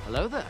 Hello there.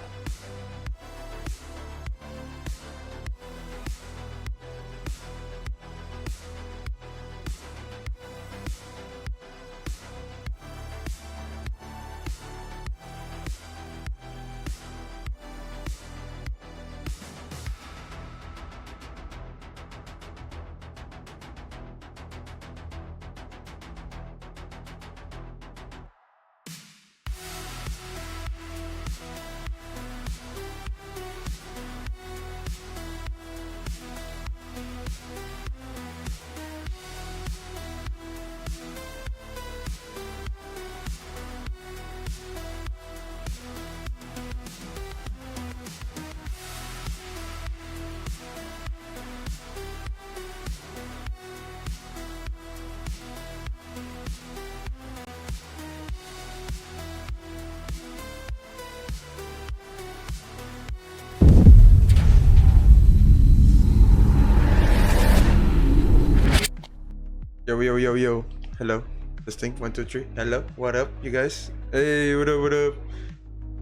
Yo. Hello. Testing. 1, 2, 3. Hello. What up, you guys? Hey, what up?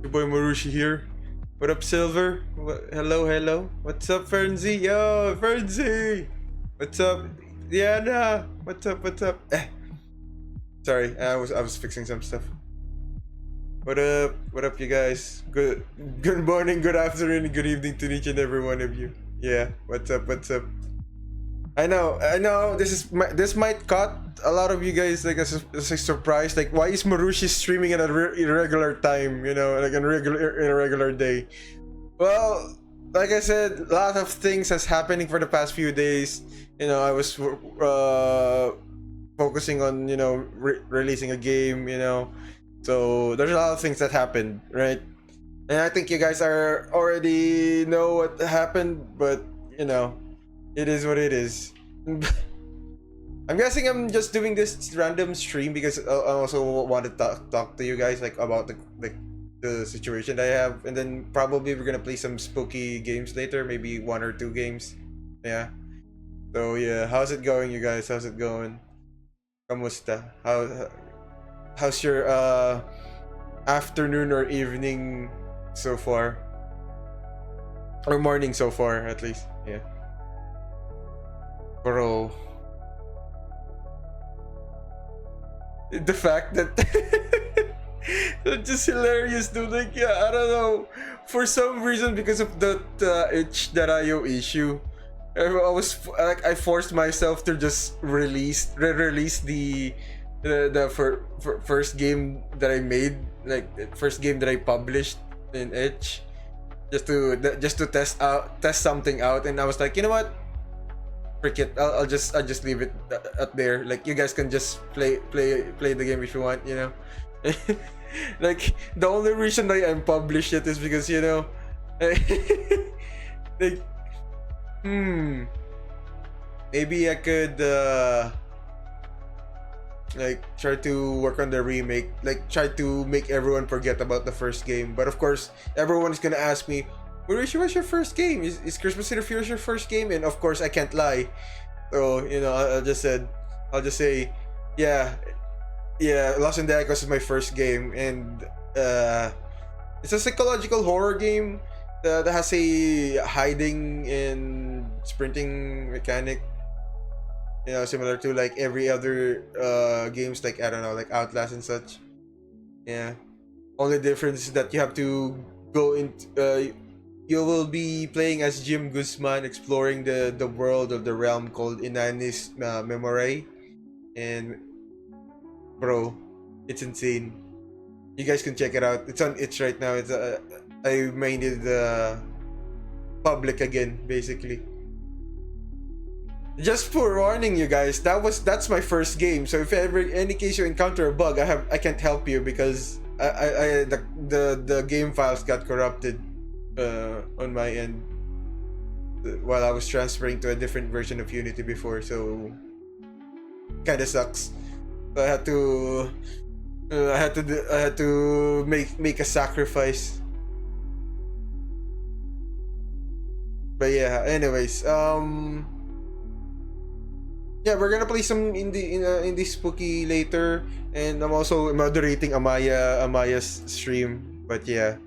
Your boy Murushii here. What up, Silver? Hello. What's up, Fernsey? Yo, Fernsey! What's up? Diana! What's up? Sorry, I was fixing some stuff. What up, you guys? Good morning, good afternoon, good evening to each and every one of you. Yeah, what's up? I know. This might cut a lot of you guys like as a surprise. Like, why is Murushii streaming at a irregular time? You know, like in a regular day. Well, like I said, a lot of things has happening for the past few days. You know, I was focusing on releasing a game. You know, so there's a lot of things that happened, right? And I think you guys are already know what happened, but you know. It is what it is. I'm guessing I'm just doing this random stream because I also want to talk to you guys like about the situation that I have, and then probably we're gonna play some spooky games later, maybe 1 or 2 games. Yeah. So yeah, how's it going, you guys? How's it going? Kamusta? How's your afternoon or evening so far? Or morning so far, at least. Yeah. Bro, the fact that it's just hilarious, dude. Like, yeah, I don't know, for some reason, because of that itch.io issue, I forced myself to just release the first game that I made, like the first game that I published in itch, just to test something out. And I was like, you know what, frick it, I'll just leave it up there. Like, you guys can just play the game if you want, you know. Like, the only reason I unpublished it is because, you know, like, maybe I could like try to work on the remake, like try to make everyone forget about the first game. But of course, everyone is gonna ask me, Murushii, what's your first game? Is Christmas City Furious your first game? And of course, I can't lie. So, you know, I'll just say, yeah, Lost in the Echoes is my first game, and it's a psychological horror game that has a hiding and sprinting mechanic. You know, similar to like every other games, like, I don't know, like Outlast and such. Yeah. Only difference is that you have to go into you will be playing as Jim Guzman, exploring the world of the realm called Inanis Memory. And bro, it's insane. You guys can check it out. It's on itch right now. It's I made it public again, basically. Just for warning you guys, that's my first game. So if ever, any case you encounter a bug, I can't help you because the game files got corrupted on my end while I was transferring to a different version of Unity before, so kind of sucks. So I had to make a sacrifice. But yeah, anyways, yeah, we're gonna play some indie spooky later, and I'm also moderating Amaya's stream. But yeah,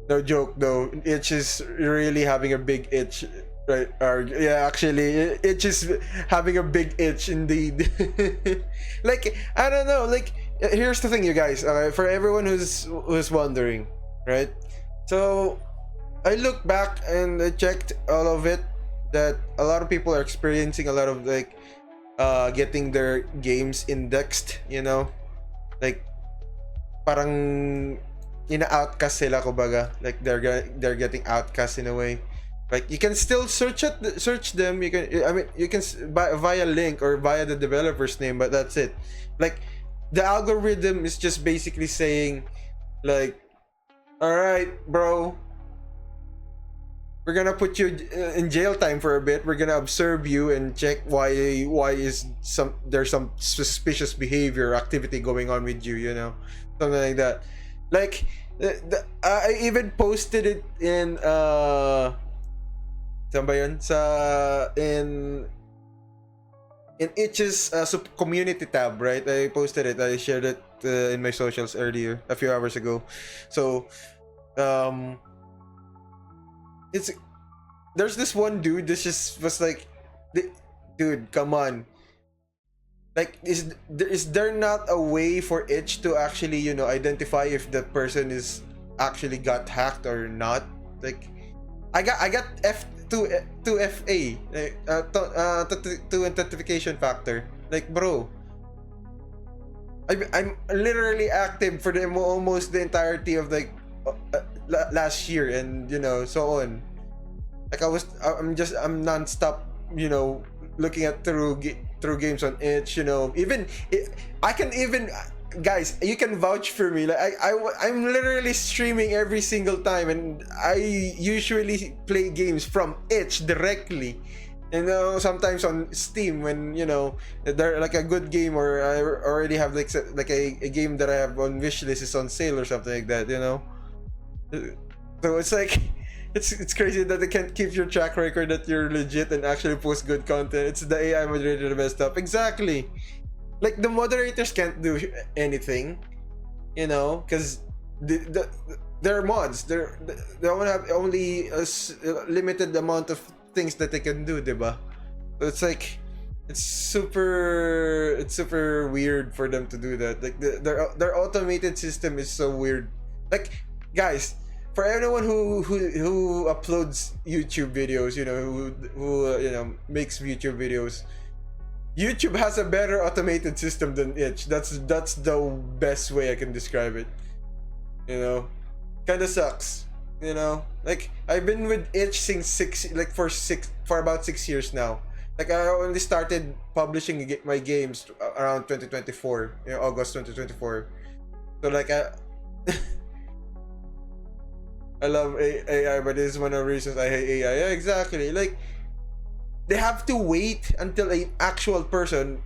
No joke though. Itch is really having a big itch. Right, or yeah, actually, itch is having a big itch indeed. Like, I don't know. Like, here's the thing, you guys. For everyone who's wondering, right? So, I look back and I checked all of it. That a lot of people are experiencing a lot of like, getting their games indexed. You know, like, parang ina-outcast sila, kumbaga. Like they're getting outcast in a way. Like, you can still search them. You can, I mean, you can via link or via the developer's name, but that's it. Like, the algorithm is just basically saying, like, all right, bro, we're gonna put you in jail time for a bit. We're gonna observe you and check why is there's some suspicious behavior activity going on with you. You know, something like that. Like, I even posted it in saan ba yun? In Itch's community tab, right? I posted it. I shared it in my socials earlier, a few hours ago. So, there's this one dude that just was like, dude, come on. Like, is there not a way for Itch to actually, you know, identify if the person is actually got hacked or not? Like, I got to FA, like, to authentication factor. Like, bro, I'm literally active for almost the entirety of like last year, and you know, so on. Like, I'm non-stop, you know, looking at through games on Itch, you know. Even I can even, guys, you can vouch for me. Like, I'm literally streaming every single time, and I usually play games from Itch directly. You know, sometimes on Steam when, you know, they're like a good game, or I already have like a game that I have on wishlist is on sale or something like that, you know. So it's like, it's crazy that they can't keep your track record that you're legit and actually post good content. It's the AI moderator that messed up. Exactly. Like, the moderators can't do anything, you know, because they're mods. They only have a limited amount of things that they can do, diba? So it's like, it's super weird for them to do that. Like, their automated system is so weird. Like, guys, for anyone who uploads YouTube videos, you know, who you know, makes YouTube videos, YouTube has a better automated system than Itch. That's the best way I can describe it. You know, kind of sucks. You know, like, I've been with Itch since for about 6 years now. Like, I only started publishing my games around 2024, you know, August 2024. So like, I love AI, but this is one of the reasons I hate AI. Yeah, exactly. Like, they have to wait until an actual person,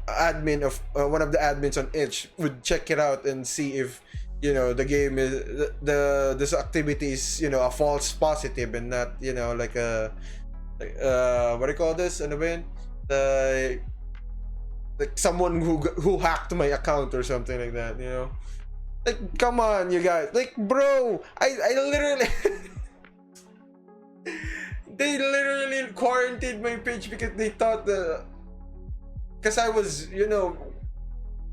admin of one of the admins on Itch, would check it out and see if, you know, the game is this activity is, you know, a false positive and not, you know, like a what do you call this? Ano ba yun? Like someone who hacked my account or something like that, you know. Like, come on, you guys. Like, bro, I literally they literally quarantined my page because they thought because I was, you know,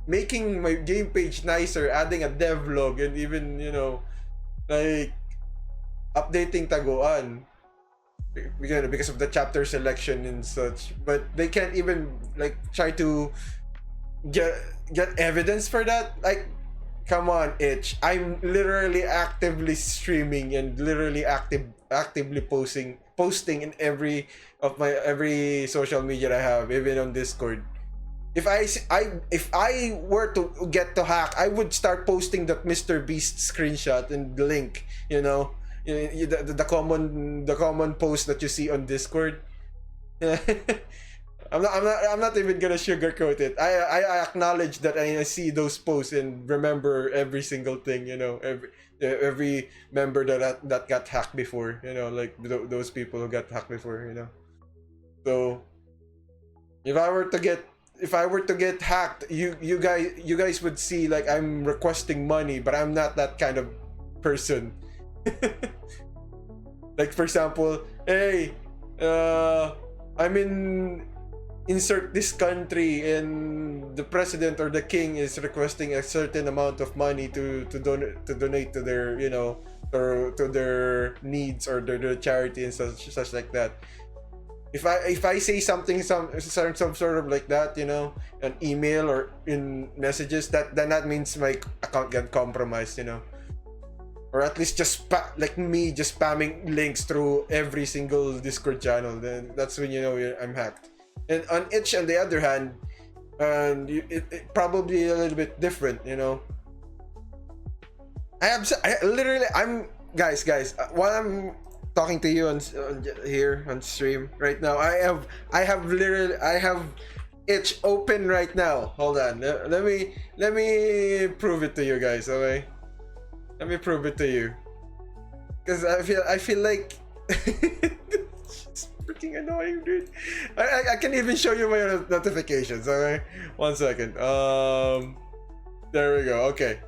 making my game page nicer, adding a devlog, and even, you know, like, updating taguan because of the chapter selection and such. But they can't even like try to get evidence for that. Like, come on, Itch. I'm literally actively streaming and literally actively posting in every social media I have, even on Discord. If I were to get to hack, I would start posting that Mr. Beast screenshot and link, you know, the common post that you see on Discord. I'm not even gonna sugarcoat it. I acknowledge that I see those posts and remember every single thing, you know, every member that got hacked before, you know, like those people who got hacked before, you know. So if I were to get hacked, you guys would see like I'm requesting money, but I'm not that kind of person. Like for example, hey, I'm in insert this country and the president or the king is requesting a certain amount of money to donate to their, you know, or to their needs or their charity and such like that. If I say something some sort of like that, you know, an email or in messages, then that means my account got compromised, you know, or at least just like me just spamming links through every single Discord channel, then that's when you know I'm hacked. And on Itch, on the other hand, and it probably a little bit different, you know. I literally, guys, while I'm talking to you on here on stream right now, I have Itch open right now. Hold on, let me prove it to you guys, okay? Let me prove it to you, because I feel like it's freaking annoying, dude. I can even show you my notifications. Okay, 1 second. There we go. Okay.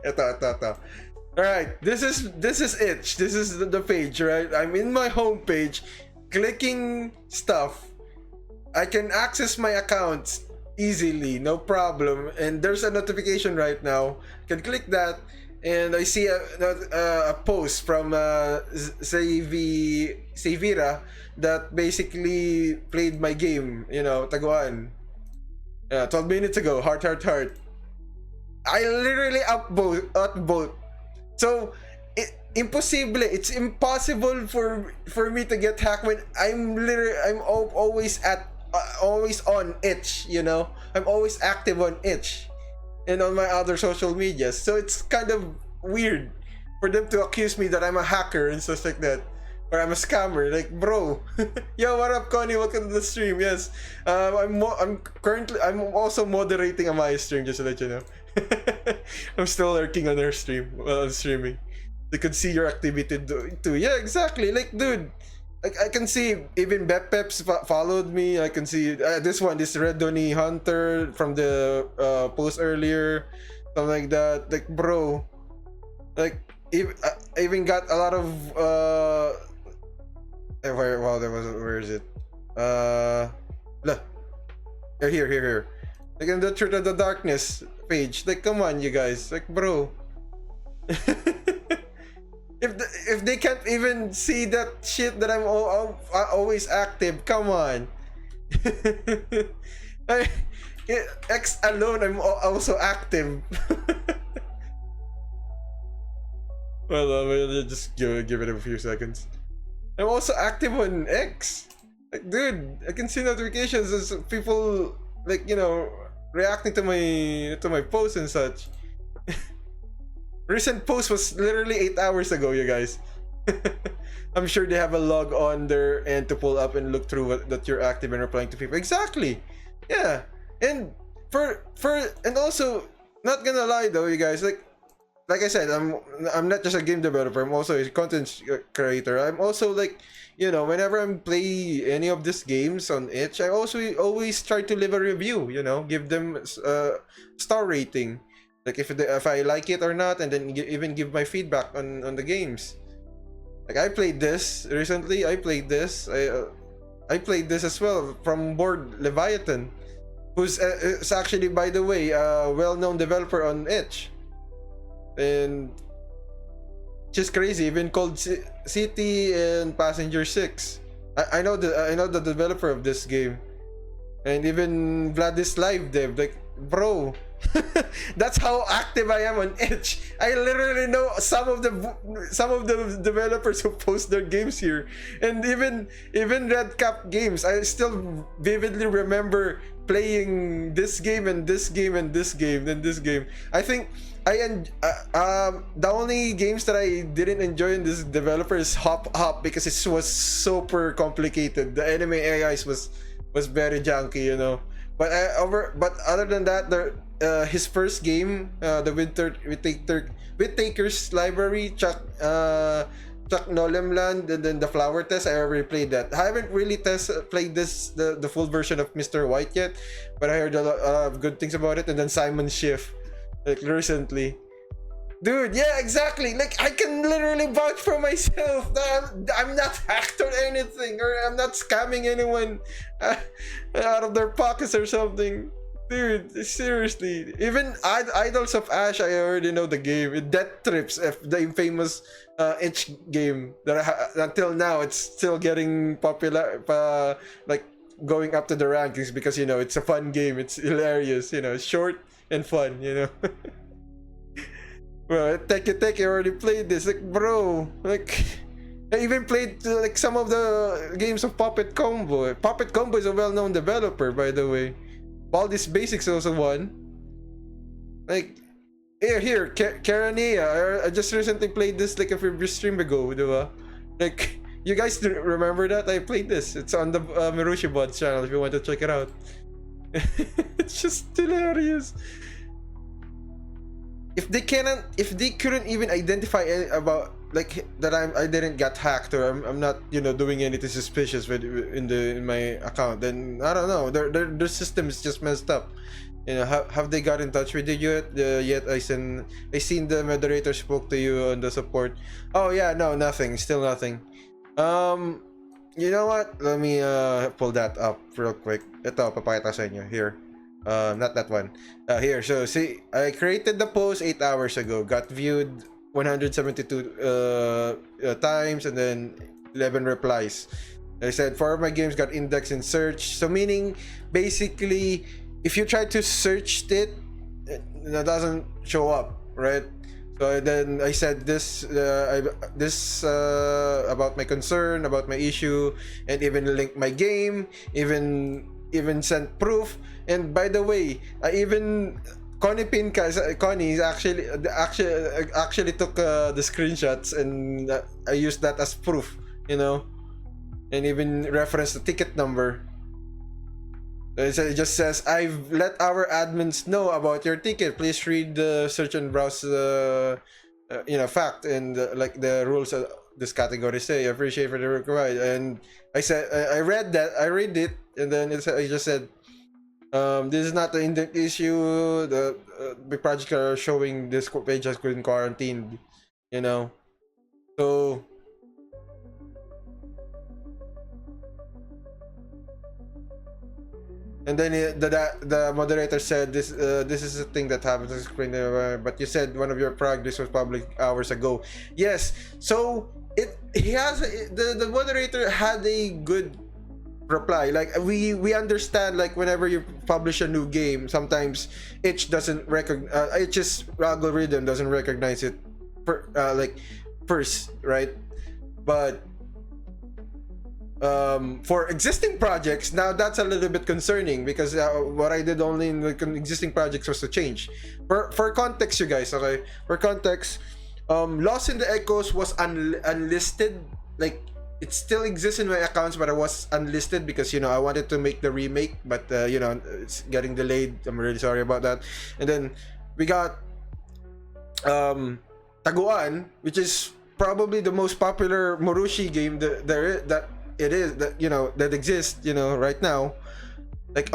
Ito. All right. This is Itch. This is the page, right? I'm in my home page, clicking stuff. I can access my accounts easily, no problem. And there's a notification right now. I can click that. And I see a post from Savira that basically played my game, you know, Taguan. 12 minutes ago, heart. I literally upvote. So, it's impossible for me to get hacked when I'm always on Itch, you know? I'm always active on Itch and on my other social medias, so it's kind of weird for them to accuse me that I'm a hacker and stuff like that, or I'm a scammer. Like, bro. Yo, what up, Connie? Welcome to the stream. Yes, I'm also moderating on my stream, just to let you know. I'm still lurking on her stream while I'm streaming. You can see your activity too. Yeah, exactly. Like, dude, I can see even Peps followed me. I can see this Red Donny Hunter from the post earlier, something like that. Like, bro, like I even got a lot of where is it? Look, here. Like in the Truth of the Darkness page. Like, come on, you guys. Like, bro. If they can't even see that shit that I'm always active, come on. X alone, I'm also active. Well, I'll just give it a few seconds. I'm also active on X. Like, dude, I can see notifications as people, like, you know, reacting to my posts and such. Recent post was literally 8 hours ago, you guys. I'm sure they have a log on there and to pull up and look through that you're active and replying to people. Exactly. Yeah. And and also, not gonna lie though, you guys, like I said, I'm not just a game developer, I'm also a content creator. I'm also, like, you know, whenever I play any of these games on Itch, I also always try to leave a review, you know, give them star rating. Like if I like it or not, and then even give my feedback on the games. Like, I played this recently. I played this as well from Board Leviathan, who's is actually, by the way, a well-known developer on Itch, and just crazy. Even called City and Passenger 6. I know the developer of this game, and even Vladis Live Dev. Like, bro. That's how active I am on Itch. I literally know some of the developers who post their games here, and even Red Cap Games. I still vividly remember playing this game and this game and this game and this game. I think the only games that I didn't enjoy in this developer is Hop because it was super complicated. The enemy AIs was very junky, you know. But other than that, his first game, the Windtaker's Library, Chuck Nolemland, and then the Flower Test, I already played that. I haven't really played the full version of Mr. White yet, but I heard a lot of good things about it. And then Simon Schiff, like, recently. Dude, yeah, exactly. Like, I can literally vouch for myself that I'm not hacked or anything, or I'm not scamming anyone uh, out of their pockets or something. Dude, seriously. Even Idols of Ash, I already know the game. Death Trips, the infamous itch game that until now it's still getting popular, like going up to the rankings because it's a fun game. It's hilarious. It's short and fun. Well, Teki already played this. Like, bro, like, I even played like some of the games of Puppet Combo. Puppet Combo is a well-known developer, by the way. Baldi's Basics also one. Like, here, Kyronaught. I just recently played this like a few stream ago, diba? Like, you guys remember that? I played this. It's on the Murushii Bod's channel if you want to check it out. It's just hilarious. If they couldn't even identify about like that I didn't get hacked or I'm not doing anything suspicious in my account, then I don't know, their system is just messed up. Have they got in touch with you yet? I seen the moderator spoke to you on the support. Oh yeah, no, nothing, still nothing. You know what, let me pull that up real quick. Ito, papakita sa inyo here. Not that one. Here, so see, I created the post 8 hours ago, got viewed 172 times, and then 11 replies. I said 4 of my games got indexed in search, so meaning basically if you try to search it doesn't show up, right? So then I said this about my concern, about my issue, and even linked my game, even sent proof. And by the way, I even Connie actually took the screenshots, and I used that as proof, and even referenced the ticket number. It just says, I've let our admins know about your ticket. Please read the search and browse fact and like the rules of this category say. I appreciate for the required. And I said, I read it, and then I just said, this is not the index issue. The projects are showing this page has been quarantined, so and then the moderator said this is a thing that happens, but you said one of your progress was public hours ago. Yes, so the moderator had a good reply. Like we understand, like whenever you publish a new game, sometimes itch doesn't recognize, itch's algorithm doesn't recognize it first, right? But for existing projects, now that's a little bit concerning, because what I did only in the existing projects was to change. For context, you guys, okay? For context, Lost in the Echoes was unlisted. Like, it still exists in my accounts, but I was unlisted because I wanted to make the remake, but it's getting delayed. I'm really sorry about that. And then we got Taguan, which is probably the most popular Murushii game that exists right now. Like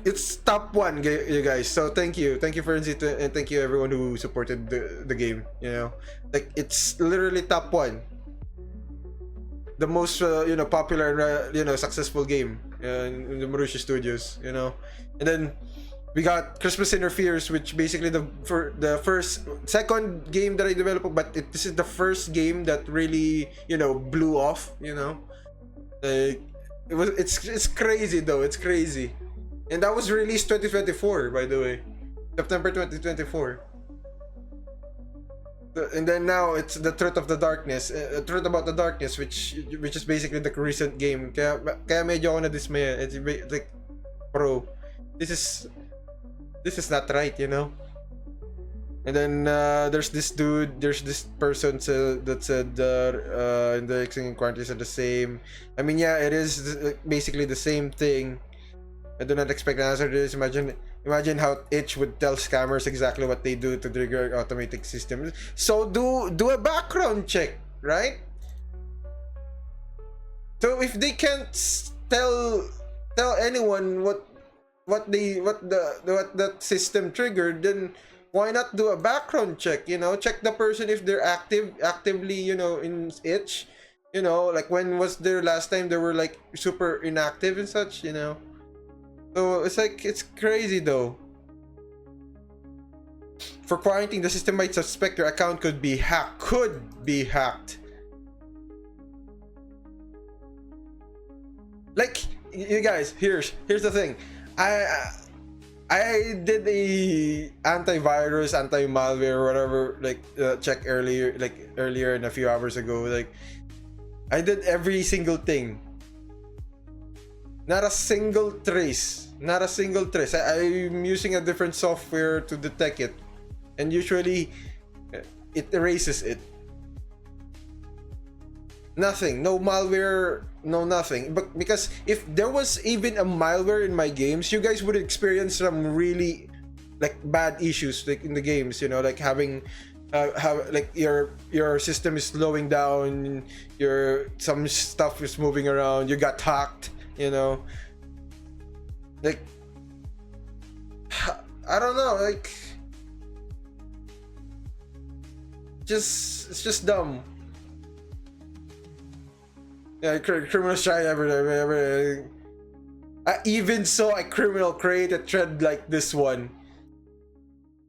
it's top 1, you guys. So thank you for it, and thank you everyone who supported the game. Like it's literally top 1, the most popular successful game in the Murushii Studios. And then we got Christmas Interferes, which basically the second game that I developed, but this is the first game that really blew off. Like it's crazy though. It's crazy, and that was released 2024, by the way, September 2024. And then now it's the Truth of the Darkness, Truth About the Darkness, which is basically the recent game. Kaya medyo ako na-dismaya. It's like, bro, this is not right, And then there's this person that said indexing and quantities are the same. I mean, yeah, it is basically the same thing. I do not expect an answer to this. Imagine how itch would tell scammers exactly what they do to trigger automatic systems. So do a background check, right? So if they can't tell anyone what that system triggered, then why not do a background check? Check the person if they're actively, in itch. Like when was their last time they were like super inactive and such. So it's like, it's crazy though. For quarantine, the system might suspect your account could be hacked. Like, you guys, here's the thing. I did a antivirus, anti-malware, whatever, like check earlier and a few hours ago. Like, I did every single thing. Not a single trace. I'm using a different software to detect it, and usually it erases it. Nothing, no malware, no nothing. But because if there was even a malware in my games, you guys would experience some really like bad issues like in the games. Like having like your system is slowing down, some stuff is moving around, you got hacked. Like, I don't know, like, it's just dumb. Yeah, criminals try everything. I even saw a criminal create a thread like this one.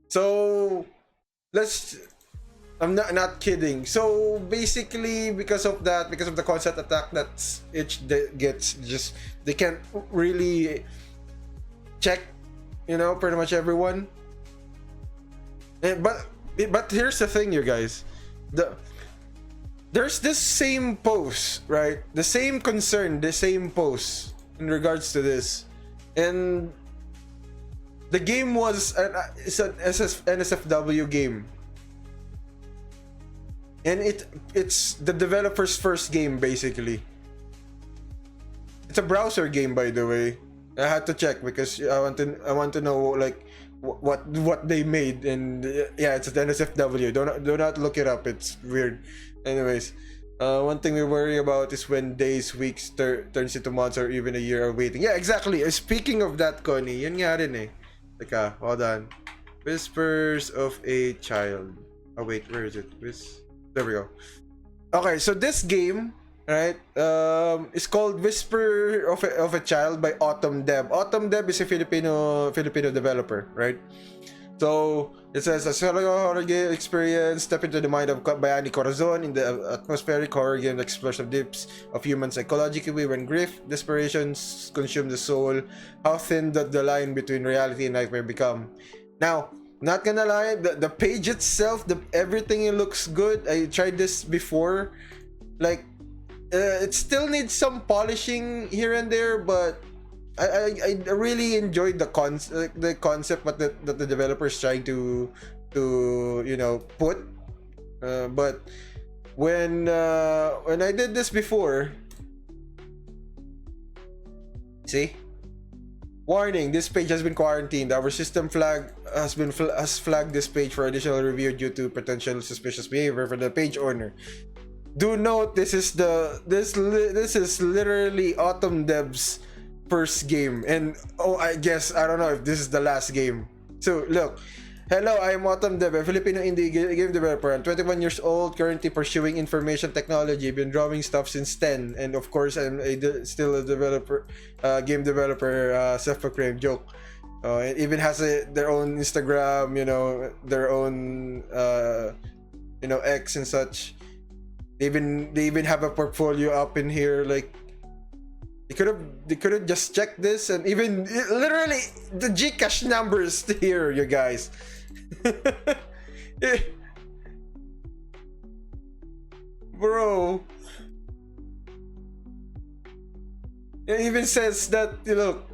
So I'm not kidding. So basically, because of the constant attack that it gets, just they can't really check, pretty much everyone. But here's the thing, you guys. There's this same post, right? The same concern, the same post in regards to this, and the game it's an NSFW game, and it's the developer's first game basically. It's a browser game, by the way. I had to check because I want to know like what they made, and yeah, it's an NSFW. Do not look it up. It's weird. Anyways, one thing we worry about is when days, weeks turns into months or even a year of waiting. Yeah, exactly. Speaking of that, Connie, yun nga rin eh. Teka, hold on. Whispers of a Child. Oh wait, where is it? There we go. Okay, so this game, right, is called Whisper of a Child by Autumn Deb. Autumn Deb is a Filipino developer, right? So it says a solo horror game experience. Step into the mind of Bayani Corazon in the atmospheric horror game that explores the depths of human psychology when grief, desperation consume the soul. How thin does the line between reality and nightmare become? Now, not gonna lie, the page itself, everything, it looks good. I tried this before. Like, it still needs some polishing here and there, but I really enjoyed the concept that the developer is trying to put. But when I did this before, see, warning: this page has been quarantined. Our system has flagged this page for additional review due to potential suspicious behavior for the page owner. Do note this is literally Autumn Deb's first game, and I don't know if this is the last game. So look, hello, I am Autumn Deb, a Filipino indie game developer. I'm 21 years old, currently pursuing information technology. Been drawing stuff since 10, and of course I'm still a developer, game developer, self-proclaimed joke. It even has their own Instagram, their own X and such. They even have a portfolio up in here. Like, they could have just checked this, and even literally the Gcash numbers here, you guys. Bro, it even says that, look,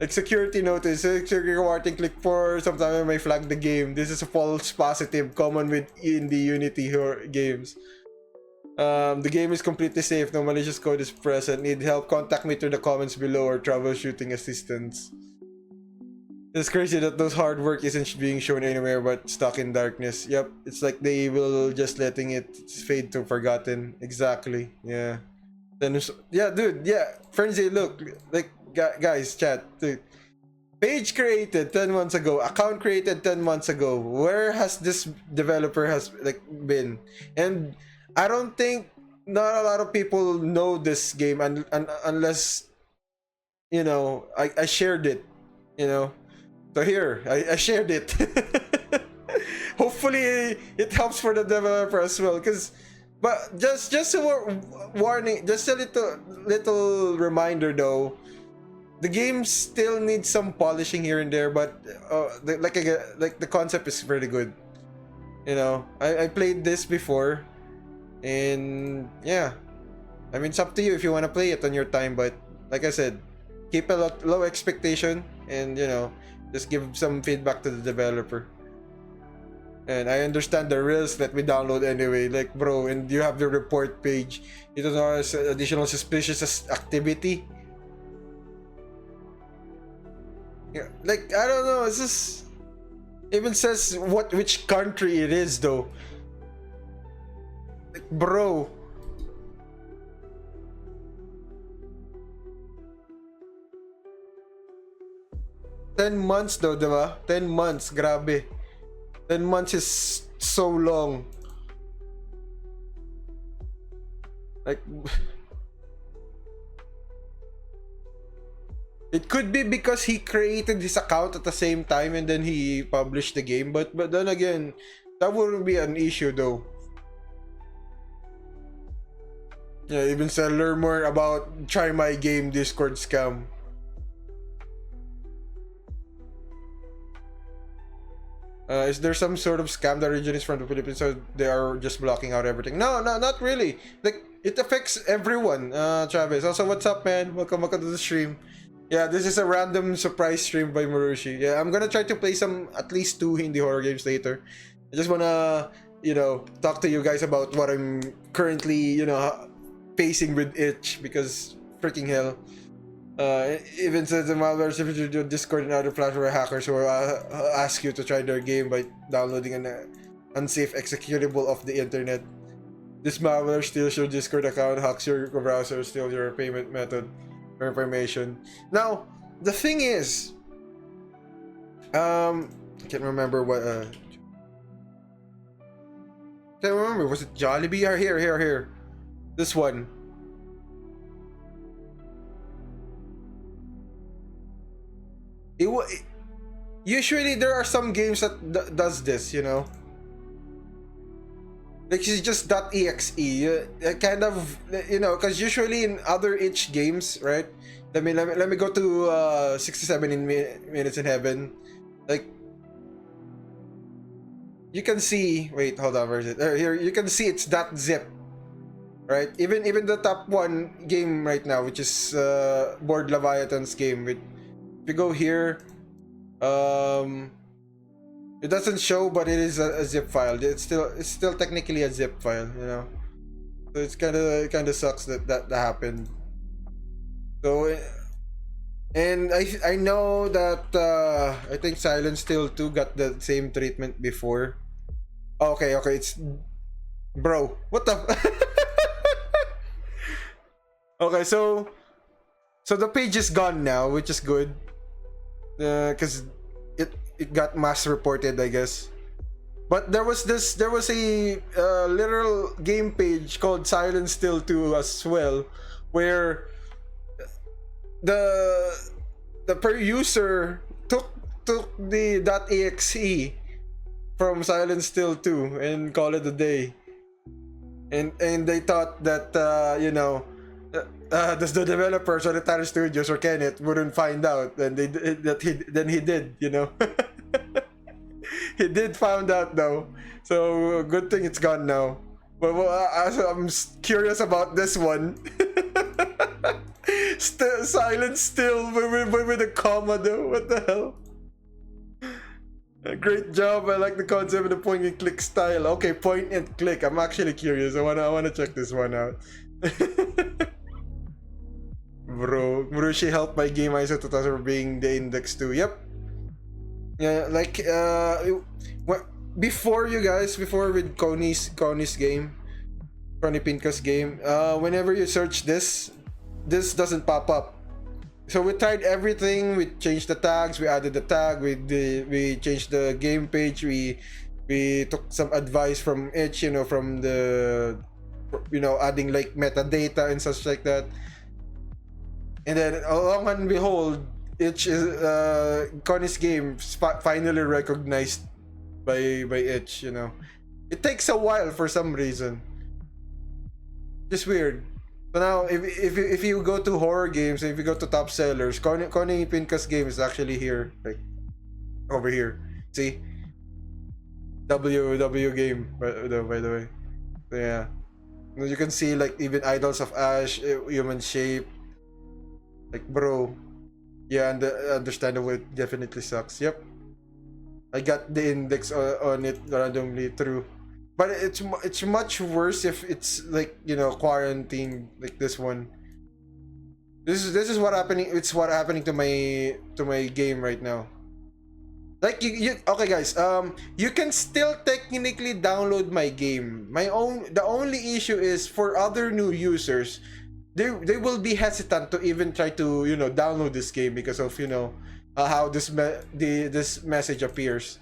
like security notice, security warning, click for sometimes I may flag the game. This is a false positive, common with indie Unity horror games. The game is completely safe. No malicious code is present. Need help? Contact me through the comments below or troubleshooting assistance. It's crazy that those hard work isn't being shown anywhere but stuck in darkness. Yep, it's like they will just letting it fade to forgotten. Exactly. Yeah. Then yeah, dude. Yeah, Frenzy, look, like guys, chat, dude. Page created 10 months ago. Account created 10 months ago. Where has this developer has like been? And I don't think not a lot of people know this game unless you know I shared it. You know, so here I shared it. Hopefully it helps for the developer as well. But just a warning, just a little reminder though. The game still needs some polishing here and there, but like the concept is pretty good. You know, I played this before, and yeah, I mean it's up to you if you want to play it on your time. But like I said, keep a low expectation, and you know, just give some feedback to the developer. And I understand the risk that we download anyway, like bro, and you have the report page. It is always additional suspicious activity. Yeah, like I don't know. It's just even says which country it is though. Like, bro. $10 months though, diba? 10 months, grabe. 10 months is so long. Like it could be because he created his account at the same time and then he published the game, but then again, that wouldn't be an issue though. Yeah, even said learn more about Try My Game Discord scam. Is there some sort of scam that originates from the Philippines, so they are just blocking out everything? No, not really. Like it affects everyone. Travis. Also, what's up, man? Welcome to the stream. Yeah, this is a random surprise stream by Murushii. Yeah, I'm gonna try to play at least 2 indie horror games later. I just wanna, you know, talk to you guys about what I'm currently, you know, facing with itch, because freaking hell. Even says the malware if Discord and other platform hackers who ask you to try their game by downloading an unsafe executable off the internet. This malware steals your Discord account, hacks your browser, steals your payment method or information. Now, the thing is, I can't remember what. Can't remember. Was it Jollibee? Or here. This one. Usually there are some games that does this, you know. Like it's just .exe, kind of, you know, because usually in other itch games, right? Let me go to 67 minutes in heaven. Like you can see. Wait, hold on. Where is it? Here you can see it's .zip, right? Even the top one game right now, which is Board Leviathan's game. If you go here, it doesn't show, but it is a zip file. It's still technically a zip file, you know. So it's kind of sucks that happened. So, and I know that I think Silent Still 2 got the same treatment before. Okay, it's bro. What the? Okay, so the page is gone now, which is good. Because it got mass reported, I guess. But there was a literal game page called Silent Still 2 as well, where the per user took the .exe from Silent Still 2 and called it a day. And they thought that you know, the developers or the Tara Studios or Kenneth wouldn't find out, and he did, you know. He did found out though, so good thing it's gone now. But I'm curious about this one. Silent Still with a comma though. What the hell? Great job. I like the concept of the point and click style. Okay, point and click. I'm actually curious. I wanna check this one out. Bro, Murushii helped my game ISO 2000 for being the index too. Yep. Yeah, like before with Connie's game, Connie Pinka's game, whenever you search this doesn't pop up. So we tried everything. We changed the tags. We added the tag. We changed the game page. We took some advice from itch, from the, adding like metadata and such like that. And then along and behold, itch is Connie's game finally recognized by itch. It takes a while for some reason. Just weird. So now, if you go to horror games, if you go to top sellers, Connie Pinka's game is actually here, like over here. See, W game by the way. So yeah, you can see like even Idols of Ash, Human Shape. Like bro, yeah, and understandable. It definitely sucks. Yep, I got the index on it randomly through. But it's much worse if it's like quarantine like this one. This is what happening. It's what happening to my game right now. Like you okay guys, you can still technically download my game. The only issue is for other new users, they will be hesitant to even try to download this game because of how this message appears.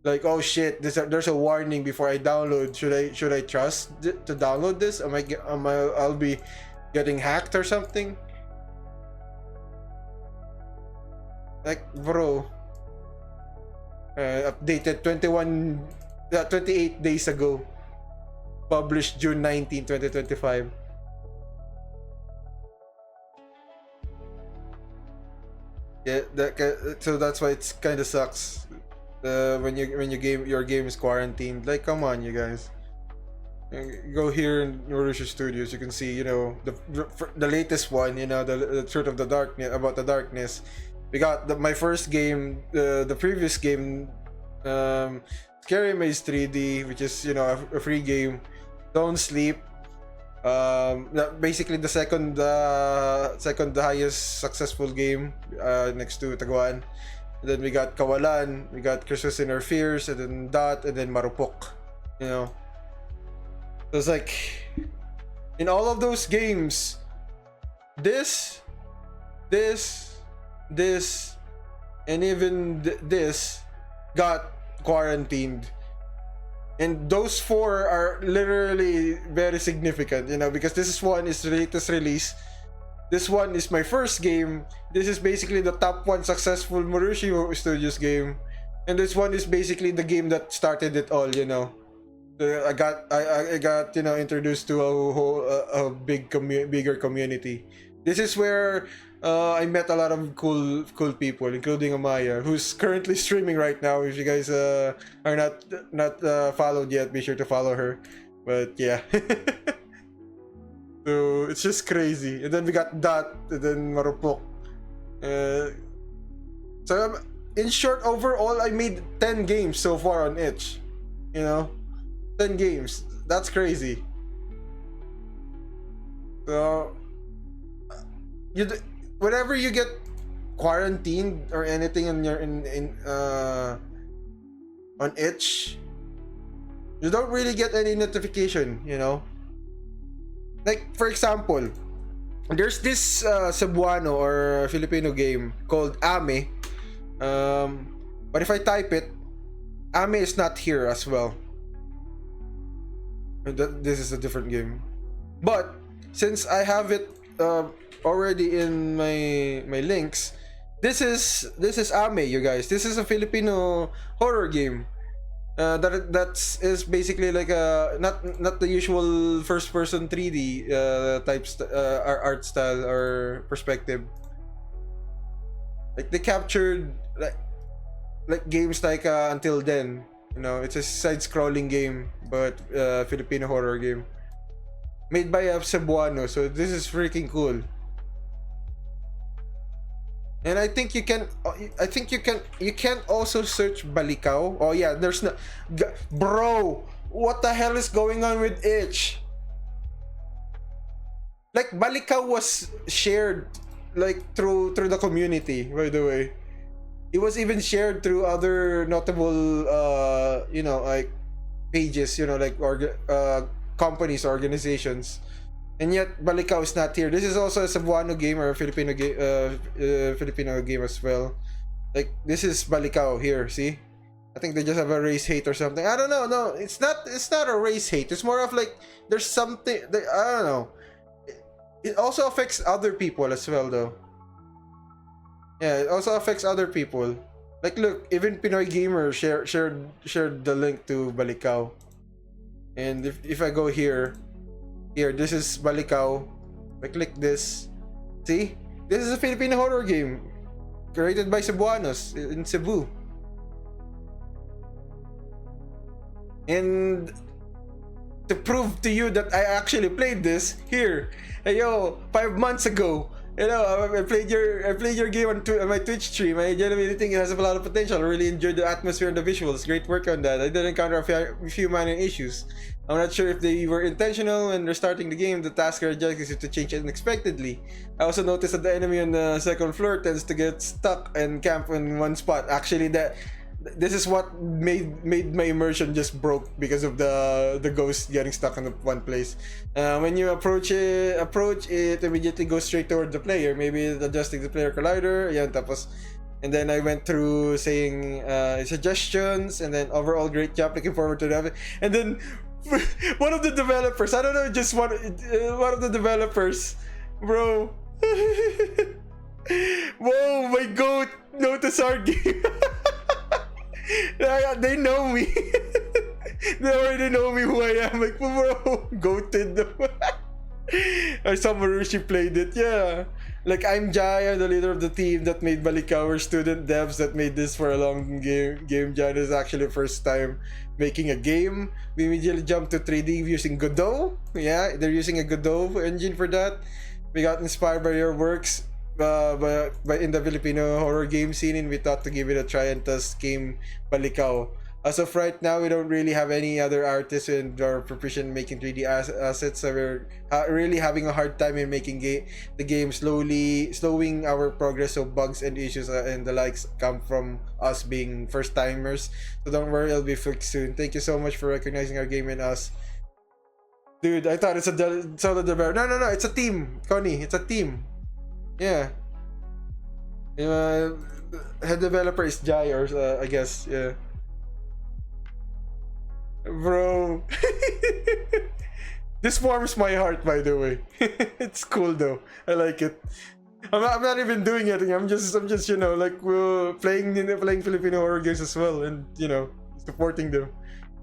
Like, oh shit, there's a warning before I download. Should I trust to download this? I'll be getting hacked or something? Like, bro, updated 28 days ago, published June 19, 2025. Yeah, so that's why it's kind of sucks. When your game is quarantined. Like, come on, you guys. Go here in Murushii Studios. You can see, the latest one. The Truth of the Darkness, about the darkness. We got my first game, the previous game, Scary Maze 3D, which is a free game. Don't Sleep. Basically the second highest successful game, next to Taguan. And then we got Kawalan, we got Christmas in Our Fears, and then Dot, and then Marupok. So it's like, in all of those games, this, and even this got quarantined. And those four are literally very significant, because this one is the latest release. This one is my first game. This is basically the top one successful Murushii Studios game, and this one is basically the game that started it all. I got introduced to a bigger community. This is where I met a lot of cool people, including Amaya, who's currently streaming right now. If you guys are not followed yet, be sure to follow her. But yeah. So it's just crazy. And then we got Dot, and then Marupok. So in short, overall, I made 10 games so far on itch. 10 games. That's crazy. So whenever you get quarantined or anything on on itch, you don't really get any notification. Like, for example, there's this Cebuano or Filipino game called Ame. But if I type it, Ame is not here as well. This is a different game. But since I have it already in my links, this is Ame, you guys. This is a Filipino horror game. Is basically like not the usual first person 3D art style or perspective. Like, they captured like games like Until Then. It's a side-scrolling game, but Filipino horror game made by a Cebuano. So this is freaking cool. And I think you can also search Balikaw. Oh yeah, there's no, bro, what the hell is going on with itch? Like, Balikaw was shared like through the community, by the way. It was even shared through other notable like pages, like companies, organizations. And yet Balicao is not here. This is also a Cebuano game or a Filipino game, Filipino game as well. Like this is Balicao here. See, I think they just have a race hate or something. I don't know. No, it's not. It's not a race hate. It's more of like there's something. I don't know. It also affects other people as well, though. Yeah, it also affects other people. Like, look, even Pinoy Gamer shared the link to Balicao. And if I go here, this is Balicao. I click this. See? This is a Filipino horror game created by Cebuanos in Cebu. And to prove to you that I actually played this, here, hey yo, 5 months ago, you know, I played your game on my Twitch stream. I genuinely think it has a lot of potential. I really enjoyed the atmosphere and the visuals. Great work on that. I did encounter a few minor issues. I'm not sure if they were intentional when they're starting the game. The task or objective is to change unexpectedly. I also noticed that the enemy on the second floor tends to get stuck and camp in one spot. Actually, this is what made my immersion just broke because of the ghost getting stuck in one place. When you approach it immediately goes straight toward the player. Maybe adjusting the player collider. Yan, tapos, and then I went through saying suggestions, and then overall great job. Looking forward to that. And then one of the developers, I don't know, just one of the developers, bro. Whoa, my goat notice our game. They know me. They already know me who I am. Like, bro, goated. I saw Murushii played it. Yeah. Like, I'm Jai, I'm the leader of the team that made Balicao. We're student devs that made this for a long game. Jai is actually the first time making a game. We immediately jumped to 3D using Godot. Yeah, they're using a Godot engine for that. We got inspired by your works. But in the Filipino horror game scene, and we thought to give it a try and thus came Balicao. As of right now, we don't really have any other artists and are proficient in making 3D assets, so we're really having a hard time in making the game, slowing our progress. So bugs and issues and the likes come from us being first timers. So don't worry, it'll be fixed soon. Thank you so much for recognizing our game and us. Dude, I thought it's a solo developer. No, it's a team, Connie. It's a team. Yeah. Head developer is Jai, or I guess, yeah. Bro. This warms my heart, by the way. It's cool though. I like it. I'm not even doing anything. I'm just you know, like playing Filipino horror games as well, and you know, supporting them.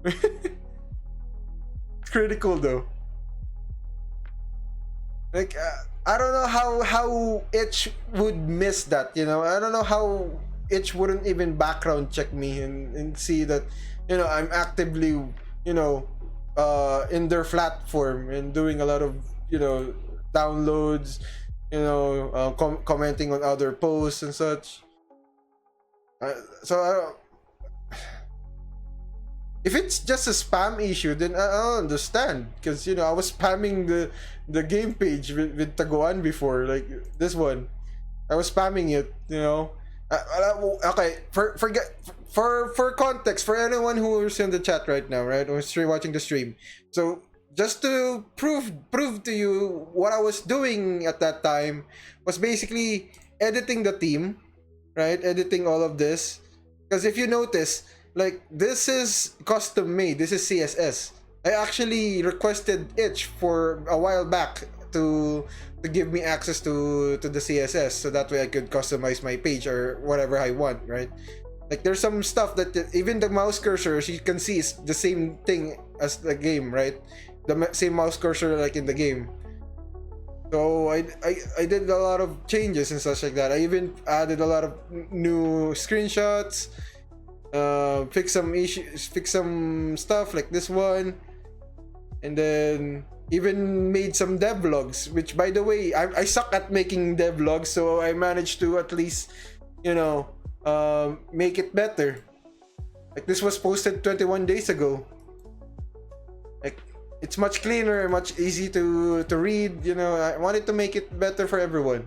It's pretty cool though. Like I don't know how Itch would miss that, you know. I don't know how Itch wouldn't even background check me and see that, you know, I'm actively, you know, in their platform and doing a lot of, you know, downloads, you know, commenting on other posts and such. If it's just a spam issue, then I don't understand, because you know I was spamming the game page with Taguan before, like this one. I was spamming it, you know. Okay, for context, for anyone who's in the chat right now, right, who's watching the stream. So just to prove to you what I was doing at that time was basically editing the theme, right? Editing all of this, because if you notice, like, this is custom made. This is CSS. I actually requested Itch for a while back to give me access to the CSS, so that way I could customize my page or whatever I want, right? Like, there's some stuff that even the mouse cursor, as you can see, is the same thing as the game, right? The same mouse cursor like in the game. So I did a lot of changes and such like that. I even added a lot of new screenshots. Fix some issues, fix some stuff like this one, and then even made some devlogs, which, by the way, I suck at making devlogs, so I managed to at least, you know, make it better. Like, this was posted 21 days ago. Like, it's much cleaner, much easy to read, you know. I wanted to make it better for everyone.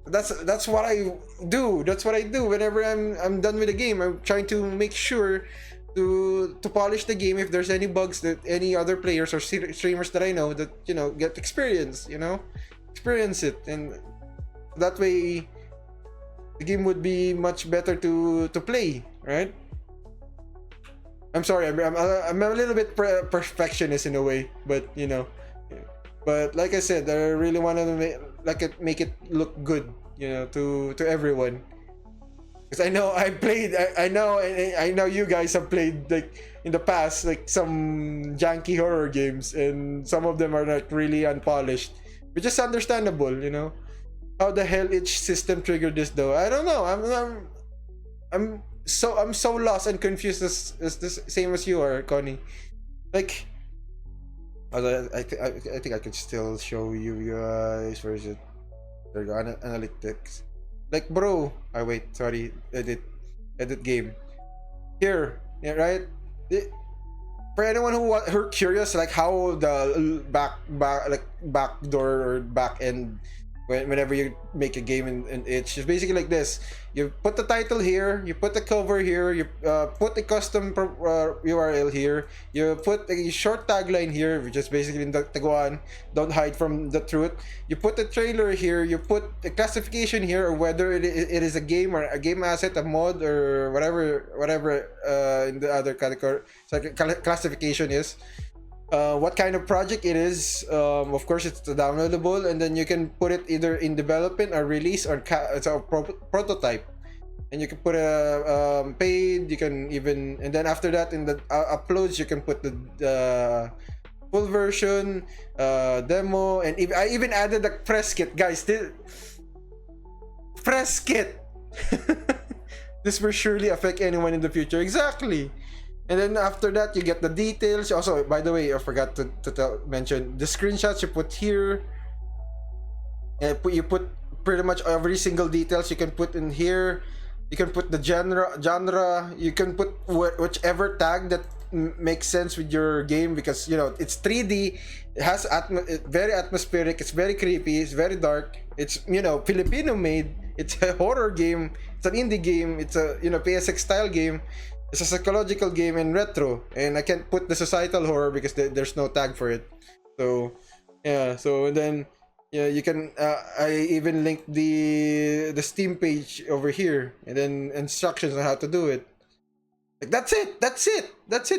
That's what I do. That's what I do whenever I'm done with the game. I'm trying to make sure to polish the game if there's any bugs that any other players or streamers that I know that get experience it, and that way the game would be much better to play, right? I'm sorry, I'm a little bit perfectionist in a way, but but like I said, I really want to make it look good, to everyone. Because I know I know you guys have played like in the past like some janky horror games, and some of them are like really unpolished, which is understandable. How the hell each system triggered this though? I don't know. I'm so lost and confused as the same as you are, Connie. Like, I think I could still show you guys. Where is it? There you go. Analytics. Like, bro. Wait. Sorry. Edit game. Here. Yeah, right. For anyone who are curious, like how the back door or back end. Whenever you make a game in it's just basically like this. You put the title here, you put the cover here, you put the custom URL here, you put a short tagline here, which is basically the Taguan, don't hide from the truth. You put the trailer here, you put the classification here, or whether it is a game or a game asset, a mod, or whatever in the other category classification is. What kind of project it is. Of course, it's downloadable, and then you can put it either in development or release, or it's a prototype, and you can put a paid. You can even, and then after that in the uploads, you can put the full version, demo, and I even added a press kit, guys. Press kit. This will surely affect anyone in the future. Exactly. And then after that, you get the details. Also, by the way, I forgot to mention the screenshots you put here. And you put pretty much every single details you can put in here. You can put the genre. You can put whichever tag that makes sense with your game, because it's 3D. It has very atmospheric. It's very creepy. It's very dark. It's Filipino made. It's a horror game. It's an indie game. It's a PSX style game. It's a psychological game and retro, and I can't put the societal horror because there's no tag for it. So yeah, so and then you can I even linked the Steam page over here, and then instructions on how to do it. Like that's it,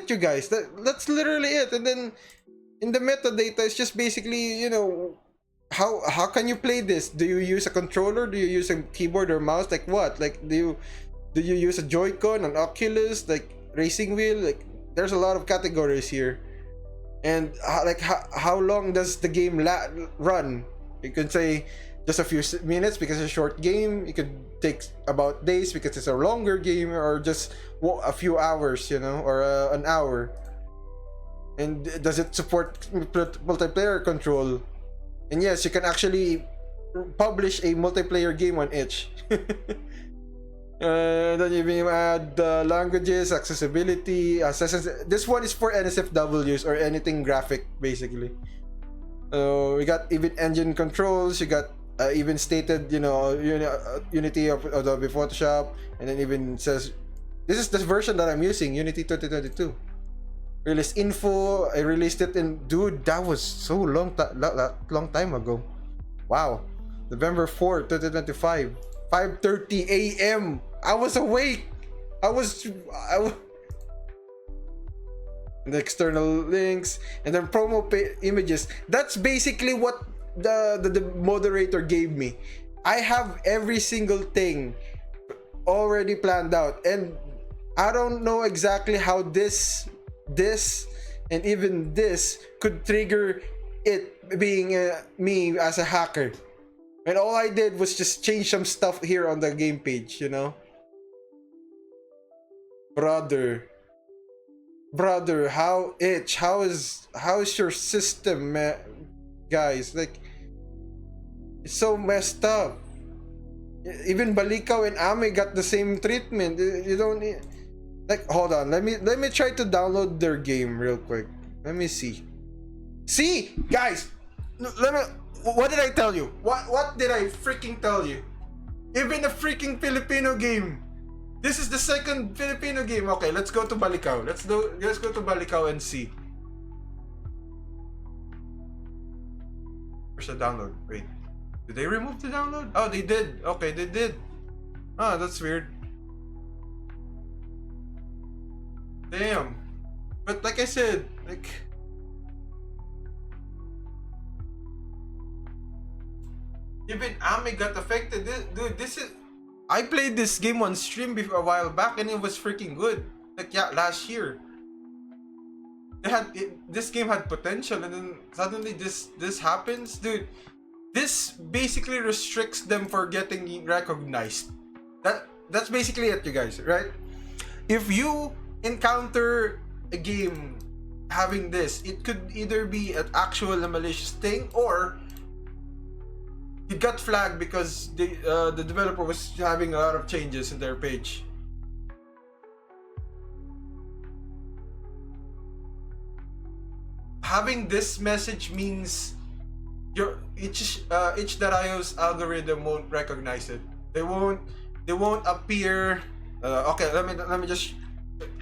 you guys. That's literally it. And then in the metadata, it's just basically how can you play this? Do you use a controller? Do you use a keyboard or mouse? Like what? Like do you use a Joy-Con, an Oculus, like racing wheel? Like there's a lot of categories here. And how long does the game run? You could say just a few minutes because it's a short game. It could take about days because it's a longer game, or just a few hours, or an hour. And does it support multiplayer control? And yes, you can actually publish a multiplayer game on itch. Then you add languages, accessibility. This one is for NSFWs or anything graphic, basically. We got even engine controls. You got even stated, Unity of Adobe Photoshop, and then even says this is the version that I'm using, Unity 2022. Release info. I released it in, dude, that was so long time ago. Wow, November 4th, 2025. 5:30 a.m. I was awake. I was the external links, and then promo images. That's basically what the moderator gave me. I have every single thing already planned out, and I don't know exactly how this and even this could trigger it being me as a hacker. And all I did was just change some stuff here on the game page, Brother, how is your system, guys? Like, it's so messed up. Even Balikaw and Ame got the same treatment. You don't need, like, hold on. Let me try to download their game real quick. Let me see. See, guys, what did I tell you? What did I freaking tell you? Even a freaking Filipino game This is the second Filipino game. Okay, let's go to Balicao. Let's go to Balicao and see. Where's the download? Wait. Did they remove the download? Oh, they did. Okay, they did. Ah, that's weird. Damn. But like I said, like, even Ami got affected. Dude, this is. I played this game on stream before a while back, and it was freaking good. Like, yeah, last year. This game had potential, and then suddenly this happens, dude. This basically restricts them for getting recognized. That's basically it, you guys, right? If you encounter a game having this, it could either be an actual malicious thing, or it got flagged because the developer was having a lot of changes in their page. Having this message means your itch.io's algorithm won't recognize it. They won't appear. Okay, let me just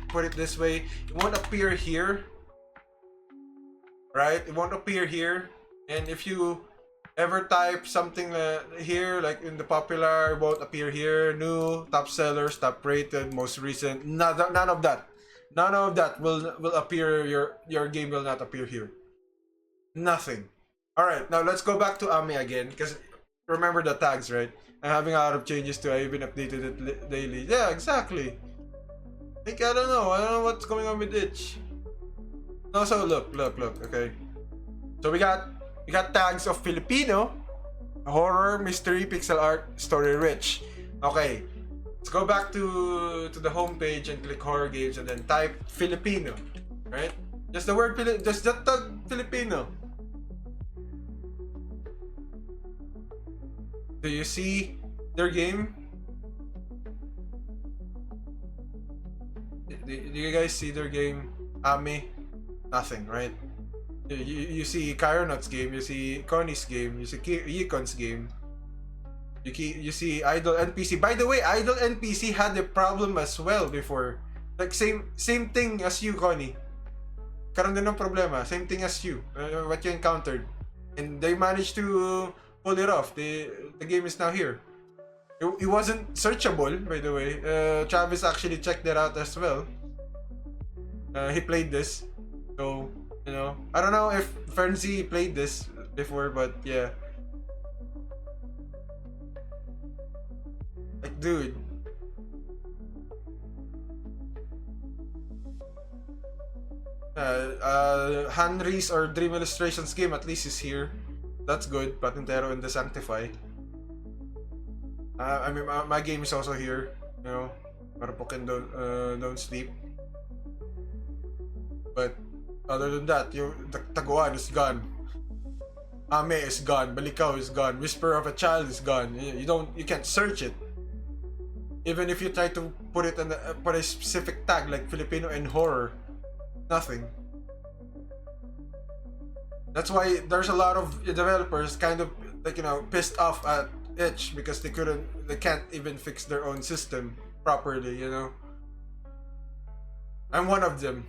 put it this way. It won't appear here, right? It won't appear here. And if you ever type something here, like in the popular, it won't appear here. New, top sellers, top rated, most recent. None of that. None of that will appear. Your game will not appear here. Nothing. All right, now let's go back to Ami again, because remember the tags, right? I'm having a lot of changes too. I even updated it daily. Yeah, exactly. Like, I don't know what's going on with itch. No, so look. Okay. So we got tags of Filipino, horror, mystery, pixel art, story rich. Okay. Let's go back to the home page and click horror games and then type Filipino, right? Just the word just the tag Filipino. Do you see their game? Do you guys see their game? Ami? Nothing, right? You see Kyronaught's game, you see Connie's game, you see Yikon's game. You see Idol NPC. By the way, Idol NPC had a problem as well before. Like same thing as you, Connie. Karoon din ng problema. Same thing as you. What you encountered. And they managed to pull it off. The game is now here. It wasn't searchable, by the way. Travis actually checked that out as well. He played this. So, you know, I don't know if Fernzy played this before, but yeah. Like, dude. Henry's or Dream Illustrations game at least is here. That's good. Patintero and the Sanctify. I mean, my game is also here. You know, Marapukin don't sleep. But other than that, Taguan is gone. Ame is gone. Balicao is gone. Whisper of a Child is gone. You can't search it. Even if you try to put it put a specific tag like Filipino and horror, nothing. That's why there's a lot of developers kind of like, you know, pissed off at itch because they can't even fix their own system properly, you know. I'm one of them.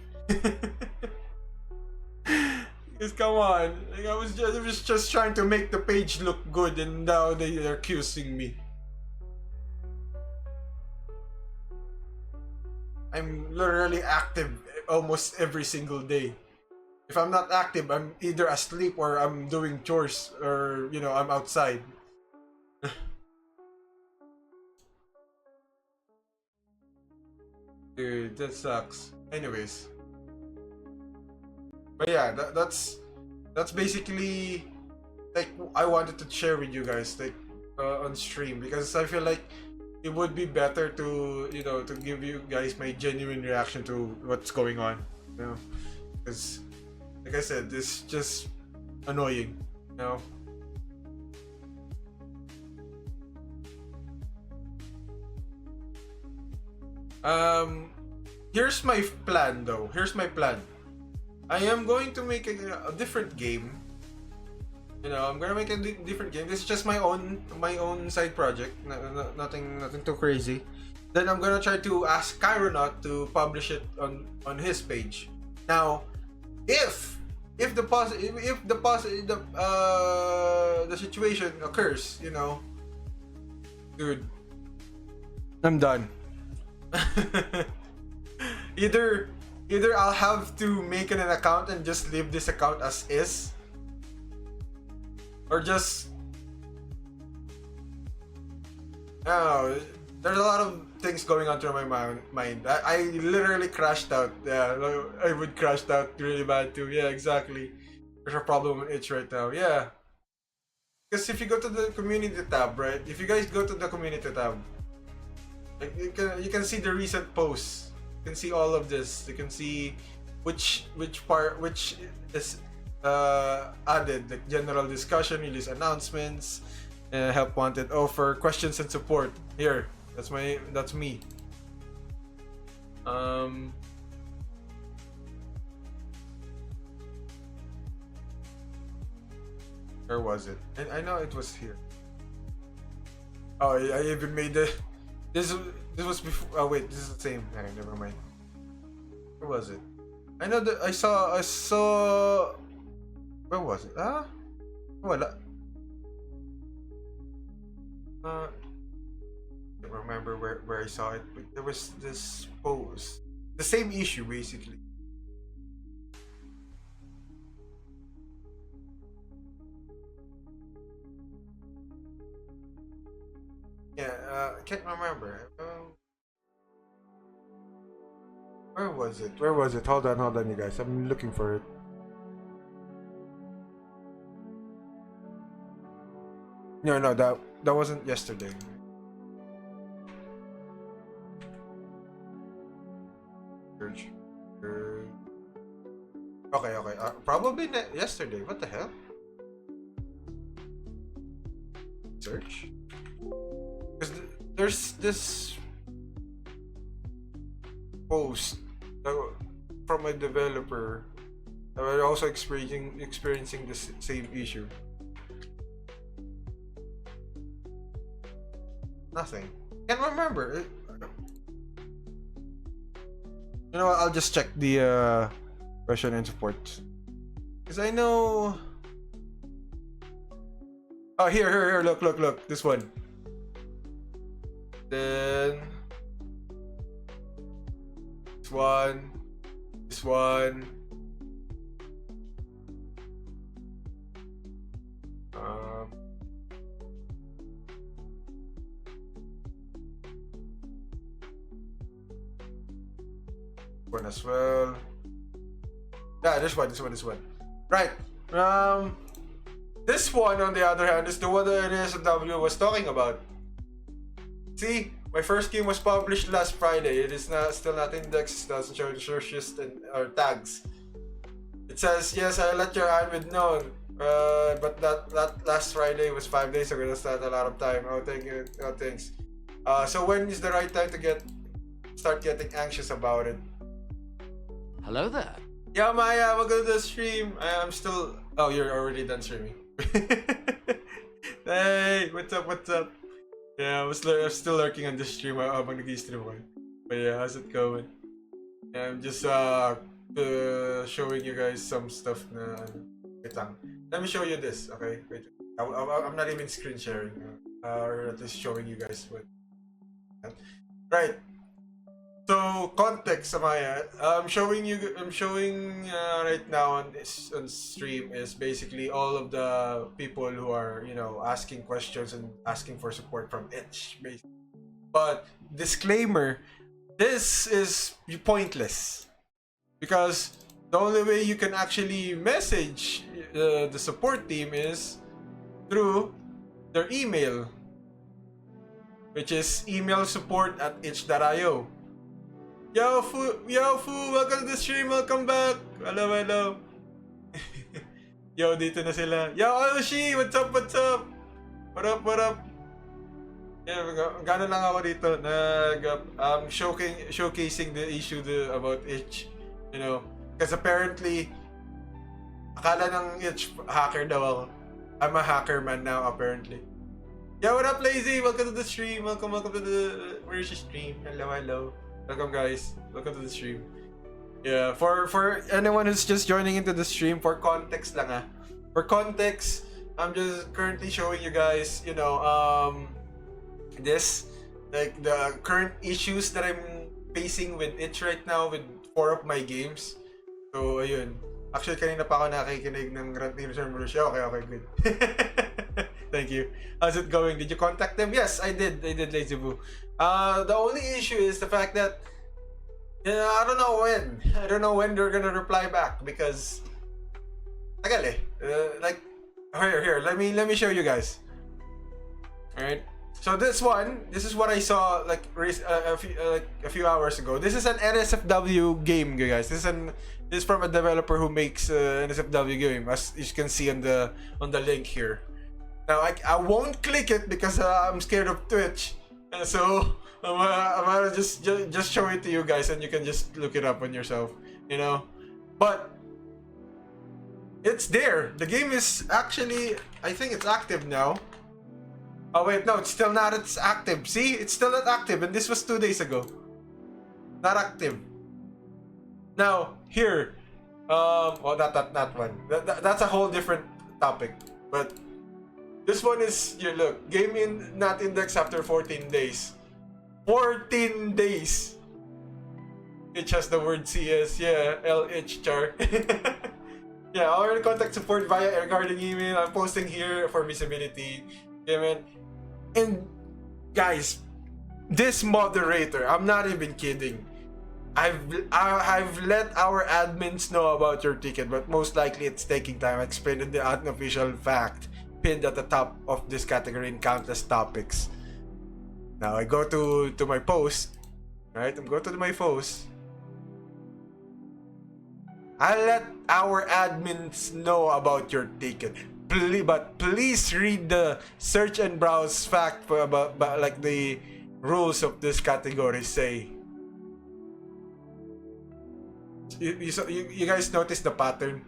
Because come on, like, I was just trying to make the page look good, and now they're accusing me. I'm literally active almost every single day. If I'm not active, I'm either asleep or I'm doing chores, or, you know, I'm outside. Dude, that sucks. Anyways. But yeah, that's basically like I wanted to share with you guys, like on stream, because I feel like it would be better to, you know, to give you guys my genuine reaction to what's going on, you know, because like I said, this is just annoying, you know. Here's my plan though. Here's my plan. I am going to make a different game. You know, I'm gonna make a different game. This is just my own side project. Nothing too crazy. then I'm gonna try to ask Kyronaught to publish it on his page. Now, if the situation occurs, you know, dude, I'm done. either I'll have to make an account and just leave this account as is, or just oh, there's a lot of things going on through my mind. I literally crashed out. Yeah, I would crashed out really bad too. Yeah, exactly. There's a problem with itch right now. Yeah, because if you go to the community tab, right? If you guys go to the community tab, like you can see the recent posts. You can see all of this. You can see which is added, like general discussion, release announcements, help wanted offer, questions and support. Here, that's me. Where was it? I know it was here. Oh, I even made the this was before. Oh wait, this is the same. Okay, never mind. Where was it? I know that I saw. Where was it? Wala. I don't remember where I saw it, but there was this post. The same issue basically. Yeah, I can't remember. Where was it? Where was it? Hold on, you guys. I'm looking for it. No, that wasn't yesterday. Search. Okay. Probably yesterday. What the hell? Search. Because there's this post from a developer that are also experiencing the same issue. Nothing. Can't remember. You know what? I'll just check the question and support. Because I know. Oh, here. Look. This one. Then. This one. One as well. Yeah, this one. Right. This one on the other hand is the one that NSW was talking about. See, my first game was published last Friday. It is still not indexed. It doesn't show the sources or tags. It says yes, I let your admin know. But that last Friday was 5 days ago. That's not a lot of time. Oh, thank you. Oh, thanks. So when is the right time to start getting anxious about it? Hello there. Yeah, Maya, welcome to the stream. I'm still. Oh, you're already done streaming. Hey, what's up? Yeah, I'm still lurking on the stream. I'm nag-stream ako. But yeah, how's it going? Yeah, I'm just showing you guys some stuff na. Wait lang. Let me show you this, okay? Wait. I'm not even screen sharing. Or at least showing you guys what. Right. So context, Amaya. I'm showing right now on stream is basically all of the people who are asking questions and asking for support from itch, basically. But disclaimer, this is pointless because the only way you can actually message the support team is through their email, which is emailsupport@itch.io. Yo Fu, welcome to the stream, welcome back. Hello. Yo, dito na sila. Yo, Murushii, what's up? What up? Yeah, gano'n lang ako dito. Showcasing the issue about itch. Because apparently, akala ng itch, hacker daw ako. I'm a hacker man now, apparently. Yo, what up, Lazy? Welcome to the stream. Welcome to the... Murushii stream. Hello. Welcome, guys. Welcome to the stream. Yeah, for anyone who's just joining into the stream, for context lang ah. For context, I'm just currently showing you guys, this, like the current issues that I'm facing with it right now with 4 of my games. So, ayun. Actually, kanina pa ako nakikinig ng rant ni Sir Murushii. Okay, good. Thank you. How's it going? Did you contact them? Yes, I did, Lazy Boo. The only issue is the fact that I don't know when they're gonna reply back because tagal eh. Like here, let me show you guys. All right. So this is what I saw like a few hours ago. This is an NSFW game, you guys. This is from a developer who makes NSFW game, as you can see on the link here. Now I won't click it because I'm scared of Twitch, so I'm gonna just show it to you guys, and you can just look it up on yourself, But it's there. The game is actually, I think it's active now. Oh wait, no, it's still not. It's active. See, it's still not active, and this was 2 days ago. Not active. Now here, that one. That's a whole different topic. But this one is look, game not indexed after 14 days. 14 days. It has the word CS. Yeah, LH char. Yeah, already contact support via regarding email. I'm posting here for visibility. Yeah, man. And guys, this moderator, I'm not even kidding. I've let our admins know about your ticket, but most likely it's taking time. I explained the unofficial fact pinned at the top of this category in countless topics. Now I go to my post, right? I'm going to my post. I let our admins know about your ticket. But please read the search and browse fact about like the rules of this category say. You guys notice the pattern?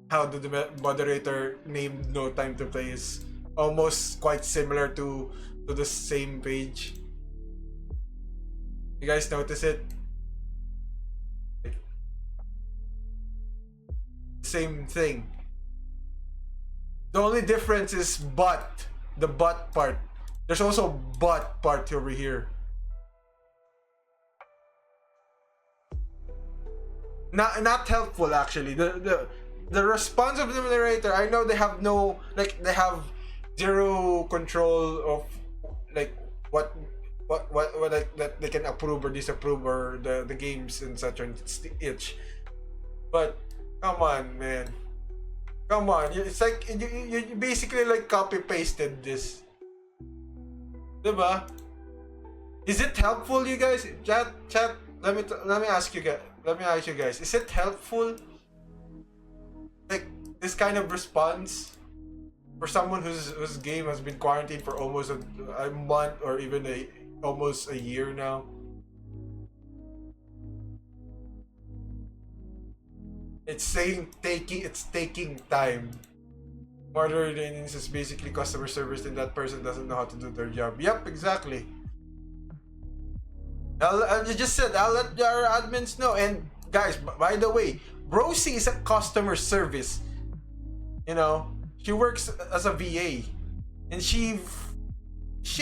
How the moderator named No Time to Play is almost quite similar to the same page. You guys notice it? Same thing. The only difference is but, the but part. There's also but part over here. Not helpful actually. The response of the moderator, I know they have they have zero control of like what like that they can approve or disapprove or the games and such on itch. But come on, man. Come on, it's like you basically like copy pasted this. Diba? Is it helpful, you guys? Chat. Let me ask you guys. Is it helpful? Like this kind of response for someone whose game has been quarantined for almost a month or even almost a year now. It's saying it's taking time. Moderating is basically customer service, and that person doesn't know how to do their job. Yep, exactly. I just said I'll let our admins know. And guys, by the way, Rosie is a customer service. She works as a VA, and she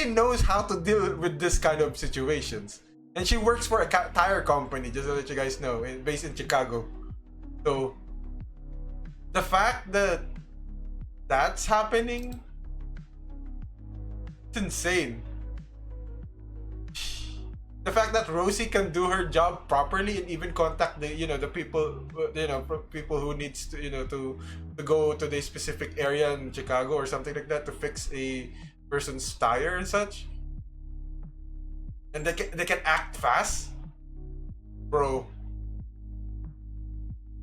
knows how to deal with this kind of situations. And she works for a tire company, just to let you guys know, based in Chicago. So the fact that that's happening, it's insane. The fact that Rosie can do her job properly and even contact the people people who needs to to go to the specific area in Chicago or something like that to fix a person's tire and such, and they can act fast, bro.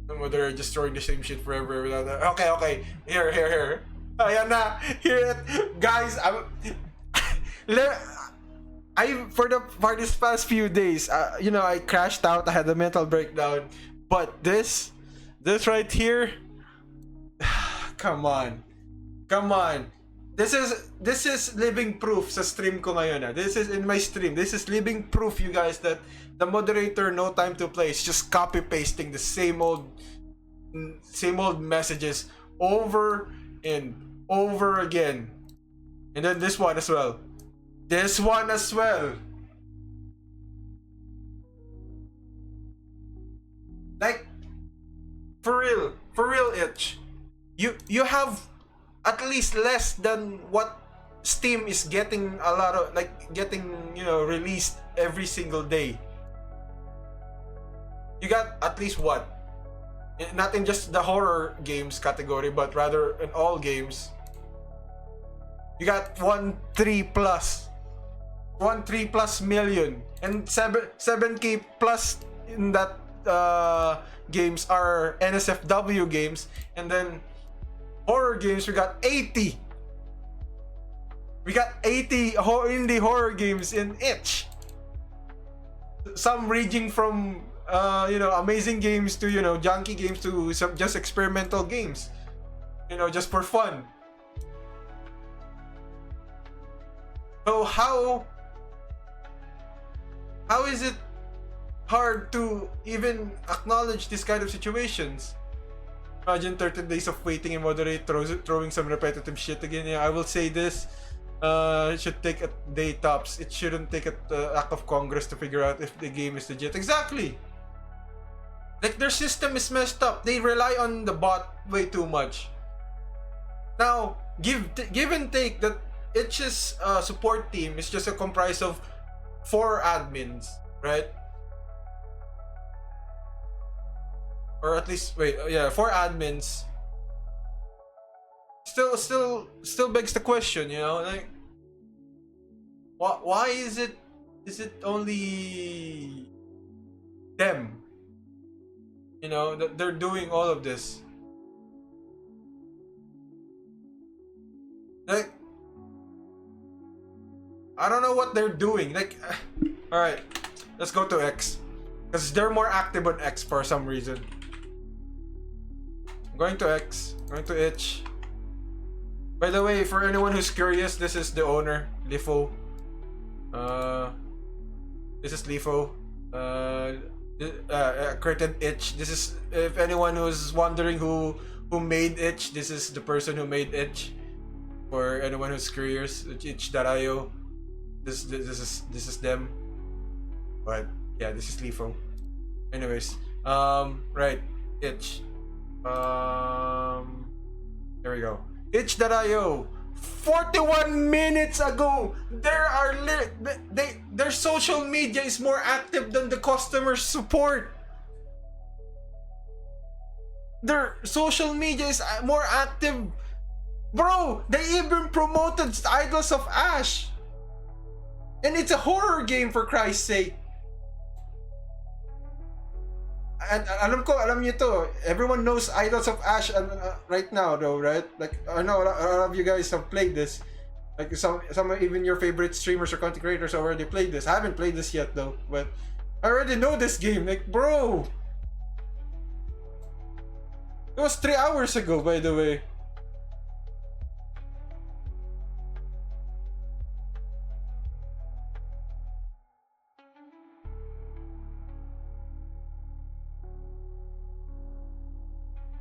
They're just throwing the same shit forever without that. Okay. Here. Ayan na. Hear it. Guys, for this past few days, I crashed out. I had a mental breakdown. But this right here, come on. this is living proof sa stream ko ngayon. This is in my stream. This is living proof, you guys, that the moderator No Time to Play is just copy pasting the same old messages over and over again. And then this one as well. This one as well. Like, for real, Itch. You have at least less than what Steam is getting a lot of, like, getting, released every single day. You got at least what? Not in just the horror games category, but rather in all games. You got 1.3 plus million, and 7K plus in that games are NSFW games, and then horror games we got 80. We got 80 indie horror games in itch. Some ranging from amazing games to junky games to some just experimental games, just for fun. So how is it hard to even acknowledge this kind of situations? Imagine 13 days of waiting and moderate throwing some repetitive shit again. Yeah, I will say this. It should take a day tops. It shouldn't take an act of Congress to figure out if the game is legit. Exactly. Like, their system is messed up. They rely on the bot way too much. Now, give and take that itch's support team is just comprised of 4 admins, right? Or at least 4 admins. Still begs the question, like, why is it only them, that they're doing all of this? Like, I don't know what they're doing. Like, all right, let's go to X, because they're more active on X for some reason. I'm going to X, going to itch. By the way, for anyone who's curious, this is the owner, Lifo. This is Lifo. Created itch. This is, if anyone who's wondering who made itch, this is the person who made itch. For anyone who's curious, itch.io. This is them. But yeah, this is Lifo. Anyways, right, itch. There we go. Itch.io. 41 minutes ago, their social media is more active than the customer support. Their social media is more active. Bro, they even promoted Idols of Ash. And it's a horror game, for Christ's sake. And alam niyo to. Everyone knows Idols of Ash right now, though, right? Like, I know a lot of you guys have played this. Like, some even your favorite streamers or content creators already played this. I haven't played this yet, though, but I already know this game. Like, bro, it was 3 hours ago, by the way.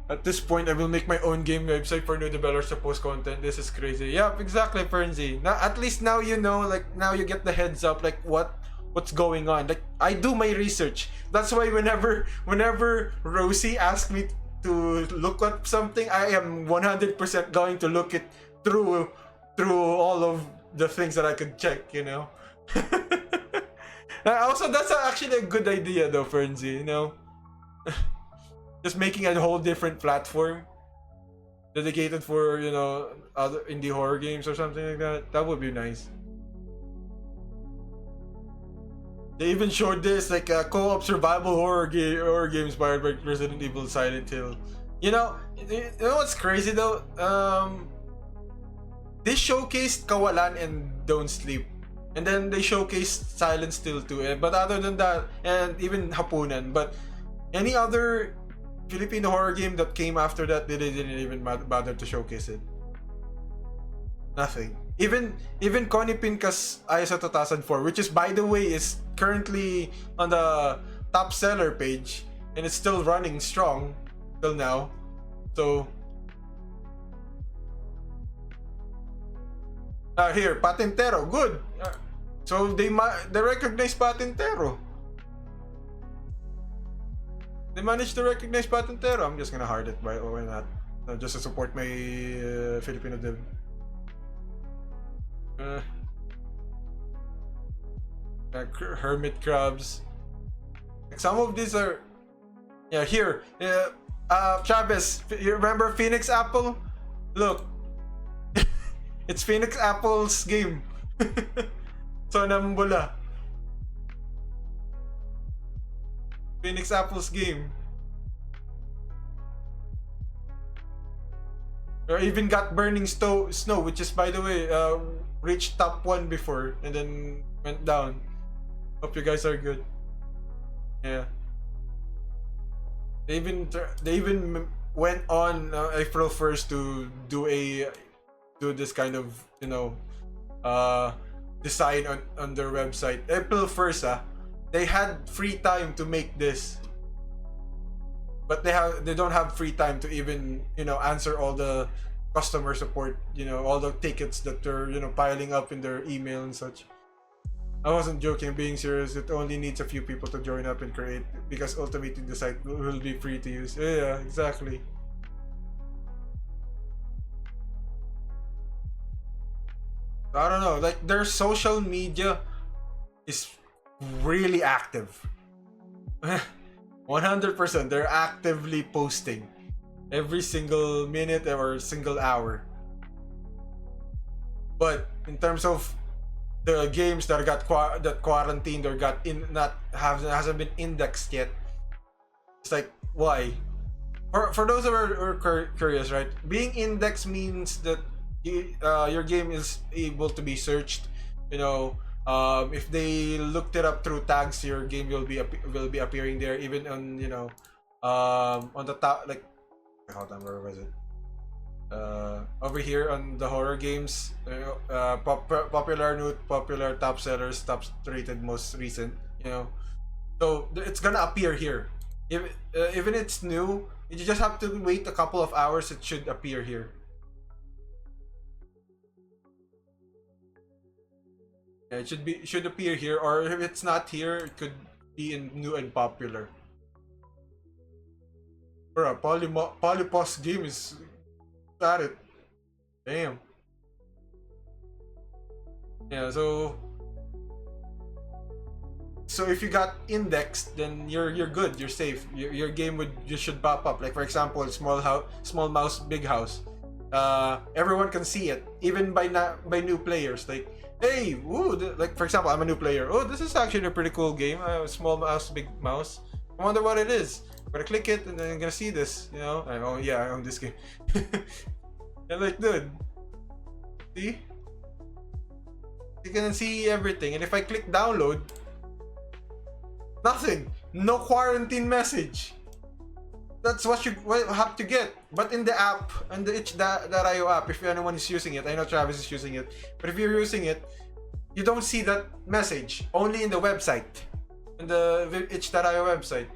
At this point, I will make my own game website for new developers to post content. This is crazy. Yeah, exactly, Fernzy. Now, at least now you know, like, now you get the heads up, like, what's going on. Like, I do my research. That's why whenever Rosie asks me to look up something, I am 100% going to look it through all of the things that I could check, Also, that's actually a good idea, though, Fernzy, Just making a whole different platform dedicated for, other indie horror games or something like that. That would be nice. They even showed this, like, a co-op survival horror game inspired by Resident Evil Silent Hill. You know what's crazy though? They showcased Kawalan and Don't Sleep. And then they showcased Silent Hill too. But other than that, and even Hapunan, but any other Filipino horror game that came after that, they didn't even bother to showcase it. Nothing. Even Konipinka's ISO 2004, which is, by the way, is currently on the top seller page, and it's still running strong till now. So here, Patentero, good. So they recognize Patentero. They managed to recognize Patentero. I'm just gonna hard it, why not? Just to support my Filipino dev. Hermit crabs. Like, some of these are, yeah. Here, Chavez, you remember Phoenix Apple? Look, it's Phoenix Apple's game. Sonambula. Phoenix Apple's game. Or even got Burning Snow, which is, by the way, reached top 1 before and then went down. Hope you guys are good. Yeah. They even went on April 1st to do this kind of, you know, design on their website. April 1st, they had free time to make this. But they don't have free time to even, you know, answer all the customer support, you know, all the tickets that they're, you know, piling up in their email and such. I wasn't joking, being serious. It only needs a few people to join up and create, because ultimately the site will be free to use. Yeah, exactly. I don't know, like, their social media is really active. 100%, they're actively posting every single minute or single hour. But in terms of the games that got quarantined or hasn't been indexed yet, it's like, why? For those who are curious, right? Being indexed means that your game is able to be searched. You know, if they looked it up through tags, your game will be appearing there, even on, you know, on the top, like, hold on, where was it? Over here on the horror games, popular top sellers, top rated, most recent, you know. So it's gonna appear here. Even it's new, you just have to wait a couple of hours. It should appear here. Yeah, it should appear here, or if it's not here, it could be in new and popular. Bro, Polypos game is at it. Damn. Yeah, so if you got indexed, then you're good. You're safe. Your game should pop up. Like, for example, small mouse, big house. Everyone can see it, even by new players. Like, hey, woo! Like, for example, I'm a new player. Oh, this is actually a pretty cool game. Small mouse, big mouse. I wonder what it is. I'm gonna click it, and then I'm gonna see this. You know, I own this game. And like, dude, see? You can see everything. And if I click download, nothing. No quarantine message. That's what you have to get. But in the app, and the itch.io app, if anyone is using it, I know Travis is using it, but if you're using it, you don't see that message. Only in the website. In the itch.io website.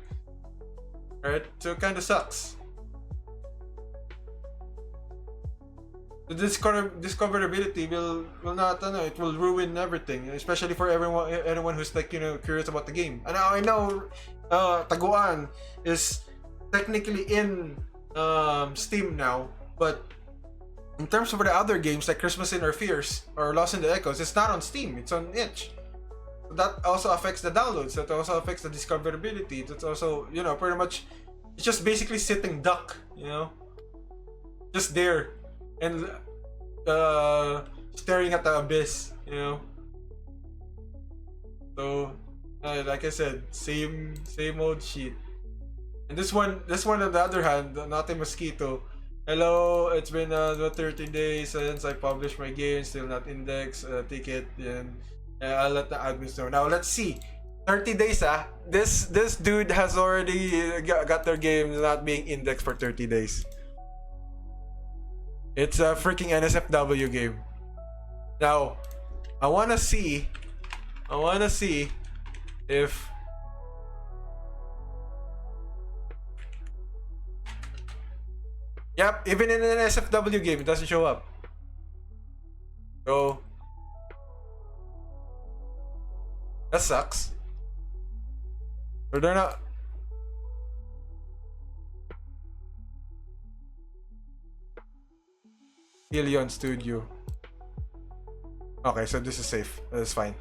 Right? So it kinda sucks. The discoverability will not, it will ruin everything, especially for anyone who's, like, you know, curious about the game. And I know Taguan is technically in Steam now, but in terms of the other games like Christmas in Our Fears or Lost in the Echoes, it's not on Steam, it's on itch. That also affects the downloads, that also affects the discoverability. That's also, you know, pretty much, it's just basically sitting duck, you know, just there and staring at the abyss, you know. So like I said, same old shit. And this one on the other hand, Not a Mosquito. Hello, it's been 13 days since I published my game, still not indexed, ticket, and I'll let the admins know. Now let's see. 30 days, this dude has already got their game not being indexed for 30 days. It's a freaking NSFW game. Now, I wanna see if yep, even in an SFW game, it doesn't show up. So that sucks. But they're not. Helion Studio. Okay, so this is safe. That's fine.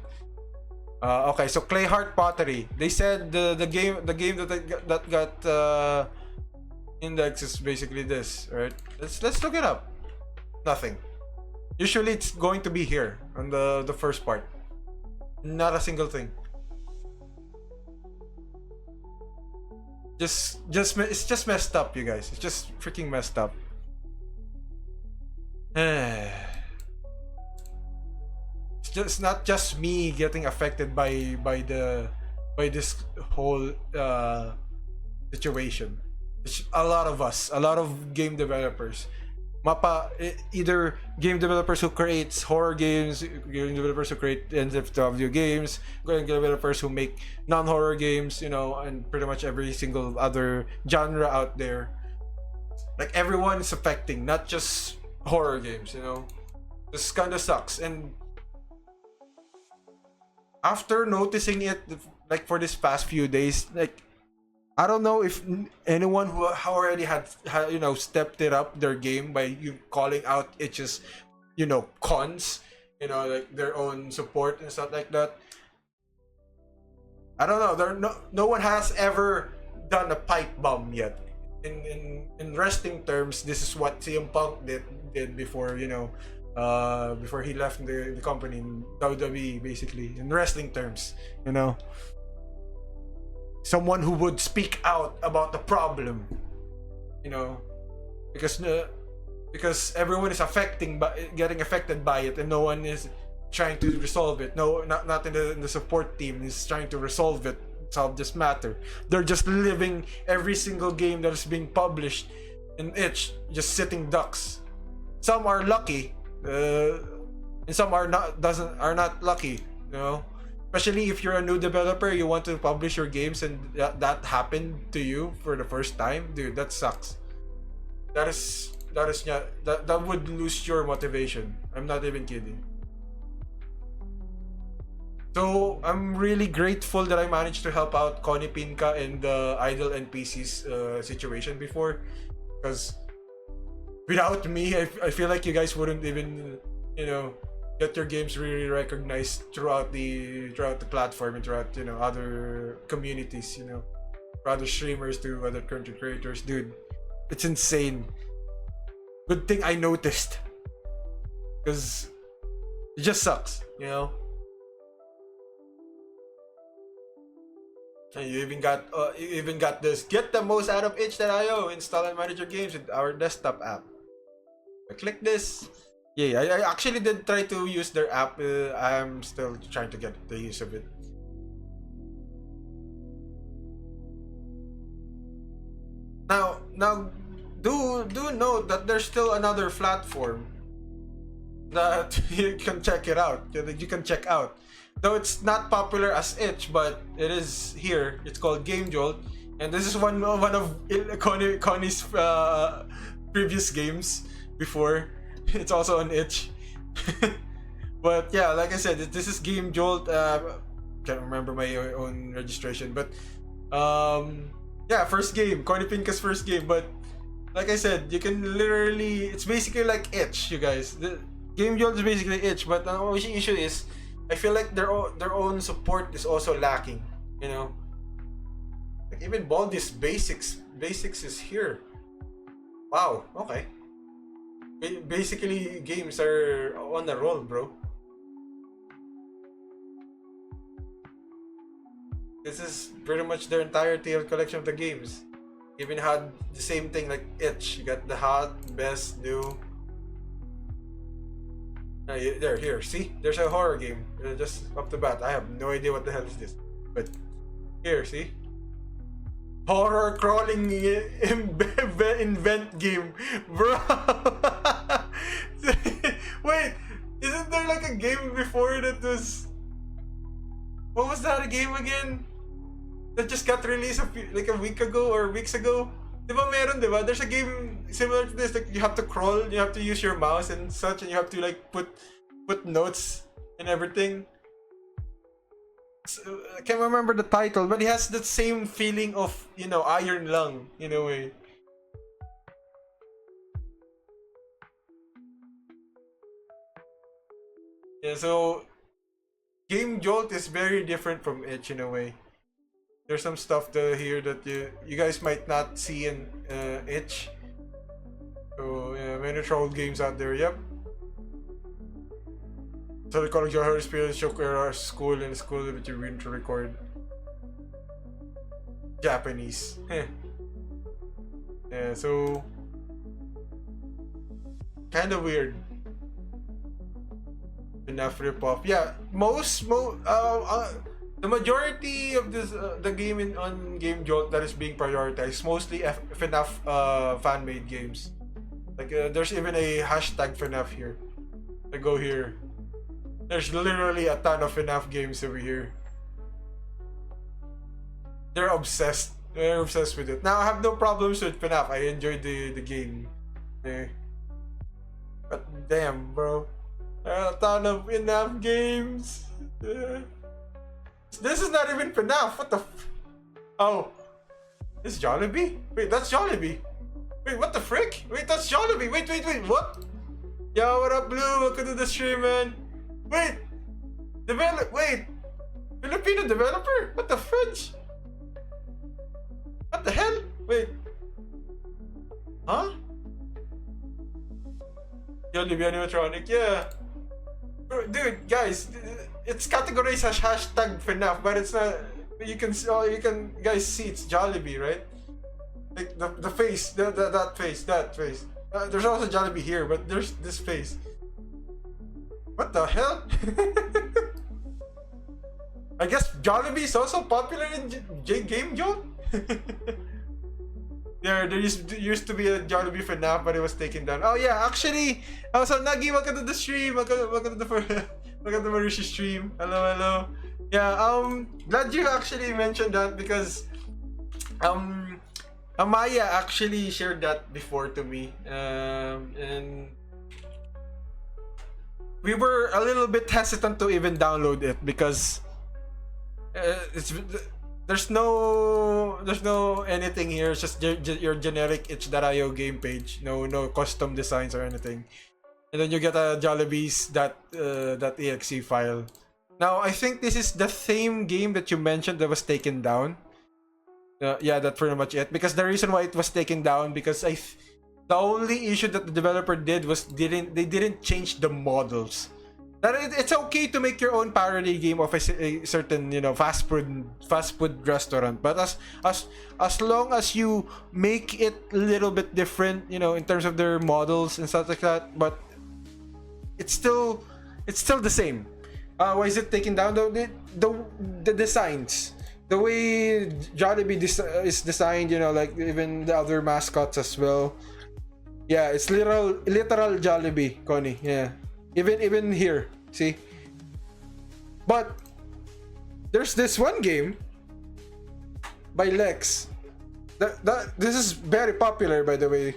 Okay, so Clayheart Pottery. They said the game that got index is basically this, right? Let's look it up. Nothing. Usually it's going to be here on the first part. Not a single thing. It's just messed up, you guys. It's just freaking messed up. It's just not just me getting affected by this whole situation. It's a lot of us, a lot of game developers. Either game developers who create horror games, game developers who create NFW games, game developers who make non-horror games, and pretty much every single other genre out there. Like, everyone is affecting, not just horror games, This kind of sucks. And after noticing it, like, for this past few days, like, I don't know if anyone who already had stepped it up their game by calling out itch's cons, like their own support and stuff like that. I don't know. No one has ever done a pipe bomb yet. In wrestling terms, this is what CM Punk did before before he left the company in WWE, basically, in wrestling terms, Someone who would speak out about the problem, because everyone is getting affected by it, and no one is trying to resolve it. No, not in the support team is trying to solve this matter. They're just living every single game that is being published in itch, just sitting ducks. Some are lucky, and some are not lucky, Especially if you're a new developer, you want to publish your games, and that happened to you for the first time, dude. That sucks. That would lose your motivation. I'm not even kidding. So I'm really grateful that I managed to help out Connie Pinka in the idle NPCs situation before, because without me, I feel like you guys wouldn't even get your games really recognized throughout the platform and throughout other communities, for other streamers to other content creators. Dude, it's insane. Good thing I noticed, because it just sucks, And you even got this: get the most out of itch.io, install and manage your games with our desktop app. I click this. Yeah, I actually did try to use their app. I'm still trying to get the use of it. Now, do note that there's still another platform that you can check it out. That you can check out. Though it's not popular as itch, but it is here. It's called Game Jolt, and this is one of Connie's previous games before. It's on itch. But yeah, like I said, this is Game Jolt. Can't remember my own registration, but yeah, first game, Connie Pinka's first game. But like I said, you can literally, it's basically like itch, you guys. The Game Jolt is basically itch, but the only issue is I feel like their own support is also lacking, like even Baldi's basics is here. Wow, okay. Basically, games are on a roll, bro. This is pretty much their entirety of collection of the games. Even had the same thing like itch. You got the hot, best, new. Here, see? There's a horror game. Just off the bat. I have no idea what the hell is this. But here, see? Horror crawling invent game. Bro! Wait, isn't there like a game before that was... What was that game again? That just got released like a week ago or weeks ago. Diba meron, diba? There's a game similar to this. Like you have to crawl, you have to use your mouse and such, and you have to like put notes and everything. So, I can't remember the title, but it has that same feeling of, you know, Iron Lung in a way. Yeah, so Game Jolt is very different from Itch in a way. There's some stuff here that you guys might not see in Itch. So yeah, many troll games out there. Yep. So the college horror experience show our school and school that you're going to record. Japanese. Yeah, so kind of weird. Enough rip-off. Yeah, the majority of this the game on Game Jolt that is being prioritized mostly FNAF fan-made games. Like there's even a hashtag FNAF here. I go here. There's literally a ton of FNAF games over here. They're obsessed. They're obsessed with it. Now I have no problems with FNAF. I enjoyed the game. Yeah. But damn, bro. A ton of FNAF games. Yeah. This is not even FNAF. What the Oh. This is Jollibee? Wait, that's Jollibee. Wait, what the frick? Wait, that's Jollibee. Wait, what? Yo, what up, Blue? Welcome to the stream, man. Wait. Wait. Filipino developer? What the fudge? What the hell? Wait. Huh? Jollibee animatronic, yeah. Dude, guys, it's categorized as hashtag FNAF, but it's not. You can guys see it's Jollibee, right? Like the face, that face. There's also Jollibee here, but there's this face. What the hell? I guess Jollibee is also popular in Game Jolt. There used to be a Jollibee FNAF, but it was taken down. Oh yeah, actually, so Nagi, welcome to the stream. Welcome to the Murushii stream. Hello. Yeah, glad you actually mentioned that because Amaya actually shared that before to me, and we were a little bit hesitant to even download it because there's no anything here. It's just your generic itch.io game page. No custom designs or anything. And then you get a Jollibee's .exe file. Now I think this is the same game that you mentioned that was taken down. Yeah, that's pretty much it. Because the reason why it was taken down because the only issue that the developer did was they didn't change the models. That it's okay to make your own parody game of a certain, you know, fast food restaurant, but as long as you make it a little bit different, you know, in terms of their models and stuff like that, but it's still the same. Why is it taken down? The designs, the way Jollibee is designed, you know, like even the other mascots as well. Yeah, it's literal Jollibee, Connie. Yeah. Even here, see? But there's this one game by Lex. This is very popular, by the way.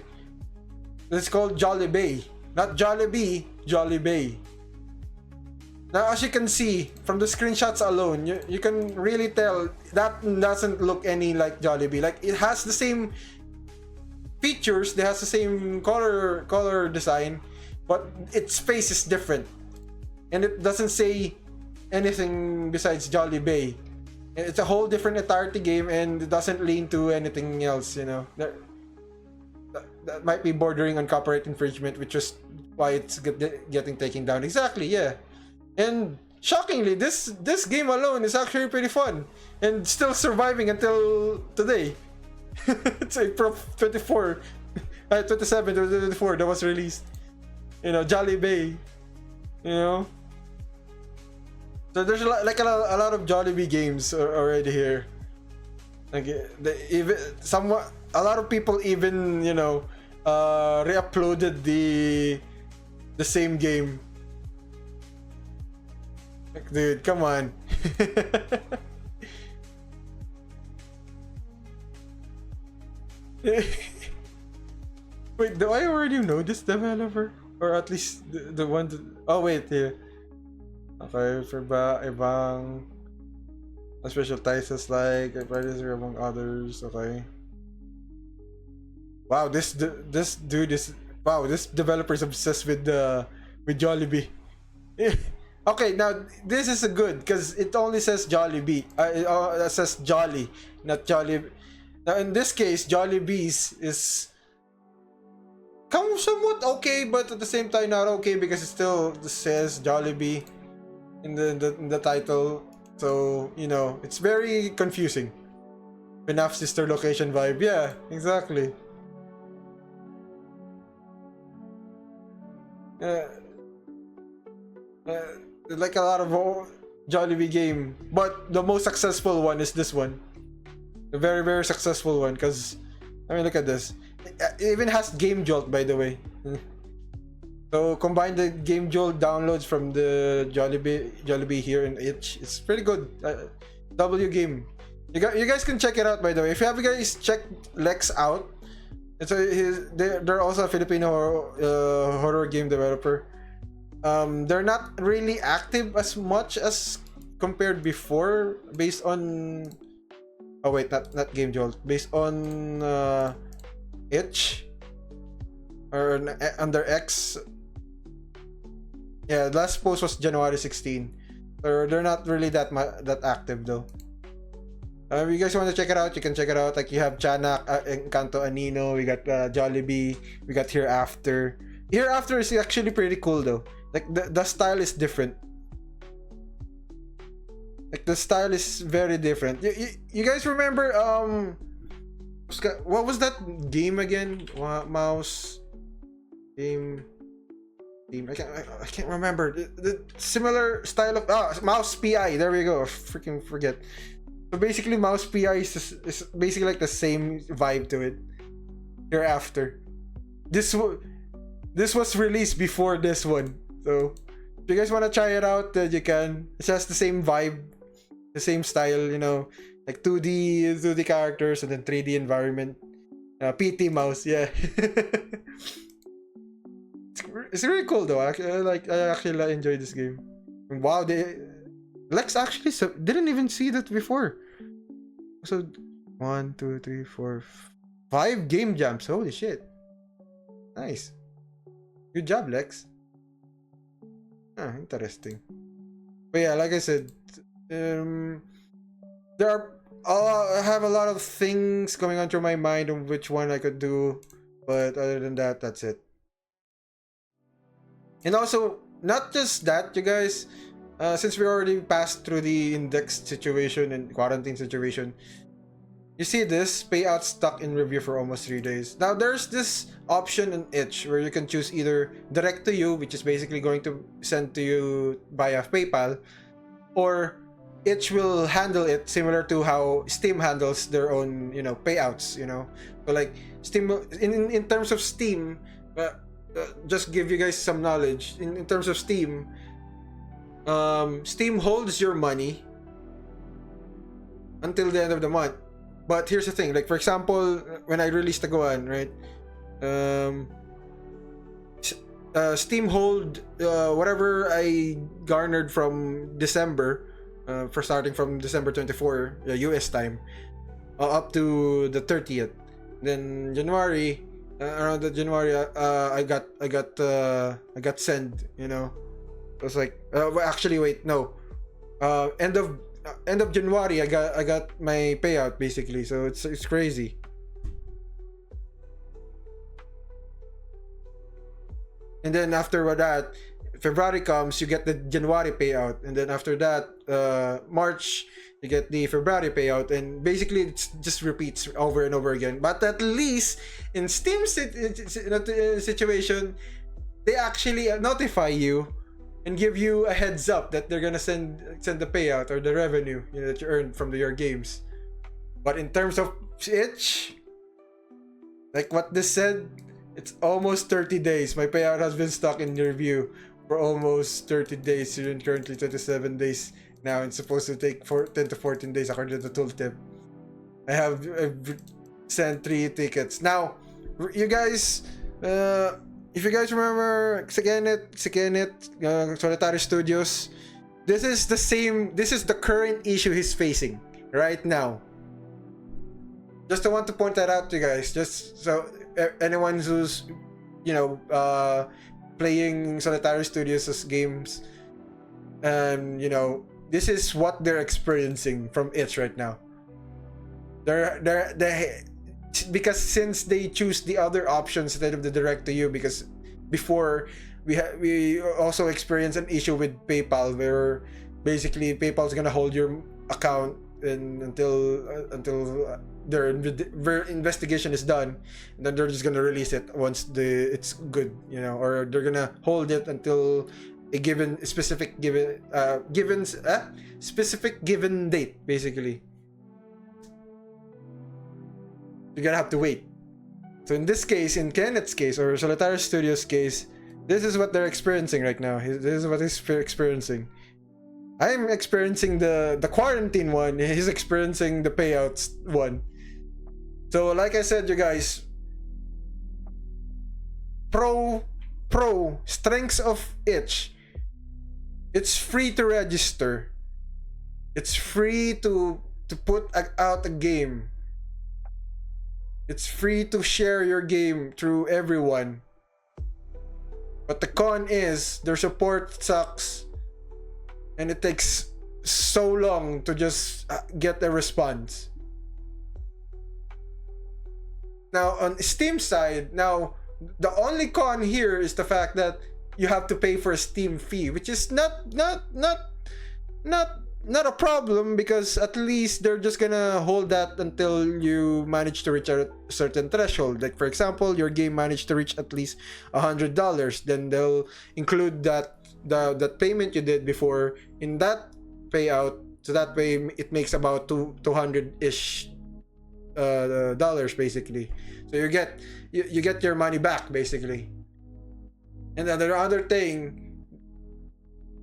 It's called Jollibee. Not Jollibee, Jollibee. Now, as you can see from the screenshots alone, you can really tell that doesn't look any like Jollibee. Like it has the same features, it has the same color design, but its face is different, and it doesn't say anything besides Jollibee. It's a whole different entirety game, and it doesn't lean to anything else. You know, that might be bordering on copyright infringement, which is why it's getting taken down. Exactly, yeah. And shockingly, this game alone is actually pretty fun and still surviving until today. It's April 24, 27, 24 that was released. You know, Jollibee. You know, so there's a lot of Jollibee games already here. Like a lot of people even, you know, re-uploaded the same game. Dude, come on. Wait, do I already know this developer? Or at least the one that... Oh, wait, yeah. Okay, for ibang special titles like Predator among others, okay. Wow, this dude is... Wow, this developer is obsessed with Jollibee. Okay, now this is a good because it only says Jollibee. It says Jolly, not Jolly. Now in this case, Jollibees is somewhat okay, but at the same time not okay because it still says Jollibee in the title. So you know it's very confusing. FNAF sister location vibe. Yeah, exactly. Like a lot of Jollibee game, but the most successful one is this one. A very, very successful one, because I mean, look at this. It even has Game Jolt, by the way. So combine the Game Jolt downloads from the Jollibee here in itch. It's pretty good. W game. You guys can check it out, by the way. If you have guys checked Lex out, they're also a Filipino horror game developer. They're not really active as much as compared before, based on... Oh wait, not Game Jolt. Based on itch or under X. Yeah, last post was January 16. They're not really that active though. If you guys want to check it out, you can check it out. Like you have Chanak, Encanto Anino, we got Jollibee, we got Hereafter. Hereafter is actually pretty cool though. Like the style is different. Like the style is very different. You guys remember what was that game again? Mouse game. I can't remember the similar style of Mouse PI. There we go. I freaking forget. So basically, Mouse PI is basically like the same vibe to it. Hereafter, this was released before this one. So if you guys want to try it out, you can. It's just the same vibe, the same style, you know, like 2D characters and then 3D environment. PT mouse, yeah. It's really cool though. I actually enjoy this game. Wow, Lex actually didn't even see that before. So 1, 2, 3, 4, 5 game jams. Holy shit! Nice. Good job, Lex. Interesting. But yeah, like I said, I have a lot of things going on through my mind on which one I could do, but other than that, that's it. And also, not just that, you guys, since we already passed through the indexed situation and quarantine situation, you see this payout stuck in review for almost 3 days. Now there's this option in itch where you can choose either direct to you, which is basically going to send to you via PayPal, or itch will handle it similar to how Steam handles their own, you know, payouts, you know. So like Steam, in terms of Steam, just give you guys some knowledge. In terms of Steam, Steam holds your money until the end of the month. But here's the thing, like for example, when I released the Goan, right? Steam hold whatever I garnered from December, for starting from December 24 US time, up to the 30th. Then January, around the January, I got sent, you know. It was like actually wait, no, end of January I got my payout basically. So it's crazy. And then after that, February comes, you get the January payout, and then after that, March, you get the February payout, and basically it just repeats over and over again. But at least in Steam situation, they actually notify you and give you a heads up that they're gonna send the payout or the revenue, you know, that you earned from your games. But in terms of itch, like what this said, it's almost 30 days. My payout has been stuck in review for almost 30 days. You're currently 27 days now. It's supposed to take 10 to 14 days according to the tooltip. I've sent 3 tickets. Now, you guys, if you guys remember Sekenet, Solitary Studios, this is the current issue he's facing right now. Just I want to point that out to you guys, just so anyone who's, playing Solitary Studios' games, and this is what they're experiencing from it right now. They because since they choose the other options instead of the direct to you, because before we also experienced an issue with PayPal where basically PayPal's gonna hold your account until their investigation is done, and then they're just gonna release it once it's good, or they're gonna hold it until a specific given date. Basically, you're gonna have to wait. So in this case, in Kenneth's case, or Solitary Studios' case, this is what they're experiencing right now. This is what he's experiencing. I'm experiencing the quarantine one. He's experiencing the payouts one. So like I said, you guys, strengths of itch. It's free to register. It's free to put out a game. It's free to share your game through everyone. But the con is their support sucks, and it takes so long to just get a response. Now on Steam side, the only con here is the fact that you have to pay for a Steam fee, which is not a problem, because at least they're just gonna hold that until you manage to reach a certain threshold. Like for example, your game managed to reach at least $100, then they'll include that payment you did before in that payout. So that way it makes about 200-ish dollars basically. So you get your money back basically. And the other thing,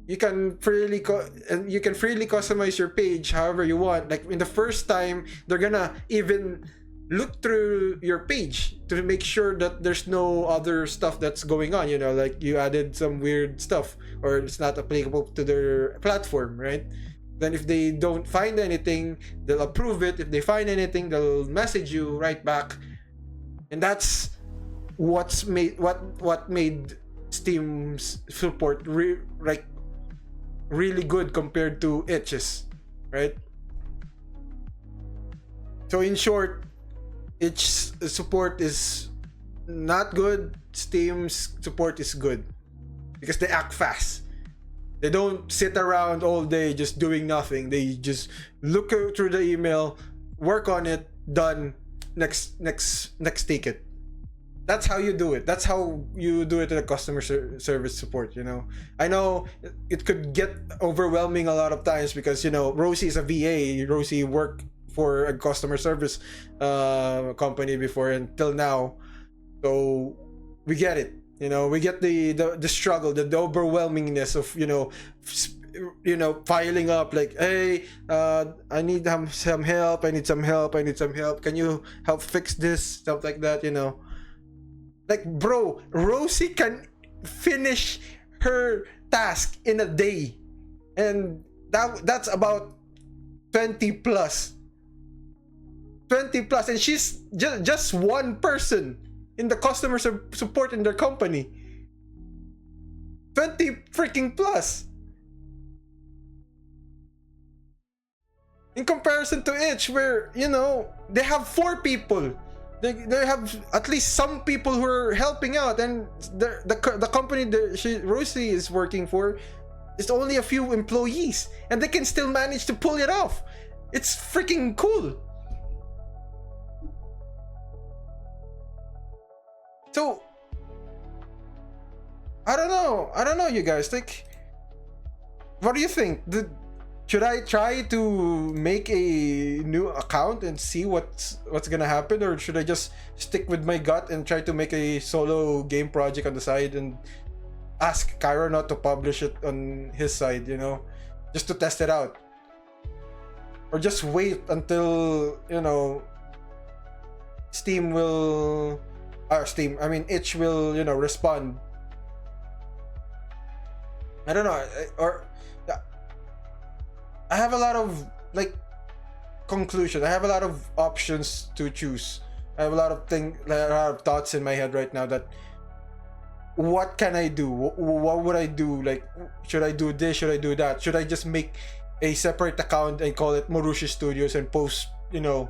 you can freely customize your page however you want. Like in the first time, they're gonna even look through your page to make sure that there's no other stuff that's going on, like you added some weird stuff or it's not applicable to their platform, right? Then if they don't find anything, they'll approve it. If they find anything, they'll message you right back. And that's what made Steam's support really good compared to itch's, right? So in short, itch's support is not good. Steam's support is good because they act fast. They don't sit around all day just doing nothing. They just look through the email, work on it, done. Next ticket. That's how you do it. That's how you do it in a customer service support. I know it could get overwhelming a lot of times because Rosie is a VA. Rosie worked for a customer service company before until now, so we get it. We get the struggle, the overwhelmingness of filing up like, hey, I need some help. I need some help. Can you help fix this? Stuff like that. Like, bro, Rosie can finish her task in a day, and that's about 20 plus, and she's just one person in the customer support in their company. 20 freaking plus. In comparison to itch, where they have 4 people. They have at least some people who are helping out, and the company that Rosie is working for is only a few employees, and they can still manage to pull it off. It's freaking cool. So I don't know, you guys. Like, what do you think? Should I try to make a new account and see what's gonna happen, or should I just stick with my gut and try to make a solo game project on the side and ask Kyronaught to publish it on his side, you know, just to test it out, or just wait until, you know, Steam will, itch will, you know, respond. I don't know, or I have a lot of like conclusion. I have a lot of options to choose. I have a lot of thoughts in my head right now. That what can I do? What would I do? Like, should I do this? Should I do that? Should I just make a separate account and call it Murushii Studios and post, you know,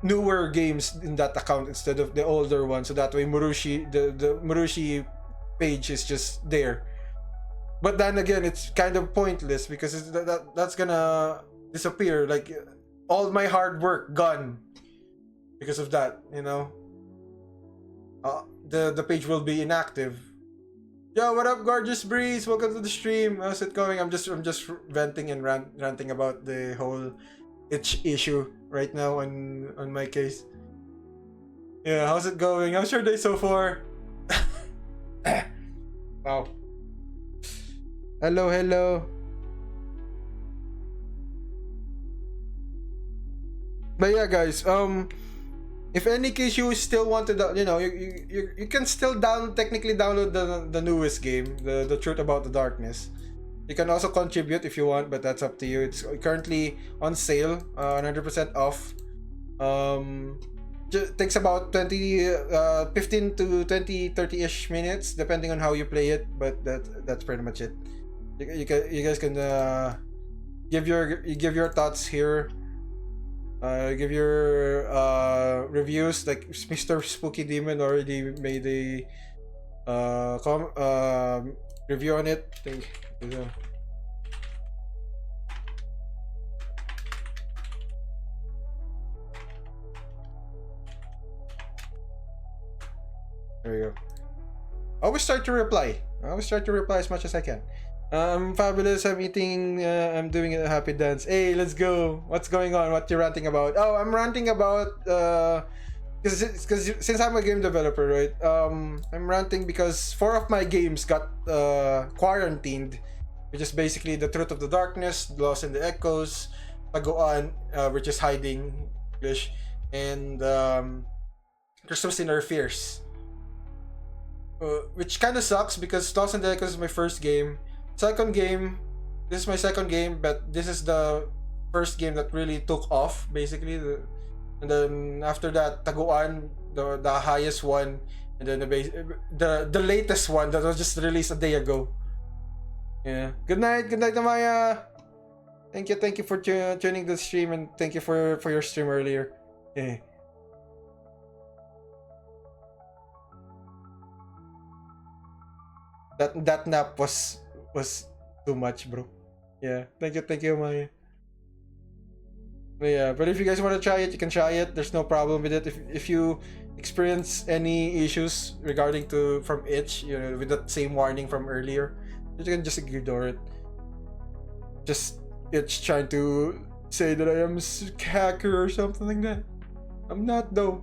newer games in that account instead of the older one, so that way Murushii, the Murushii page is just there. But then again, it's kind of pointless because that's gonna disappear. Like, all my hard work gone because of that, you know. The page will be inactive. Yo, what up, gorgeous breeze? Welcome to the stream. How's it going? I'm just venting and ranting about the whole itch issue right now on my case. Yeah, how's it going? How's your day so far? Wow. Hello. But yeah, guys, if any case you still want to, you know, you can still technically download the newest game, the Truth About the Darkness. You can also contribute if you want, but that's up to you. It's currently on sale, 100% off. Takes about 15 to 20, 30-ish minutes, depending on how you play it, but that's pretty much it. You guys can give your thoughts here. Give your reviews. Like Mr. Spooky Demon already made a review on it. There you go. I always try to reply as much as I can. I'm fabulous. I'm eating. I'm doing a happy dance. Hey, let's go. What's going on? What you ranting about? Oh, I'm ranting about because since I'm a game developer, right? I'm ranting because 4 of my games got quarantined, which is basically The Truth of the Darkness, Lost in the Echoes, Taguan, which is hiding English, and Christmas in Our Fears, which kind of sucks because Lost in the Echoes is my first game. This is my second game, but this is the first game that really took off, basically. And then after that, Taguan, the highest one, and then the latest one that was just released a day ago. Yeah. Good night, Amaya. Thank you for tuning the stream, and thank you for your stream earlier. Yeah. That nap was too much, bro. Yeah, thank you, Maya. Yeah, but if you guys want to try it, you can try it. There's no problem with it. If you experience any issues regarding from itch, you know, with that same warning from earlier, you can just ignore it. Just itch trying to say that I am a hacker or something like that. I'm not though.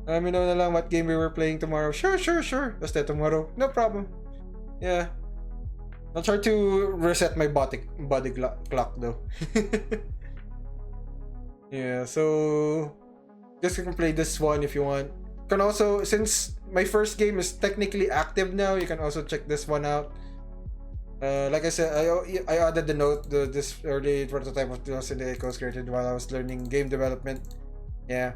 Let me know na lang what game we were playing tomorrow. Sure. Basta tomorrow. No problem. Yeah. I'll try to reset my body clock though. Yeah, so just you can play this one if you want. You can also, since my first game is technically active now, you can also check this one out. Like I said, I added the note, this early prototype of Lost in the Echoes created while I was learning game development. Yeah.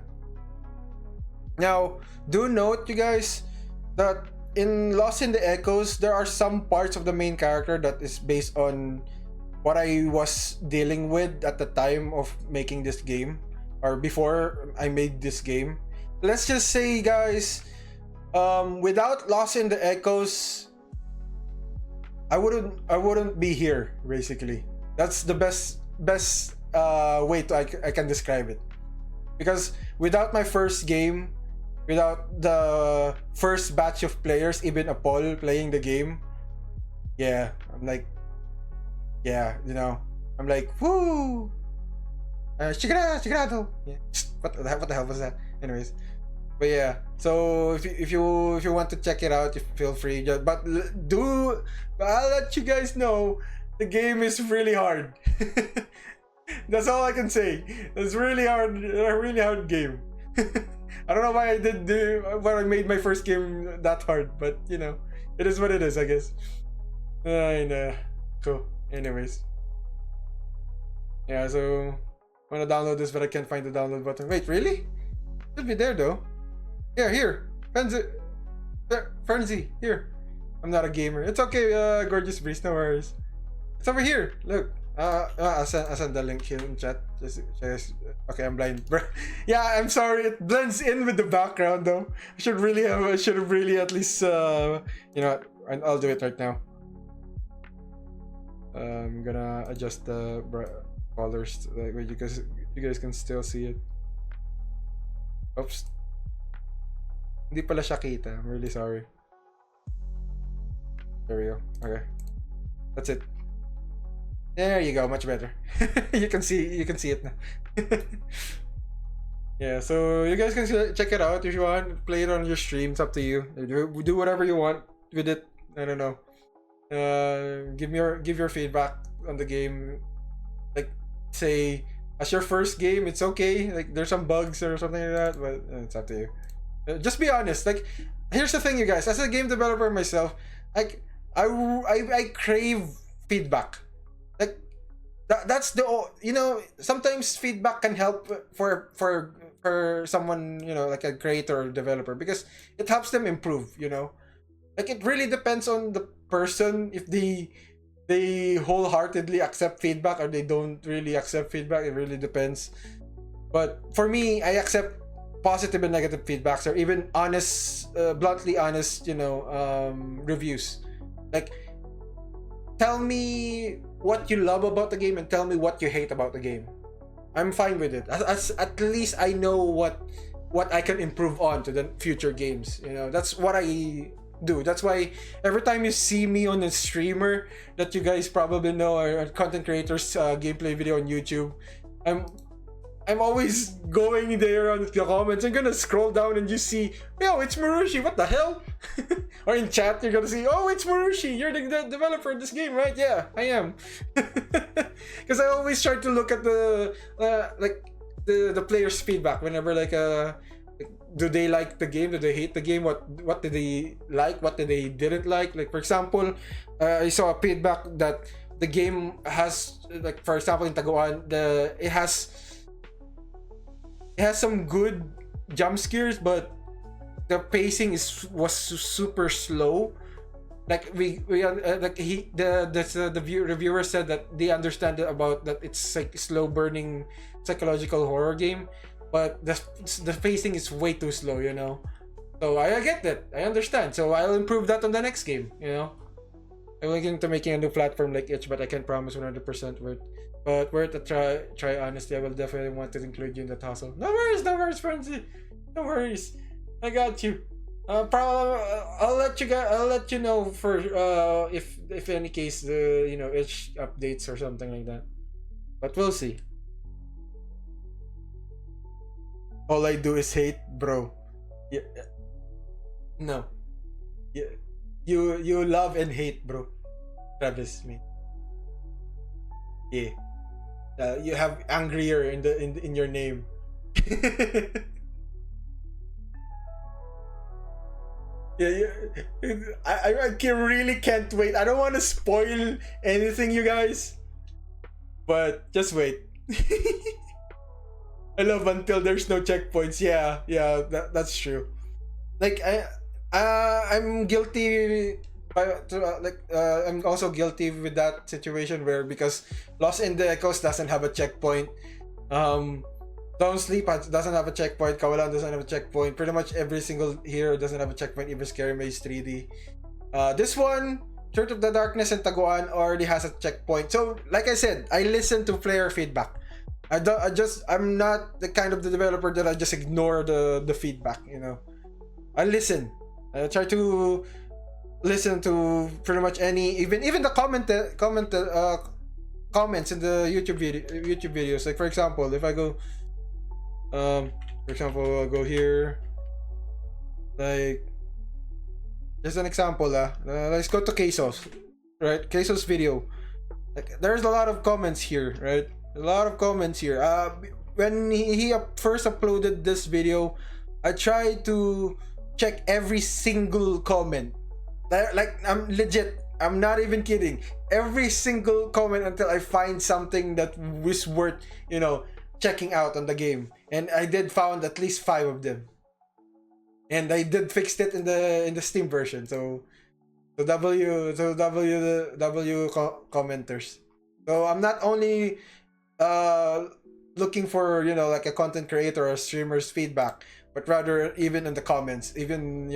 Now, do note, you guys, that in Lost in the Echoes, there are some parts of the main character that is based on what I was dealing with at the time of making this game, or before I made this game. Let's just say, guys, without Lost in the Echoes, I wouldn't be here, basically. That's the best way I can describe it. Because without my first game, without the first batch of players, even Apol playing the game, yeah, I'm like, yeah, you know, I'm like, woo! Chigrado! Yeah. What the hell was that? Anyways. But yeah, so if you want to check it out, you feel free. But I'll let you guys know the game is really hard. That's all I can say. It's really hard, a really hard game. I don't know why why I made my first game that hard, but you know, it is what it is, I guess. Cool. Anyways, yeah. So I wanna download this, but I can't find the download button. Wait, really? Should be there though. Yeah, here. Frenzy, here. I'm not a gamer. It's okay, Gorgeous Breeze, no worries. It's over here. Look. I'll send the link here in chat. Okay, I'm blind. Yeah, I'm sorry. It blends in with the background though. I should have really at least you know what? I'll do it right now. I'm gonna adjust the colors like you guys can still see it. Oops. Hindi pala siya kita. I'm really sorry. There we go. Okay. That's it. There you go, much better. you can see it now. Yeah, so you guys can check it out if you want. Play it on your stream. It's up to you. Do whatever you want with it. I don't know. Give your feedback on the game. Like, say as your first game, it's okay. Like there's some bugs or something like that, but it's up to you. Just be honest. Like, here's the thing, you guys. As a game developer myself, like I crave feedback. Like that's the, you know, sometimes feedback can help for someone, you know, like a creator or developer, because it helps them improve, you know. Like it really depends on the person if they wholeheartedly accept feedback or they don't really accept feedback. It really depends. But for me, I accept positive and negative feedbacks, or even honest, bluntly honest, you know, reviews. Like, tell me what you love about the game and tell me what you hate about the game. I'm fine with it. As at least I know what I can improve on to the future games. You know, that's what I do. That's why every time you see me on a streamer that you guys probably know, or content creators gameplay video on YouTube, I'm always going there on the comments. I'm gonna scroll down and you see, yo, it's Murushii, what the hell? Or in chat, you're gonna see, oh, it's Murushii, you're the developer of this game, right? Yeah, I am. Because I always try to look at the like the players' feedback whenever like do they like the game? Do they hate the game? What did they like? What did they didn't like? Like, for example, I saw a feedback that the game has, like, for example, in Taguan, it has some good jump scares, but the pacing was super slow. Like the reviewer said that they understand about that it's like slow burning psychological horror game, but the pacing is way too slow, you know. So I get that, I understand. So I'll improve that on the next game, you know. I'm looking to making a new platform like itch, but I can't promise 100% worth. But worth a try. Honestly, I will definitely want to include you in that hustle. No worries, Frenzy. No worries. I got you. Probably I'll let you know for if any case the, you know, itch updates or something like that. But we'll see. All I do is hate, bro. Yeah. No. Yeah. You love and hate, bro. Travis, me. Yeah. You have angrier in your name. Yeah, I really can't wait. I don't want to spoil anything, you guys, but just wait. I love until there's no checkpoints. Yeah, that's true. Like I'm guilty. I'm also guilty with that situation where, because Lost in the Echoes doesn't have a checkpoint, Don't Sleep doesn't have a checkpoint, Kawalan doesn't have a checkpoint, pretty much every single hero doesn't have a checkpoint, even Scary Maze 3D. This one, Church of the Darkness and Taguan already has a checkpoint. So like I said, I listen to player feedback. I'm not the kind of the developer that I just ignore the feedback, you know. I listen. I try to listen to pretty much any, even the comments in the YouTube videos. Like, for example, if I go I'll go here, Like, there's an example. Let's go to Quesos, right? Quesos video. Like, there's a lot of comments here, right? A lot of comments here. When he first uploaded this video, I tried to check every single comment. Like, I'm legit. I'm not even kidding. Every single comment until I find something that was worth, checking out on the game. And I did found at least 5 of them. And I did fix it in the Steam version. So W commenters. So I'm not only looking for like a content creator or streamer's feedback, but rather even in the comments, even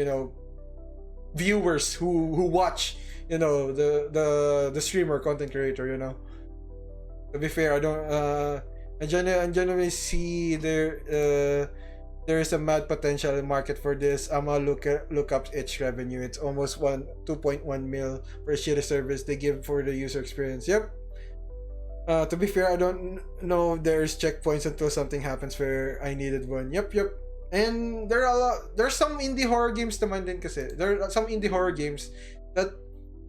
viewers who watch the streamer content creator. To be fair, I genuinely see there is a mad potential market for this. I'm gonna look up its revenue. It's almost 2.1 mil for a shitty service they give for the user experience. Yep. To be fair, I don't know if there's checkpoints until something happens where I needed one. Yep. And there's some indie horror games naman din kasi. There are some indie horror games that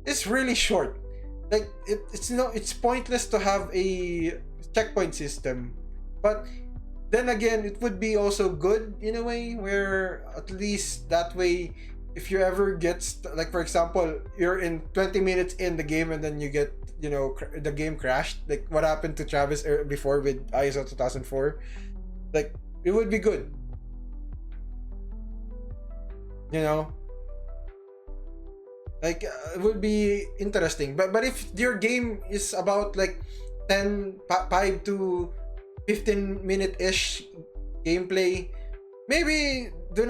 is really short. Like it's pointless to have a checkpoint system. But then again, it would be also good in a way where at least that way, if you ever get like, for example, you're in 20 minutes in the game and then you get the game crashed, like what happened to Travis before with ISO 2004. Like, it would be good, like it would be interesting. But if your game is about like 5 to 15 minute ish gameplay, maybe you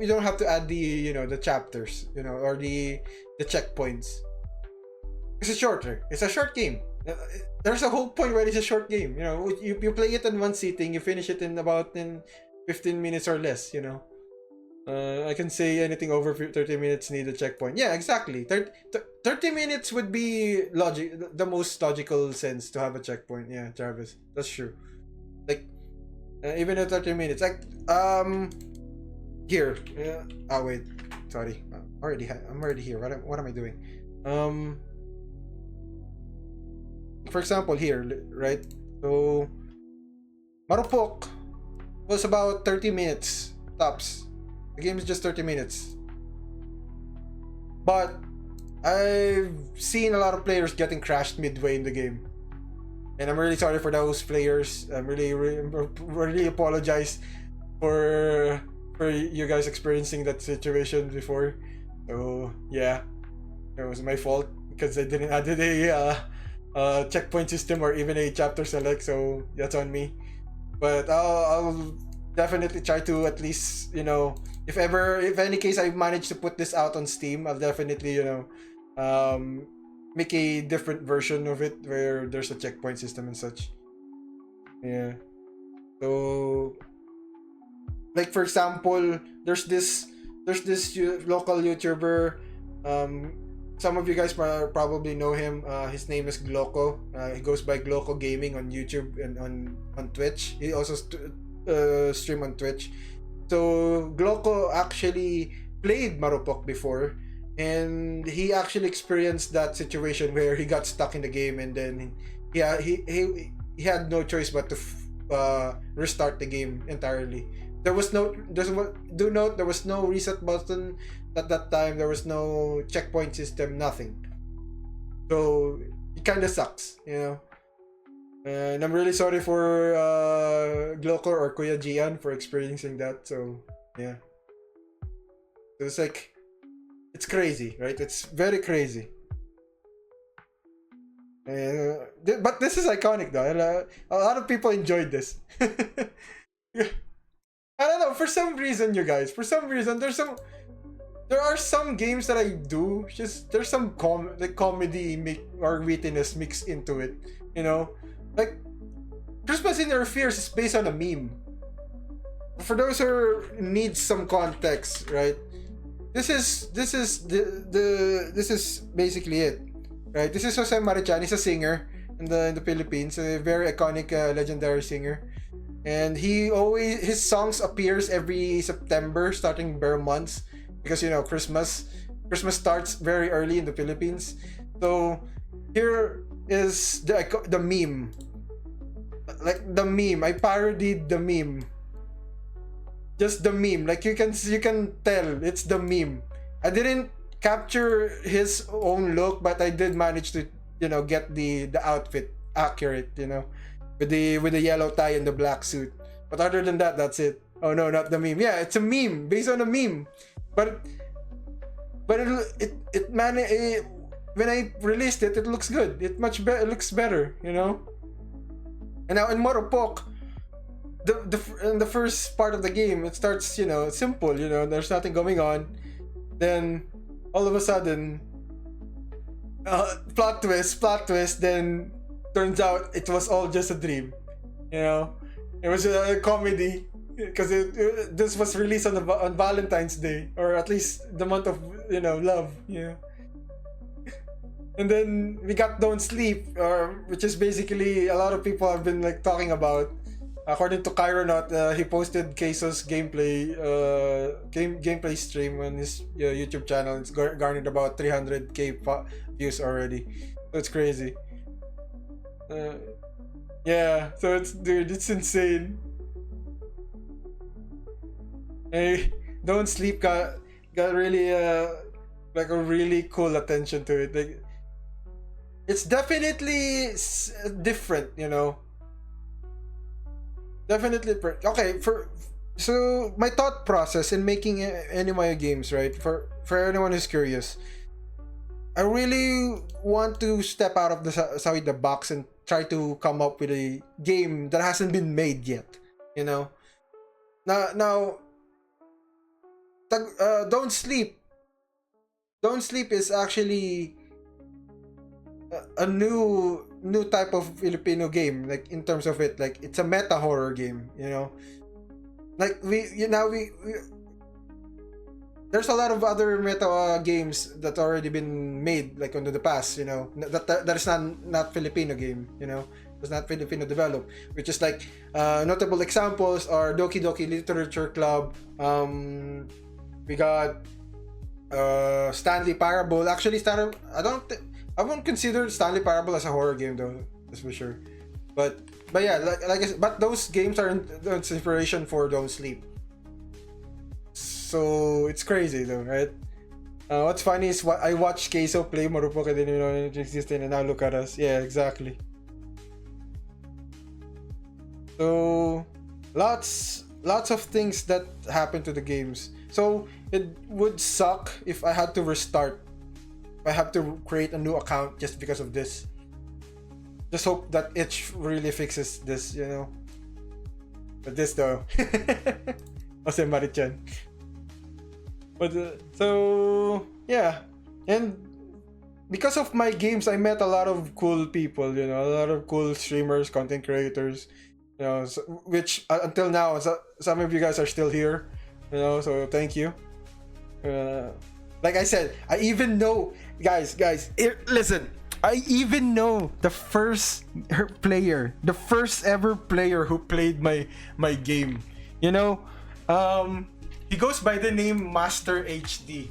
don't have to add the the chapters, or the checkpoints. It's a short game. There's a whole point where it's a short game. You play it in one sitting, you finish it in 15 minutes or less. I can say anything over 30 minutes need a checkpoint. Yeah, exactly. 30 minutes would be the most logical sense to have a checkpoint. Yeah, Travis, that's true. Like, even at 30 minutes, like here. Oh wait, sorry. I'm already here. What am I doing? For example, here, right? So, Marupok was about 30 minutes tops. The game is just 30 minutes. But I've seen a lot of players getting crashed midway in the game. And I'm really sorry for those players. I'm really apologize for you guys experiencing that situation before. So yeah, it was my fault because I didn't add a checkpoint system or even a chapter select. So that's on me. But I'll definitely try to at least, if any case I manage to put this out on Steam, I'll definitely, make a different version of it where there's a checkpoint system and such. Yeah. So, like, for example, there's this local YouTuber. Some of you guys probably know him. His name is Gloco. He goes by Gloco Gaming on YouTube and on Twitch. He also stream on Twitch. So Gloco actually played Marupok before, and he actually experienced that situation where he got stuck in the game, and then he had no choice but to restart the game entirely. There was no reset button at that time. There was no checkpoint system, nothing. So it kind of sucks, And I'm really sorry for Gloco or Kuya Gian for experiencing that. So yeah, so it's like, it's crazy, right? It's very crazy. But this is iconic though. A lot of people enjoyed this. I don't know, for some reason, you guys. For some reason, there are some games that I do. Just there's some comedy or wittiness mixed into it. Like, Christmas in Their Fears is based on a meme. For those who need some context, right? This is basically it, right? This is Jose Marichan. He's a singer in the Philippines, a very iconic, legendary singer. and his songs appears every September, starting bare months, because Christmas starts very early in the Philippines. So here is the meme, like the meme. I parodied the meme, just the meme. Like you can tell it's the meme. I didn't capture his own look, but I did manage to get the outfit accurate, with the yellow tie and the black suit. But other than that, that's it. Oh no, not the meme. Yeah, it's a meme based on a meme, but when I released it, it looks good. It looks better, And now in Moropok, in the first part of the game, it starts simple. There's nothing going on. Then all of a sudden, plot twist. Then turns out it was all just a dream. It was a comedy because this was released on Valentine's Day, or at least the month of love. And then we got Don't Sleep, which is basically a lot of people have been talking about. According to Kyronaught, he posted Queso's gameplay stream on his YouTube channel. It's garnered about 300k views already. So it's crazy. Yeah, so it's insane. Hey, Don't Sleep got really a really cool attention to it. It's definitely different, Definitely okay. So my thought process in making any of my games, right? For anyone who's curious, I really want to step out of the box and try to come up with a game that hasn't been made yet. Now, Don't Sleep. Don't Sleep is actually a new type of Filipino game, in terms of it, it's a meta horror game, there's a lot of other meta games that already been made into the past, that is not Filipino game, it's not Filipino developed, which is notable examples are Doki Doki Literature Club. We got Stanley Parable. Actually, I won't consider Stanley Parable as a horror game though, that's for sure. But yeah, but those games are inspiration for Don't Sleep. So it's crazy though, right? What's funny is I watched Queso play Marupok, I didn't even know it existed, and now look at us. Yeah, exactly. So lots of things that happen to the games. So it would suck if I had to restart. I have to create a new account just because of this. Just hope that itch really fixes this, But this though, Jose Marichan. But so yeah, and because of my games, I met a lot of cool people, a lot of cool streamers, content creators, which until now, some of you guys are still here, So thank you. Like I said, I even know, guys, listen. I even know the first ever player who played my game. He goes by the name Master HD.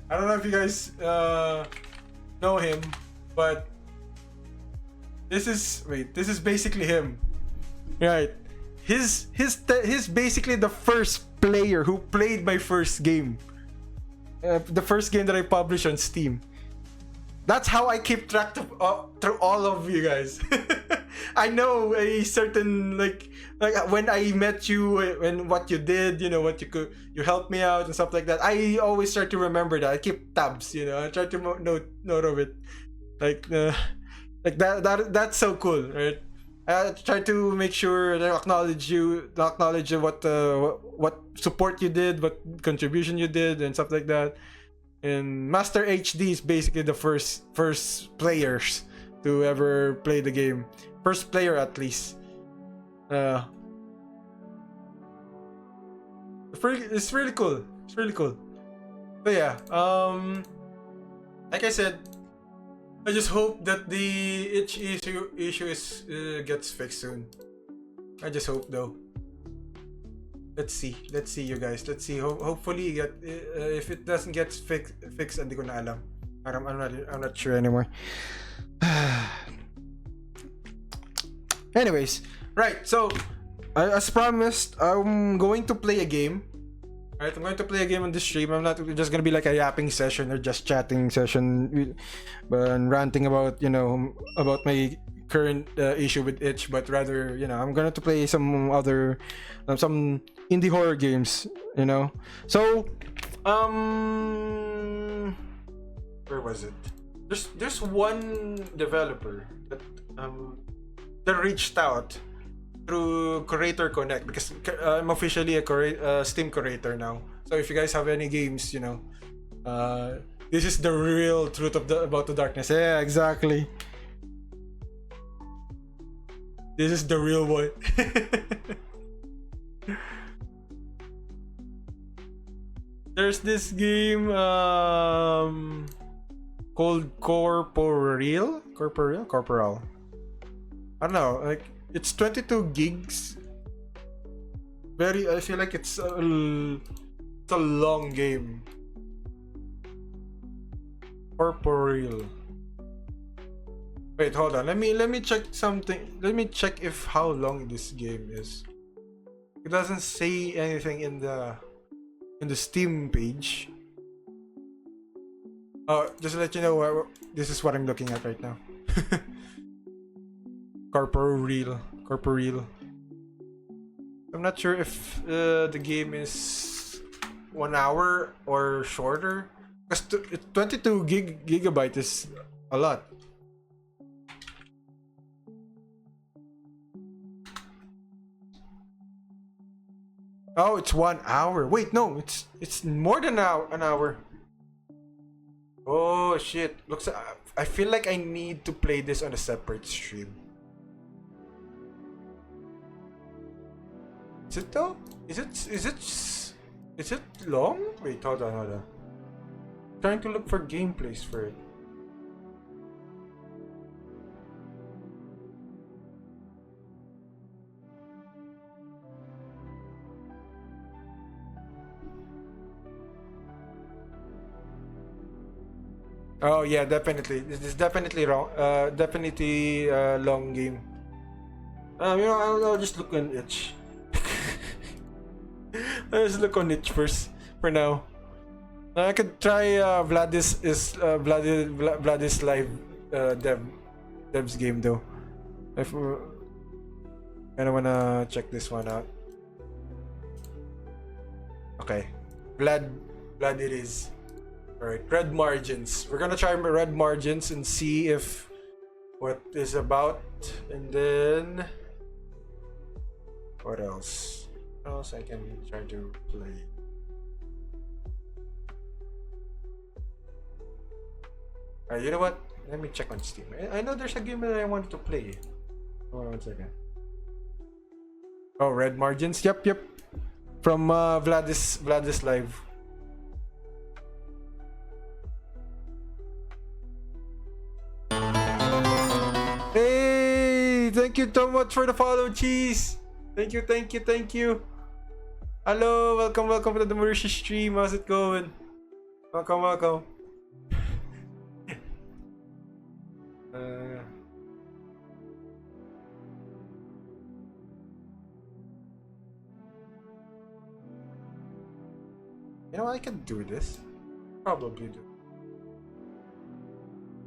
I don't know if you guys know him, but this is basically him, right? He's basically the first player who played my first game. The first game that I published on Steam. That's how I keep track of through all of you guys. I know a certain like when I met you and what you did, what you helped me out and stuff like that. I always try to remember that. I keep tabs, I try to note of it. That's so cool, right? I try to make sure that I acknowledge what support you did, what contribution you did, and stuff like that. And Master HD is basically the first players to ever play the game. First player at least. It's really cool. It's really cool. But yeah, like I said, I just hope that the itch issue gets fixed soon. I just hope though. Let's see, you guys. Let's see. Hopefully, if it doesn't get fixed, hindi ko na alam. I'm not sure anymore. Anyways, right. So, as promised, I'm going to play a game. Right, I'm going to play a game on this stream. I'm not just gonna be like a yapping session or just chatting session, but ranting about about my current issue with itch. But rather, I'm going to play some other some indie horror games. So where was it? There's one developer that reached out through Curator Connect, because I'm officially a Steam curator now. So if you guys have any games, this is the real truth about the darkness. Yeah, exactly. This is the real one. There's this game called Corporeal. I don't know, like it's 22 gigs. I feel like it's a long game. Corporeal. Wait, hold on. Let me check something. Let me check if how long this game is. It doesn't say anything in the Steam page. Oh, just to let you know, this is what I'm looking at right now. Corporeal. I'm not sure if the game is 1 hour or shorter. Because 22 gigabyte is a lot. Oh, it's 1 hour. Wait, no, it's more than an hour. Oh shit! Looks. I feel like I need to play this on a separate stream. Is it though? Is it long? Wait, hold on. Trying to look for gameplays for it. Oh yeah, definitely. This is definitely wrong. Definitely long game. I'll just look on itch. I'll just look on itch first for now. I could try Vladis live dev's game though. If I don't wanna check this one out. Okay, Vlad it is. Alright, red margins. We're gonna try red margins and see if what is about, and then what else? What else I can try to play? You know what? Let me check on Steam. I know there's a game that I wanted to play. Hold on 1 second. Oh, red margins. Yep. From Vladis live. Hey, thank you so much for the follow, cheese. Thank you. Hello, welcome to the Murushii stream. How's it going? Welcome. I can do this. Probably do.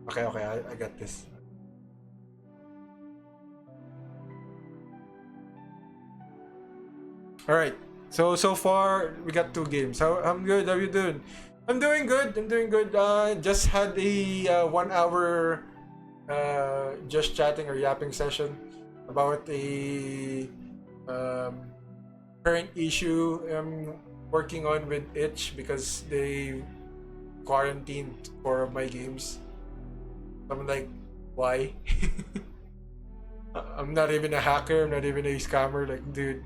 Okay, I got this. Alright, so far we got 2 games. I'm good. How you doing? I'm doing good. Just had a 1 hour just chatting or yapping session about a current issue I'm working on with itch, because they quarantined 4 of my games. I'm like, why? I'm not even a hacker. I'm not even a scammer. Like, dude.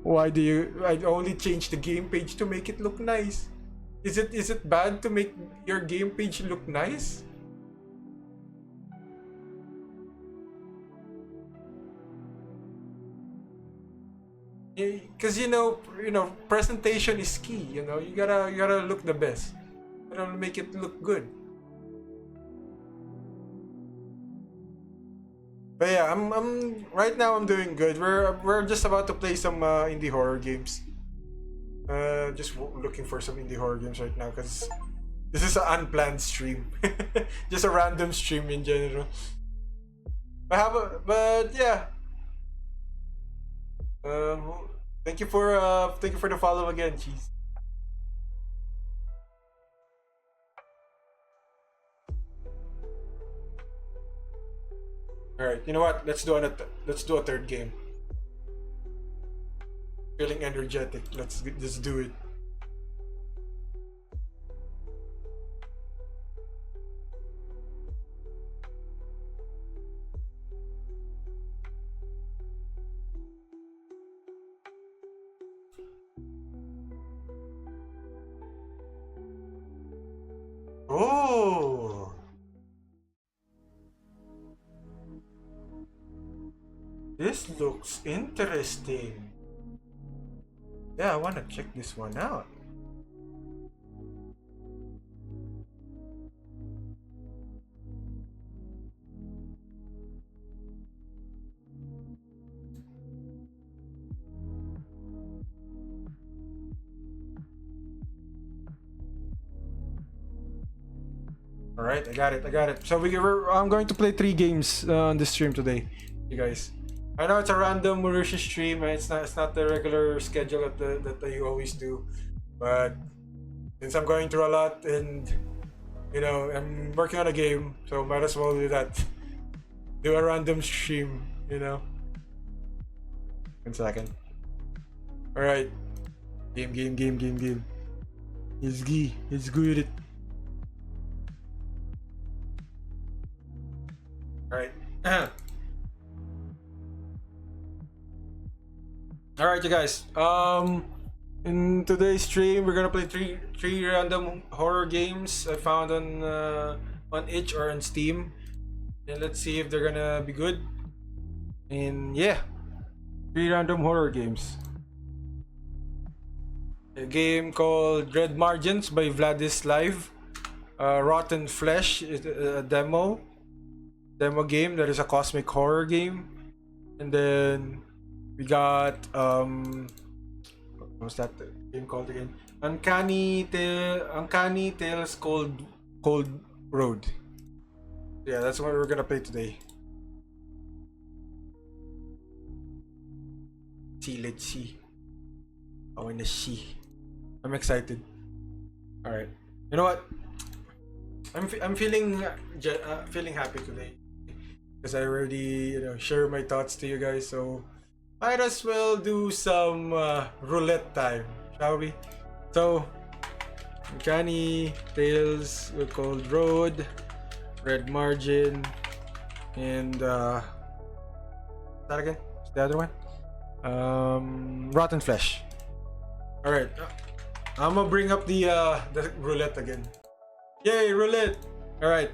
Why do you? I only changed the game page to make it look nice. Is it bad to make your game page look nice? Because presentation is key. You gotta look the best. You gotta make it look good. But yeah, I'm right now. I'm doing good. We're just about to play some indie horror games. Just looking for some indie horror games right now because this is an unplanned stream, just a random stream in general. But yeah. Thank you for the follow again, Cheese. All right, you know what? Let's do a third game. Feeling energetic. Let's do it. Oh. This looks interesting. Yeah, I want to check this one out. All right, I got it. So I'm going to play 3 games on this stream today, you guys. I know it's a random Murushii stream, and it's not the regular schedule that you always do, but since I'm going through a lot and I'm working on a game, so might as well do that. Do a random stream, 1 second. All right, game. It's good. All right. All right, you guys. In today's stream, we're gonna play three random horror games I found on itch or on Steam, and let's see if they're gonna be good. And yeah, 3 random horror games. A game called Red Margins by Vladis Live. Rotten Flesh is a demo game that is a cosmic horror game. And then we got what's that game called again? Uncanny Tales Cold Road. Yeah, that's what we're gonna play today. Let's see. I wanna see. I'm excited. All right. You know what? I'm feeling happy today because I already share my thoughts to you guys. So might as well do some roulette time, shall we? So, Uncanny Tales, Cold Road, Red Margin, and that again? What's the other one? Rotten Flesh. All right, I'm gonna bring up the roulette again. Yay, roulette! All right,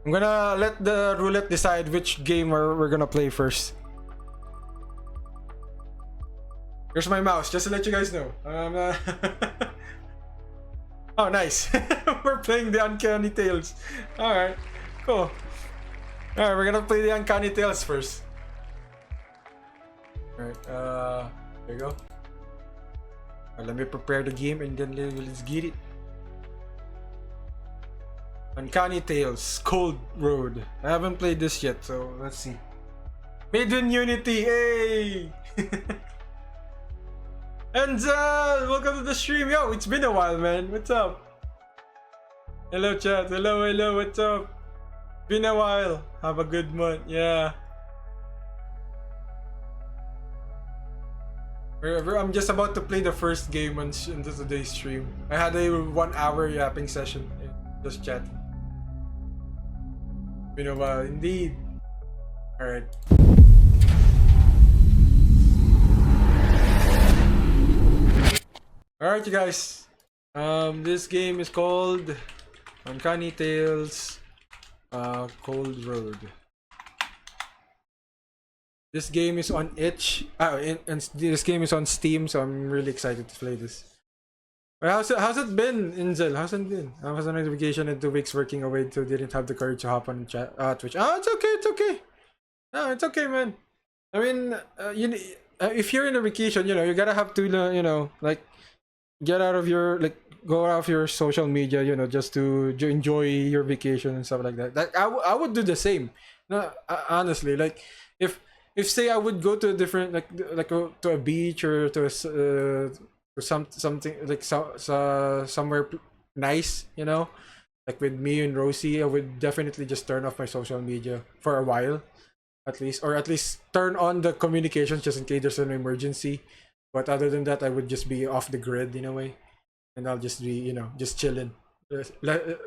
I'm gonna let the roulette decide which game we're gonna play first. Here's my mouse, just to let you guys know. Oh, nice. We're playing the Uncanny Tales. Alright, cool. Alright, we're gonna play the Uncanny Tales first. Alright, there you go. Let me prepare the game and then let's get it. Uncanny Tales, Cold Road. I haven't played this yet, so let's see. Made in Unity, hey! Enzel, welcome to the stream. Yo, it's been a while, man. What's up? Hello, chat. Hello. What's up? Been a while. Have a good month. Yeah. I'm just about to play the first game on today's stream. I had a 1-hour yapping session. Just chatting. Been a while, indeed. All right. Alright, you guys, this game is called Uncanny Tales Cold Road. This game is on itch. And this game is on Steam, so I'm really excited to play this. But how's it been, Inzel? How's it been? I was on a vacation and 2 weeks working away, so didn't have the courage to hop on chat, Twitch. Oh, it's okay, it's okay. No, it's okay, man. I mean, if you're in a vacation, you gotta have to, like, get out of your, like, go off your social media, just to enjoy your vacation and stuff like that. Like, I would do the same. No, honestly, like, if say I would go to a different, like to a beach or to something like somewhere nice, like with me and Rosie, I would definitely just turn off my social media for a while, at least turn on the communications just in case there's an emergency. But other than that, I would just be off the grid in a way, and I'll just be just chilling,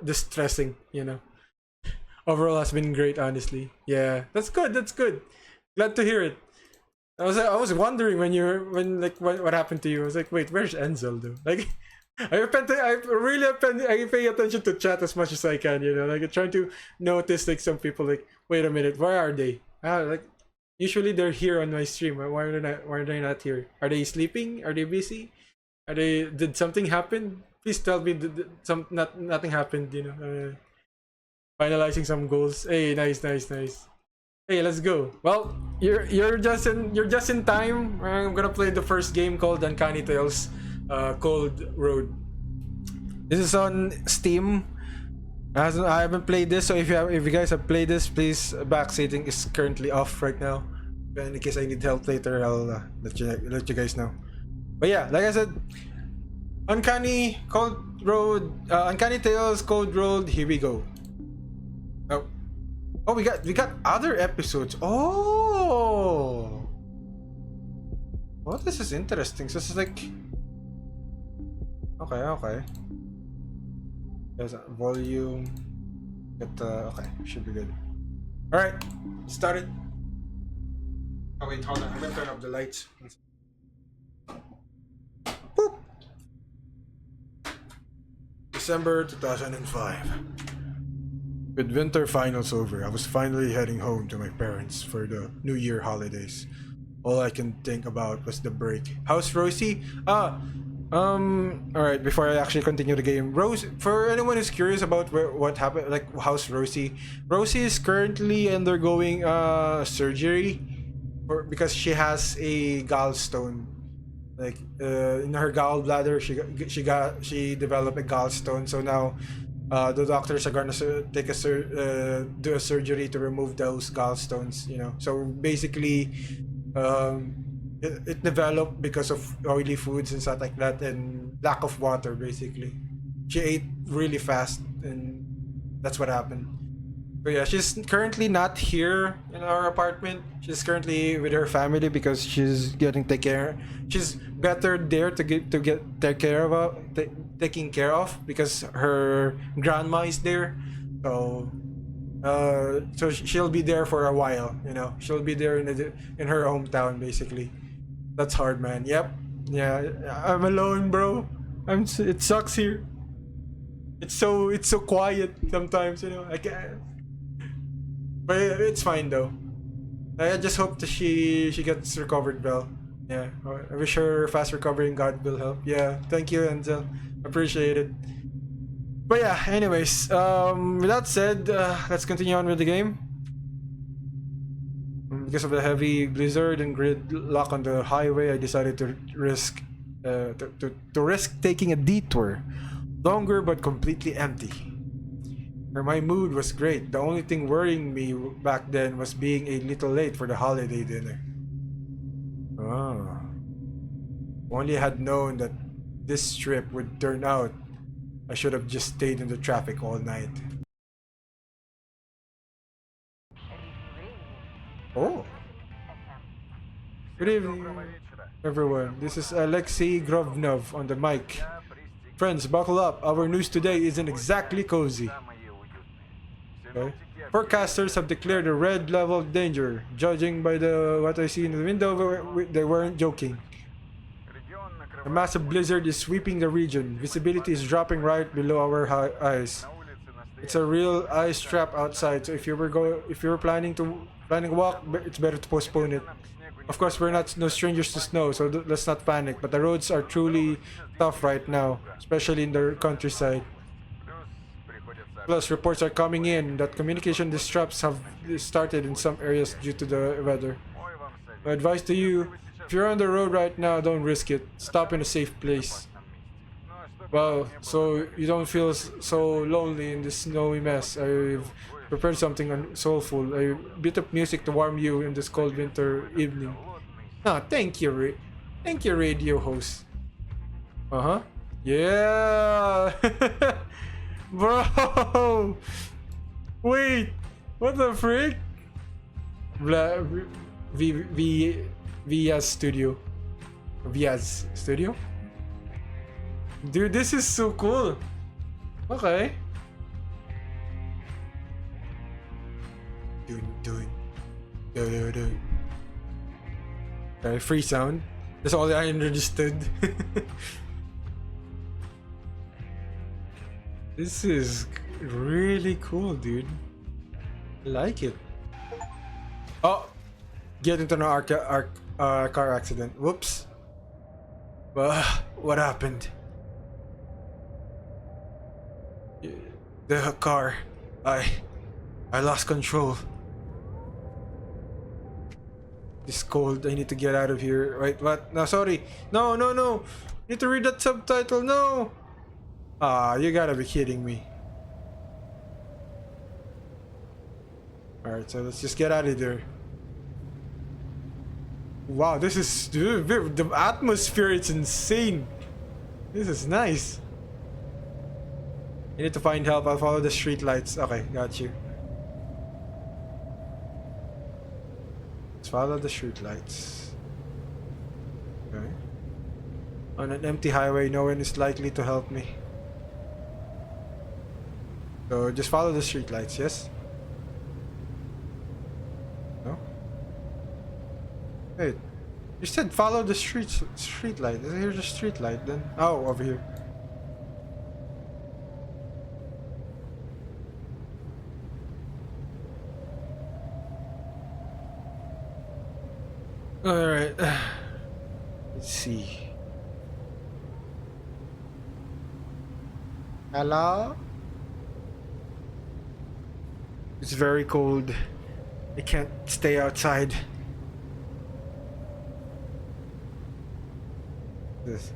distressing. Overall has been great, honestly. Yeah, that's good. Glad to hear it. I was wondering what happened to you. I was like, wait, where's Enzel though? Like, I pay attention to chat as much as I can. Like, I'm trying to notice like some people like, wait a minute, where are they? Like, usually they're here on my stream. Why are they not here? Are they sleeping? Are they busy? Did something happen? Please tell me nothing happened. Finalizing some goals. Hey, nice. Hey, let's go. Well, you're just in time. I'm gonna play the first game called Uncanny Tales, Cold Road. This is on Steam. I haven't played this, so if you guys have played this, please, backseating is currently off right now. In case I need help later, I'll let you guys know. But yeah, like I said, Uncanny Tales Cold Road. Here we go. Oh, we got other episodes. Oh, this is interesting. So this is like, okay. There's a volume. Okay, should be good. All right, start it. Oh wait, hold on. I'm gonna turn up the lights. Boop. December 2005. With winter finals over, I was finally heading home to my parents for the New Year holidays. All I can think about was the break. How's Rosie? Alright, before I actually continue the game, for anyone who's curious about what happened, like, how's Rosie? Rosie is currently undergoing surgery because she has a gallstone. Like, in her gallbladder, she developed a gallstone. So now, the doctors are gonna do a surgery to remove those gallstones. So basically, it developed because of oily foods and stuff like that, and lack of water. Basically, she ate really fast, and that's what happened. But yeah, she's currently not here in our apartment. She's currently with her family because she's getting she's better there to get taken care of because her grandma is there. So she'll be there for a while. She'll be there in her hometown basically. That's hard, man. Yep. Yeah, I'm alone, bro. It sucks here. It's so quiet sometimes. I can't. But it's fine though. I just hope that she gets recovered well. Yeah, I wish her fast recovery and God will help. Yeah, thank you, Enzel. Appreciate it. But yeah, anyways, with that said, let's continue on with the game. Because of the heavy blizzard and gridlock on the highway, I decided to risk taking a detour, longer but completely empty. My mood was great. The only thing worrying me back then was being a little late for the holiday dinner. Only I had known that this trip would turn out, I should have just stayed in the traffic all night. Oh. Good evening, everyone. This is Alexei Grovnov on the mic. Friends, buckle up. Our news today isn't exactly cozy. Okay. Forecasters have declared a red level of danger. Judging by what I see in the window, they weren't joking. A massive blizzard is sweeping the region. Visibility is dropping right below our eyes. It's a real ice trap outside. So if you were planning a walk, it's better to postpone it. Of course, we're not no strangers to snow, so let's not panic. But the roads are truly tough right now, especially in the countryside. Plus, reports are coming in that communication disrupts have started in some areas due to the weather. My advice to you, if you're on the road right now, don't risk it. Stop in a safe place. Well, so you don't feel so lonely in this snowy mess. I've prepared something soulful, a bit of music to warm you in this cold winter evening. Ah, thank you, thank you, radio host. Uh-huh. Yeah! Bro! Wait! What the frick? Via's studio. Via's studio? Dude, this is so cool. Okay. Free sound. That's all I understood. This is really cool, dude. I like it. Oh! Get into an car accident. Whoops. What happened? The car. I lost control. It's cold. I need to get out of here. Wait, what? No, sorry. No. Need to read that subtitle. No. Ah, you gotta be kidding me. Alright, so let's just get out of there. Wow, this is... Dude, the atmosphere, it's insane. This is nice. You need to find help. I'll follow the street lights. Okay, got you. Let's follow the street lights. Okay. On an empty highway, no one is likely to help me. So just follow the street lights, yes? No? Wait. You said follow the street light. Here's the street light then. Oh, over here. Alright. Let's see. Hello? It's very cold. I can't stay outside. This.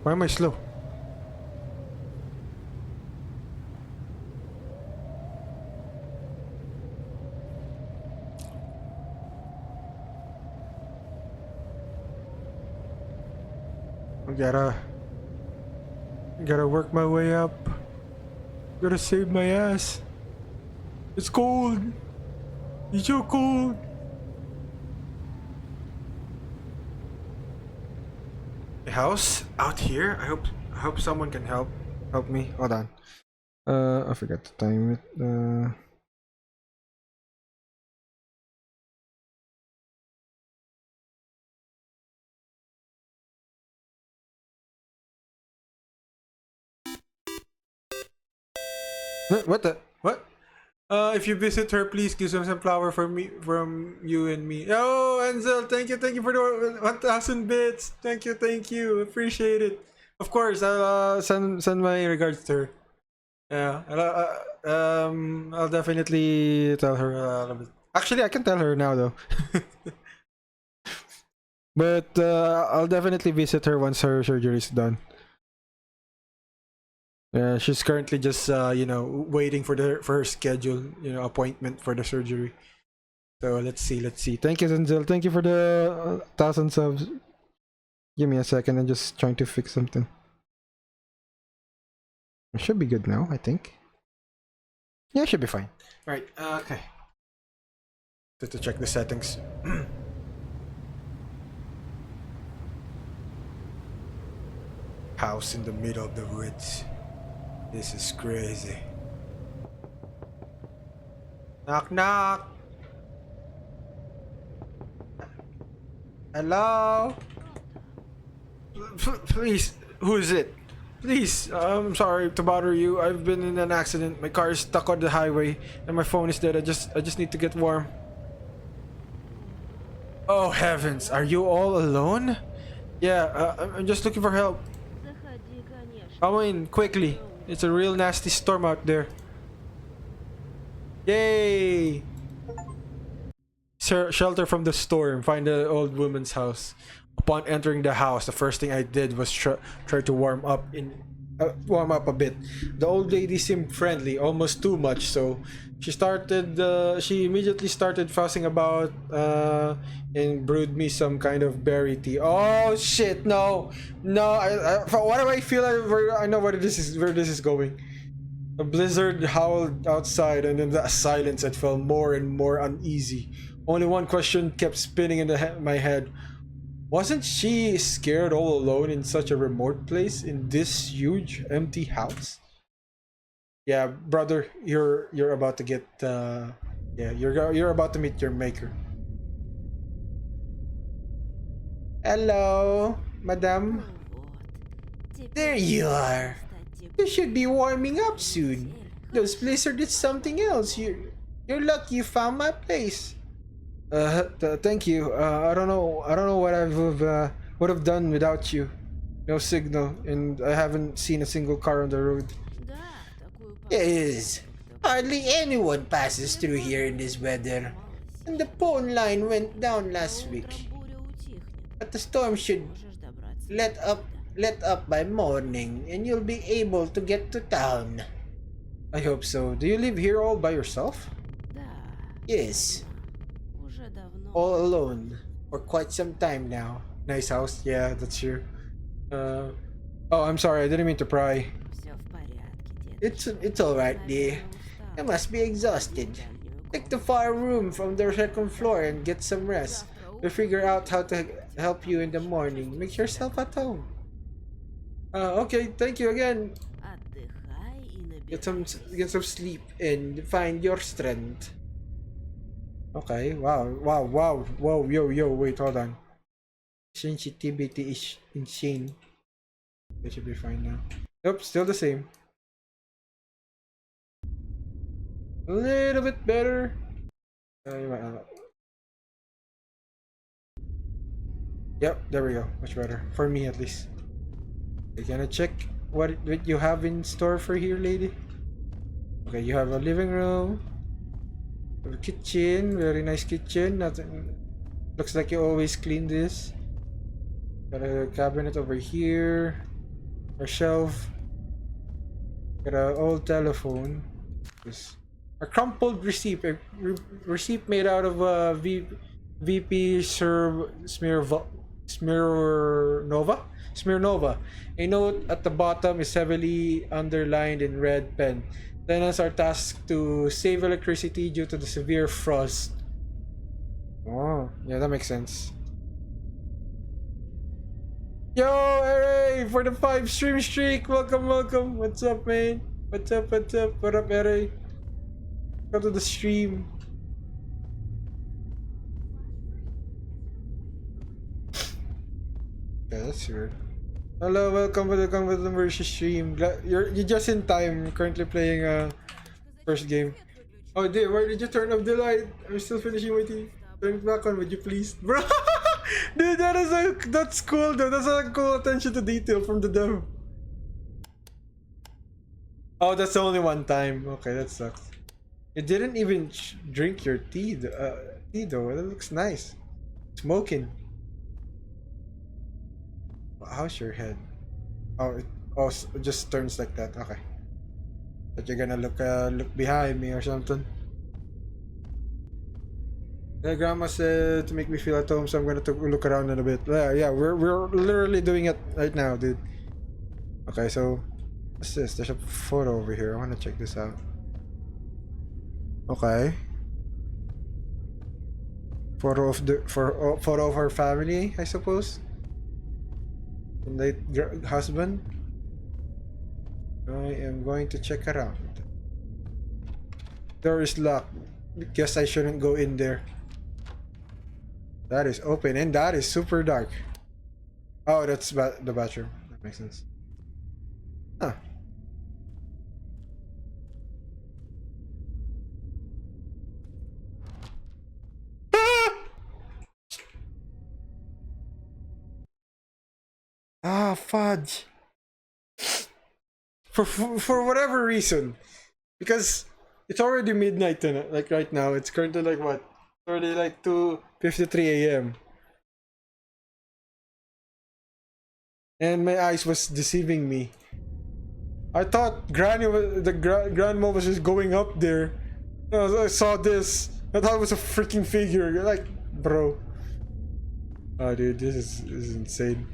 Why am I slow? I gotta work my way up. Gotta save my ass. It's cold. It's so cold. A house out here. I hope someone can help me. Hold on. I forgot to time it. What the? What? If you visit her, please give some flower from you and me. Oh, Ansel, thank you for the 1,000 bits. Thank you, appreciate it. Of course, I'll send my regards to her. Yeah, I'll definitely tell her. Actually, I can tell her now though. But I'll definitely visit her once her surgery is done. She's currently just waiting for her schedule, appointment for the surgery. So let's see. Thank you, Zenzel. Thank you for the 1,000 subs. Give me a second. I'm just trying to fix something. It should be good now, I think. Yeah, it should be fine. All right. Okay. Just to check the settings. House in the middle of the woods. This is crazy. Knock knock. Hello? Please, who is it? Please, I'm sorry to bother you. I've been in an accident. My car is stuck on the highway and my phone is dead. I just need to get warm. Oh heavens, are you all alone? Yeah, I'm just looking for help. Come in, quickly. It's a real nasty storm out there. Yay! Shelter from the storm. Find the old woman's house. Upon entering the house, the first thing I did was try to warm up a bit. The old lady seemed friendly, almost too much so. She immediately started fussing about and brewed me some kind of berry tea. Oh shit, no. Why do I feel like I know where this is going? A blizzard howled outside, and in the silence it felt more and more uneasy. Only one question kept spinning in my head. Wasn't she scared all alone in such a remote place in this huge empty house? Yeah, brother, you're about to get you're about to meet your maker. Hello, madam. There you are. You should be warming up soon. Those blizzard is something else. You're lucky you found my place. Thank you. I don't know what I would have done without you. No signal, and I haven't seen a single car on the road. Yes, hardly anyone passes through here in this weather. And the phone line went down last week. But the storm should let up by morning, and you'll be able to get to town. I hope so. Do you live here all by yourself? Yes. All alone for quite some time now. Nice house. Yeah, that's true. Oh, I'm sorry. I didn't mean to pry. It's all right, dear. I must be exhausted. Take the far room from the second floor and get some rest. We'll figure out how to help you in the morning. Make yourself at home. Okay. Thank you again. Get some sleep and find your strength. Okay, wow, yo, wait, hold on. Sensitivity is insane. That should be fine now. Nope, still the same. A little bit better. Yep, there we go. Much better. For me, at least. We're gonna check what you have in store for here, lady. Okay, you have a living room. A kitchen, very nice kitchen. Nothing. Looks like you always clean this. Got a cabinet over here. A shelf. Got an old telephone. A crumpled receipt. A receipt made out of VP Smirnova. A note at the bottom is heavily underlined in red pen. Tenants are tasked to save electricity due to the severe frost. Oh, yeah, that makes sense. Yo, Ere, for the 5 stream streak. Welcome. What's up, man? What's up? What up, Ere? Go to the stream. Yeah, that's weird. Hello, welcome to the Murushii stream. You're just in time. Currently playing first game. Oh, dude, why did you turn off the light? I'm still finishing my tea. Turn it back on, would you please, bro? Dude, that's cool, though. That's a cool attention to detail from the dev. Oh, that's only one time. Okay, that sucks. You didn't even drink your tea, though. That looks nice. Smoking. How's your head? Oh, it just turns like that. Okay. But you're gonna look behind me or something. Yeah, Grandma said to make me feel at home, so I'm gonna look around in a bit. Yeah, we're literally doing it right now, dude. Okay, so what's this? There's a photo over here. I wanna check this out. Okay. Photo of her family, I suppose. late husband. I am going to check around. Door is locked. Guess I shouldn't go in there. That is open and that is super dark. Oh, that's the bathroom. That makes sense. Huh. Ah, fudge. For whatever reason, because it's already midnight tonight. Like right now, it's currently like what? Already like 2:53 a.m. And my eyes was deceiving me. I thought grandma was just going up there. I saw this. I thought it was a freaking figure. You're like, bro. Oh, dude, this is insane.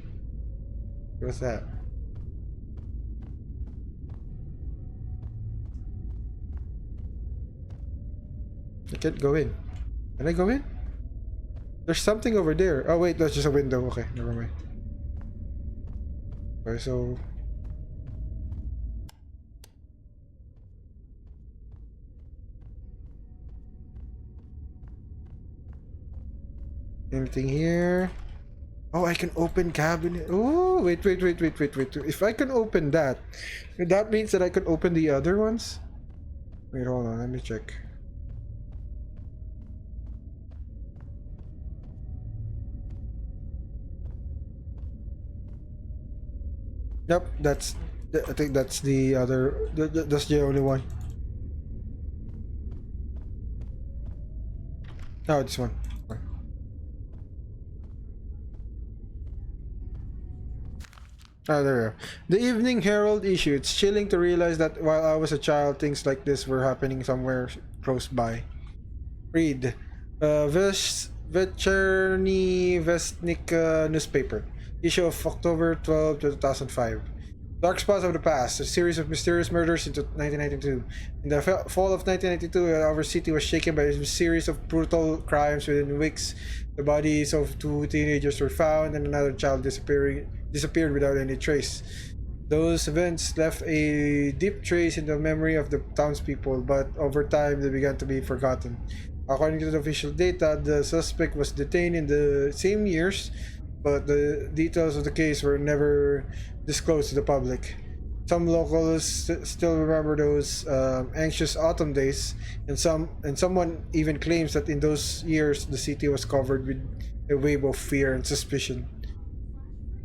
What's that? I can't go in. Can I go in? There's something over there. Oh wait, that's just a window. Okay, never mind. Okay, so anything here? Oh, I can open cabinet. Oh, wait. If I can open that, that means that I can open the other ones? Wait, hold on, let me check. Yep, I think that's the other, that's the only one. Oh, this one. Oh, there we go. The Evening Herald issue. It's chilling to realize that while I was a child, things like this were happening somewhere close by. Read. Večerní Vestnik newspaper. Issue of October 12, 2005. Dark Spots of the Past, a series of mysterious murders into 1992. In the fall of 1992, our city was shaken by a series of brutal crimes. Within weeks, the bodies of 2 teenagers were found and another child disappeared without any trace. Those events left a deep trace in the memory of the townspeople, but over time they began to be forgotten. According to the official data, the suspect was detained in the same years, but the details of the case were never disclosed to the public. Some locals still remember those anxious autumn days, and someone even claims that in those years the city was covered with a wave of fear and suspicion.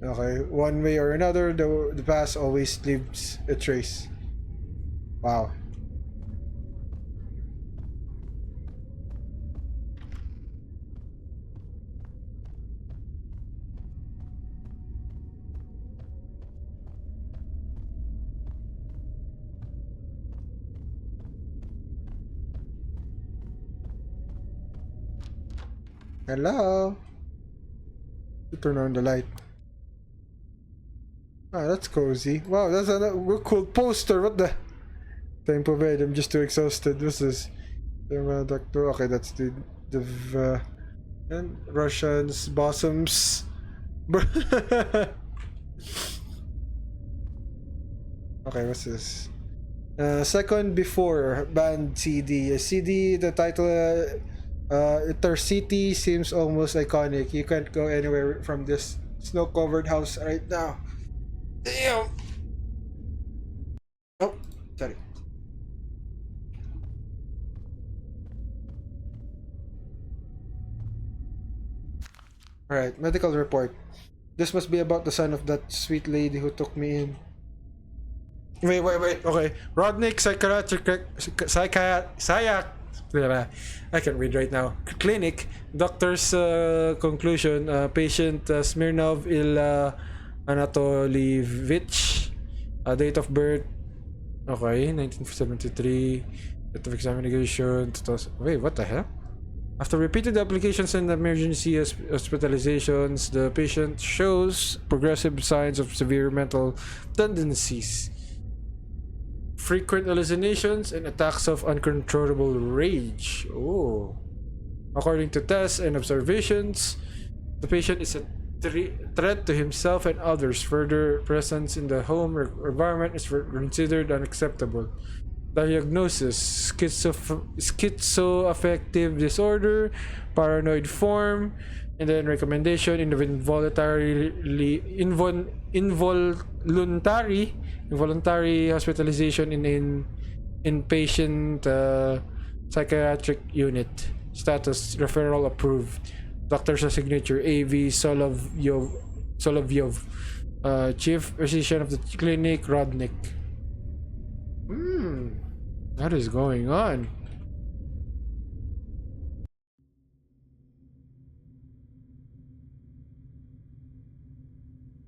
Okay, one way or another, the past always leaves a trace. Wow. Hello. You turn on the light. Ah, that's cozy. Wow, that's a cool poster. What the? Time for bed. I'm just too exhausted. What's this? Doctor. Okay, that's the and Russians bosoms. Okay, what's this? Second before band CD. A CD. The title. Intercity seems almost iconic. You can't go anywhere from this snow-covered house right now. Damn. Oh, sorry. Alright, medical report. This must be about the son of that sweet lady who took me in. Wait. Okay. Rodnick I can't read right now. Clinic. Doctor's conclusion. Patient Smirnov Anatolievich. Date of birth. Okay, 1973. Date of examination. Wait, what the hell? After repeated applications and emergency hospitalizations, the patient shows progressive signs of severe mental tendencies, frequent hallucinations, and attacks of uncontrollable rage. Oh. According to tests and observations, the patient is threat to himself and others. Further presence in the home environment is considered unacceptable. Diagnosis: schizoaffective disorder, paranoid form, and then recommendation: involuntary hospitalization in inpatient psychiatric unit. Status: referral approved. Doctor's signature: A.V. Solovyov, chief physician of the clinic, Rodnik. What is going on?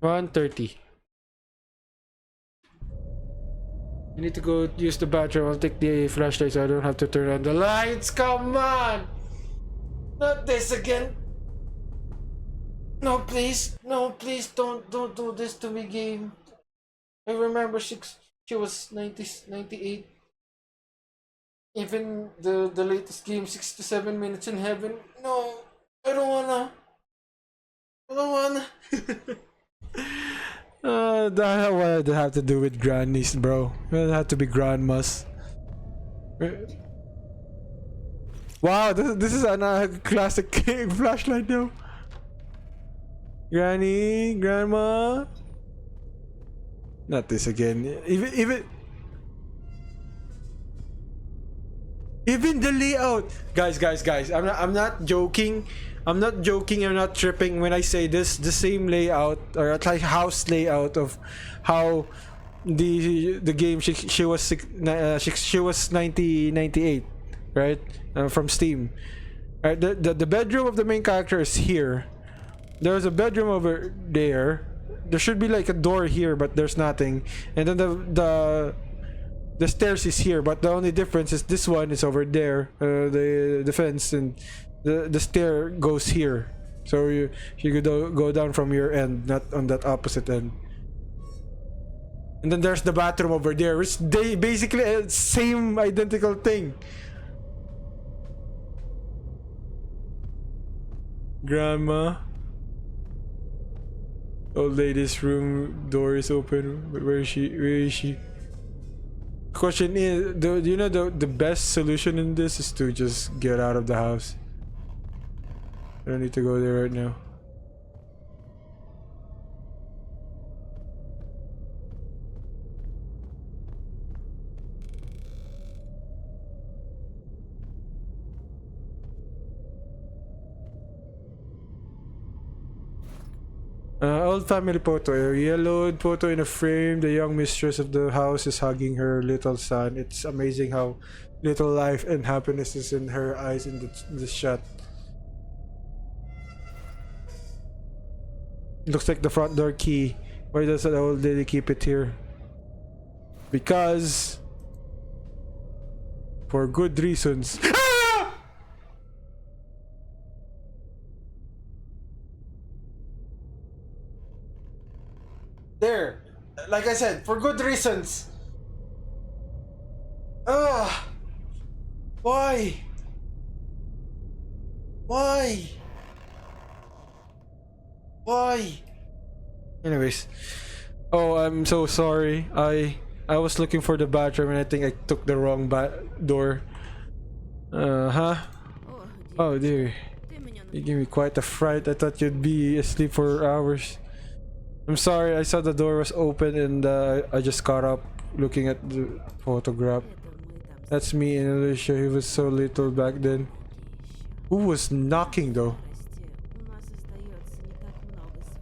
$1:30. I need to go use the bathroom. I'll take the flashlight so I don't have to turn on the lights. Come on! Not this again. No, please. No, please don't do this to me, game. I remember she was 98. Even the latest game, 67 minutes in heaven. No, I don't wanna. That would have to do with grannies, bro. It had to be grandmas. Wow, this is a classic flashlight now. Granny, grandma. Not this again. Even the layout, guys. I'm not joking. I'm not tripping when I say this. The same layout, or like house layout of how the game she was 98, right? From Steam. Right. The bedroom of the main character is here. There's a bedroom over there. There should be like a door here, but there's nothing. And then the stairs is here, but the only difference is this one is over there, the fence, and the stair goes here. So you could go down from your end, not on that opposite end. And then there's the bathroom over there, which they basically same identical thing. Grandma. Old lady's room door is open. Where is she? Question is, the best solution in this is to just get out of the house. I don't need to go there right now. Old family photo. A yellowed photo in a frame. The young mistress of the house is hugging her little son. It's amazing how little life and happiness is in her eyes in this shot. Looks like the front door key. Why does the old lady keep it here? Because... for good reasons. There, like I said, for good reasons. Why? Anyways, oh, I'm so sorry. I was looking for the bathroom and I think I took the wrong door. Oh dear, you gave me quite a fright. I thought you'd be asleep for hours. I'm sorry, I saw the door was open and I just caught up looking at the photograph. That's me and Alicia. He was so little back then. Who was knocking though?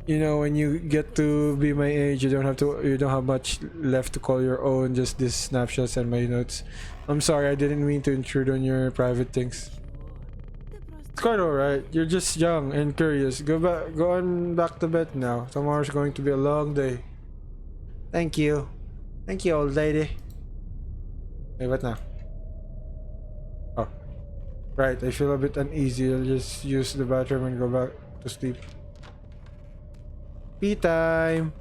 You know, when you get to be my age, you don't have much left to call your own. Just these snapshots and my notes. I'm sorry, I didn't mean to intrude on your private things. It's quite alright. You're just young and curious. Go on back to bed now. Tomorrow's going to be a long day. Thank you, old lady. Hey, what now? Oh, right. I feel a bit uneasy. I'll just use the bathroom and go back to sleep. Pee time.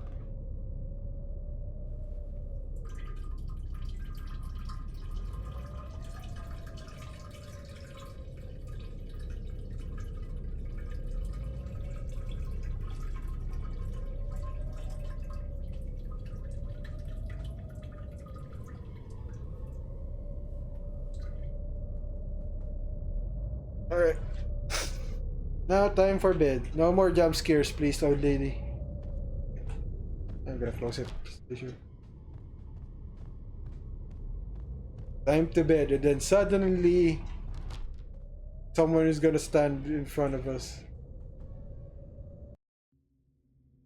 Alright. Now time for bed. No more jump scares, please, old lady. I'm gonna close it. Just to be sure. Time to bed, and then suddenly someone is gonna stand in front of us.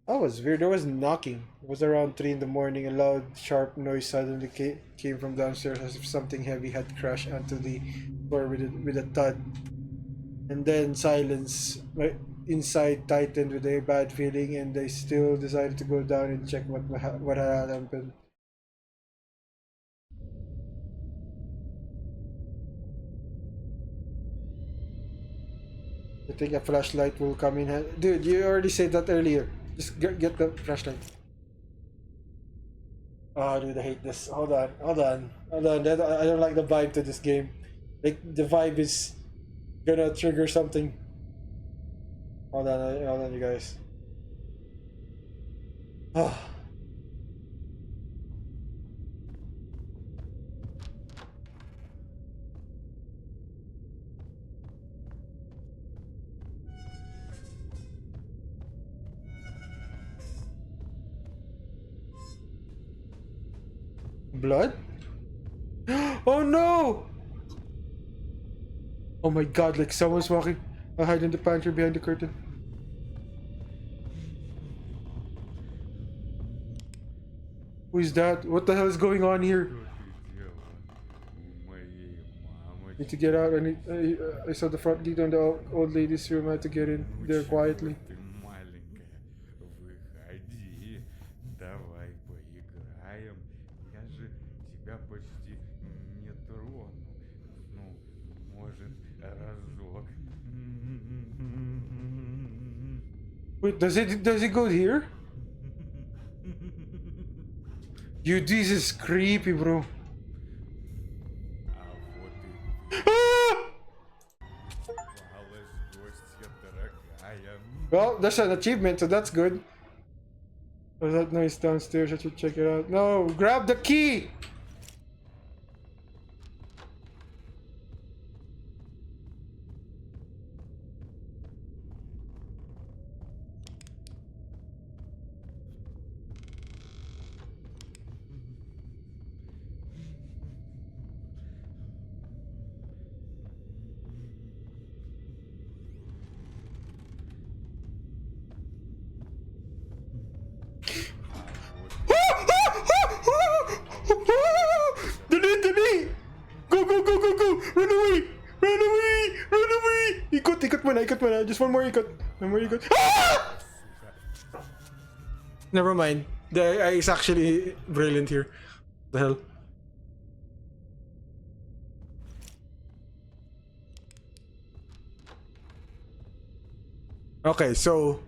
That was weird. There was knocking. It was around 3 in the morning. A loud, sharp noise suddenly came from downstairs, as if something heavy had crashed onto the floor with a thud. And then silence. My inside tightened with a bad feeling, and I still decided to go down and check what had happened. I think a flashlight will come in handy. Dude, you already said that earlier. Just get the flashlight. Oh, dude, I hate this. Hold on. I don't like the vibe to this game. Like, the vibe is gonna trigger something. Hold on, you guys. Oh. Blood? Oh no! Oh my god, like someone's walking. I'll hide in the pantry behind the curtain. Who is that? What the hell is going on here? Need to get out. I saw the front lead on the old lady's room. I had to get in there quietly. Wait, does it go here? Dude, this is creepy, bro. Ah! Well, there's an achievement, so that's good. There's that noise downstairs. I should check it out. No, grab the key! Dali! Go! Run away! Ikot mo na. Just one more ikot. Ah! Never mind. The AI is actually brilliant here. What the hell? Okay, so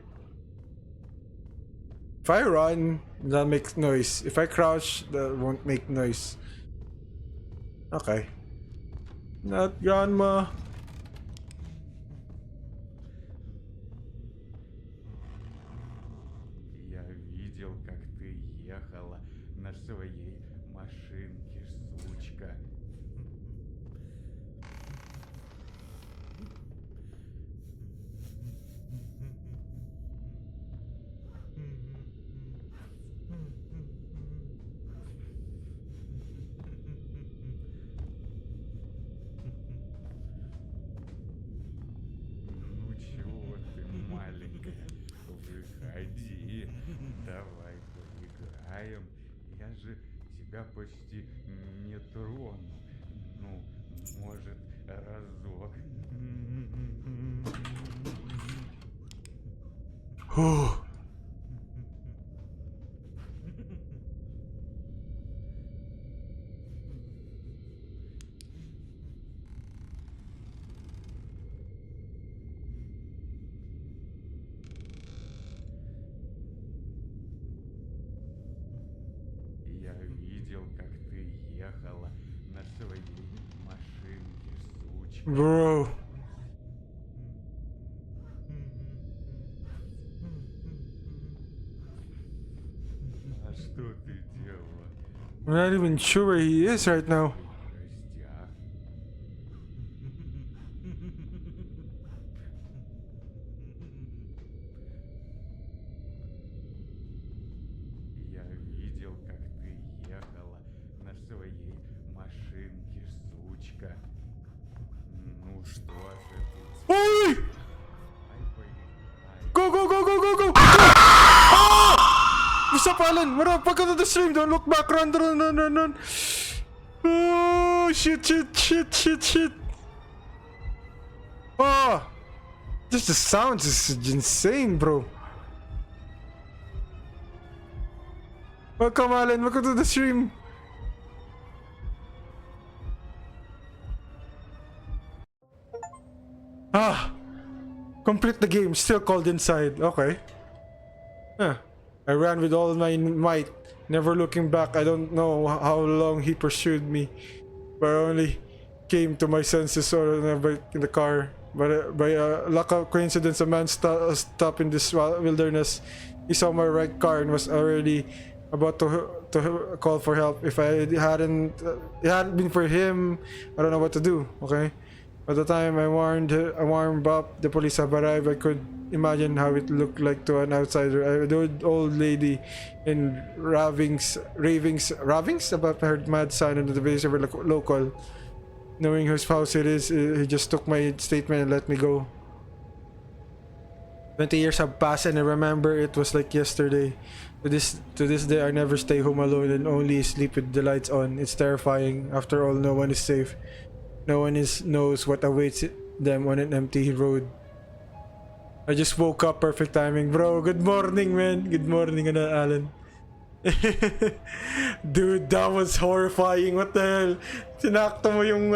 if I run, that makes noise. If I crouch, that won't make noise. Okay. Not grandma. Я видел, как ты ехала на своей машинке, сучка. Ну чего ты, маленькая, выходи, давай поиграем. Я же тебя почти не трону. Ну, может, разок. Oh. Я видел, как ты ехала на своей машинке, сучка. Bro. А что ты делала? I'm not even sure where he is right now. В гостях. Alan? What up? Welcome to the stream. Don't look back. Run, run, run, run, run. Oh, shit, shit, shit, shit, shit. Oh, just the sounds is insane, bro. Welcome, Alan. Welcome to the stream. Ah, complete the game. Still called inside. Okay. Huh. I ran with all my might, never looking back. I don't know how long he pursued me, but I only came to my senses in the car. But by luck of coincidence, a man stopped in this wilderness. He saw my right car and was already about to call for help. If it hadn't been for him, I don't know what to do. Okay. By the time I warmed up, the police have arrived. I could imagine how it looked like to an outsider. The old lady in ravings about her mad son and the base of her local. Knowing whose house it is, he just took my statement and let me go. 20 years have passed and I remember it was like yesterday. To this day, I never stay home alone and only sleep with the lights on. It's terrifying. After all, no one is safe. No one knows what awaits them on an empty road. I just woke up, perfect timing, bro. Good morning, man. Good morning, Alan. Dude, that was horrifying. What the hell? Tinakto mo yung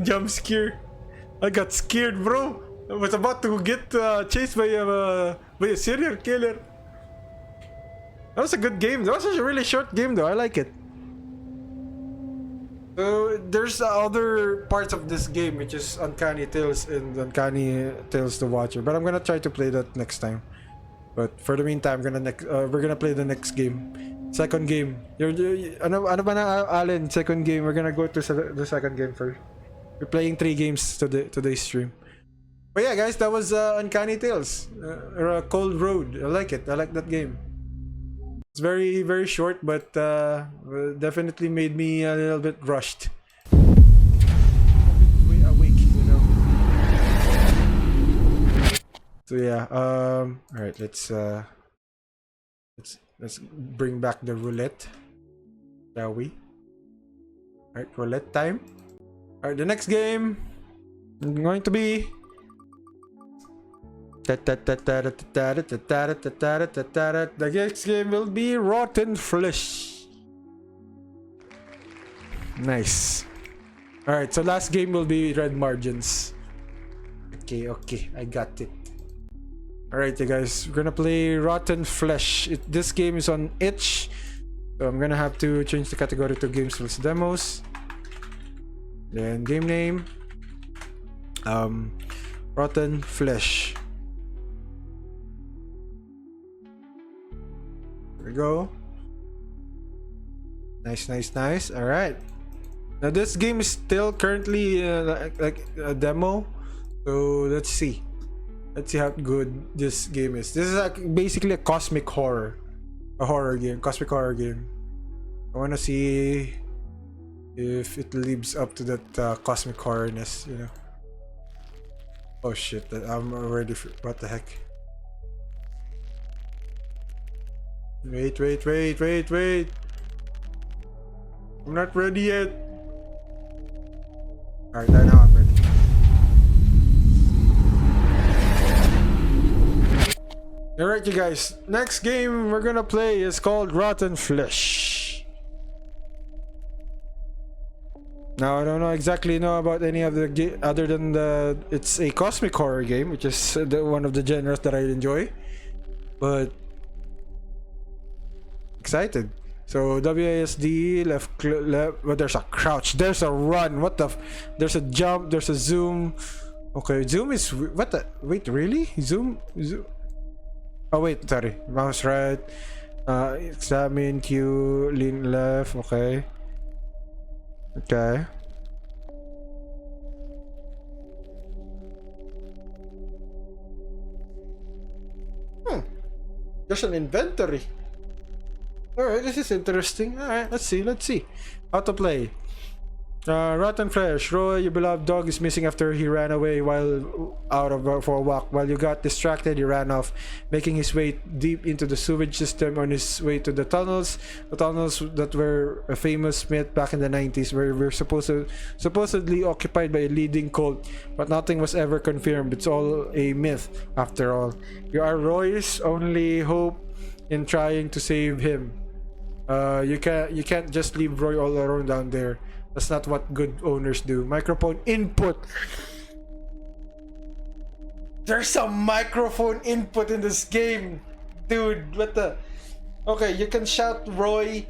jump scare. I got scared, bro. I was about to get chased by a serial killer. That was a good game. That was a really short game, though. I like it. So there's other parts of this game, which is Uncanny Tales and Uncanny Tales the Watcher, but I'm gonna try to play that next time. But for the meantime, we're gonna play the next game, second game. Ano ba na, Alan? Second game. We're gonna go to the second game first. We're playing 3 games today's stream. But yeah, guys, that was Uncanny Tales, or Cold Road. I like it. I like that game. It's very, very short, but definitely made me a little bit rushed. Awake, you know. So yeah, all right. Let's bring back the roulette, shall we? All right, roulette time. All right, the next game is going to be. The next game will be Rotten Flesh. Nice. Alright, so last game will be Red Margins. Okay, I got it. Alright, you guys, we're gonna play Rotten Flesh. This game is on itch, so I'm gonna have to change the category to Games plus Demos. Then game name, Rotten Flesh. There we go. Nice. All right. Now this game is still currently like a demo, so let's see how good this game is. This is basically a cosmic horror, cosmic horror game. I want to see if it lives up to that cosmic horrorness, you know. Oh shit! I'm already. What the heck? Wait. I'm not ready yet. Alright, now I'm ready. Alright, you guys. Next game we're gonna play is called Rotten Flesh. Now, I don't exactly know about any of the other than it's a cosmic horror game, which is one of the genres that I enjoy. But excited. So WASD left, well, there's a crouch, there's a run, what the there's a jump, there's a zoom. Okay, zoom is what the wait, really? Zoom. Oh wait, sorry, mouse right, examine, Q, lean left. Okay. There's an inventory. Alright, this is interesting. Alright, let's see. How to play. Rotten Flesh. Roy, your beloved dog, is missing after he ran away while out of for a walk. While you got distracted, he ran off, making his way deep into the sewage system on his way to the tunnels. The tunnels that were a famous myth back in the 90s, where were supposedly occupied by a leading cult, but nothing was ever confirmed. It's all a myth, after all. You are Roy's only hope in trying to save him. You can't just leave Roy all alone down there. That's not what good owners do. Microphone input. There's some microphone input in this game, dude. What the? Okay, you can shout Roy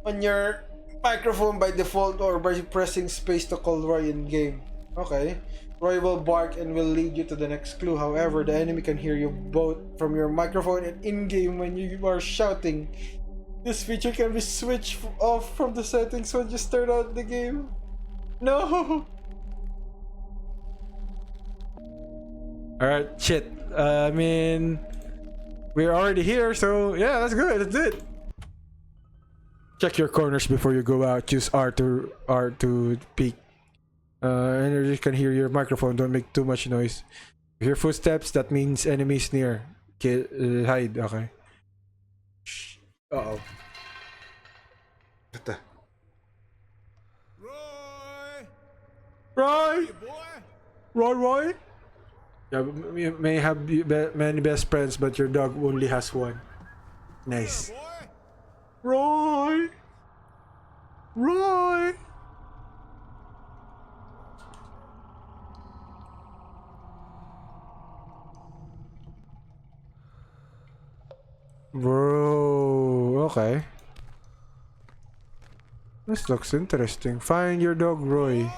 on your microphone by default or by pressing space to call Roy in game. Okay. Roy will bark and will lead you to the next clue. However, the enemy can hear you both from your microphone and in-game when you are shouting. This feature can be switched off from the settings when you start out the game. No! Alright, shit. I mean, we're already here, so yeah, that's good. Let's do it. Check your corners before you go out. Use R to peek. And you can hear your microphone. Don't make too much noise. If you hear footsteps, that means enemies near. Hide. Okay. Shh. Uh-oh. What the? Roy! Roy? Yeah, you may have many best friends, but your dog only has one. Nice. Roy! Bro, okay. This looks interesting. Find your dog, Roy.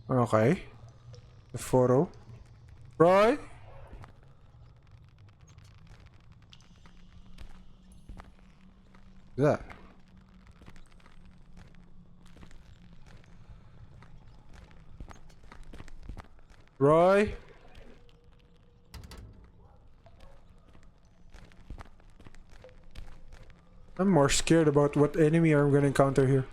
Okay. The photo. Roy? What's that? Roy? I'm more scared about what enemy I'm gonna encounter here.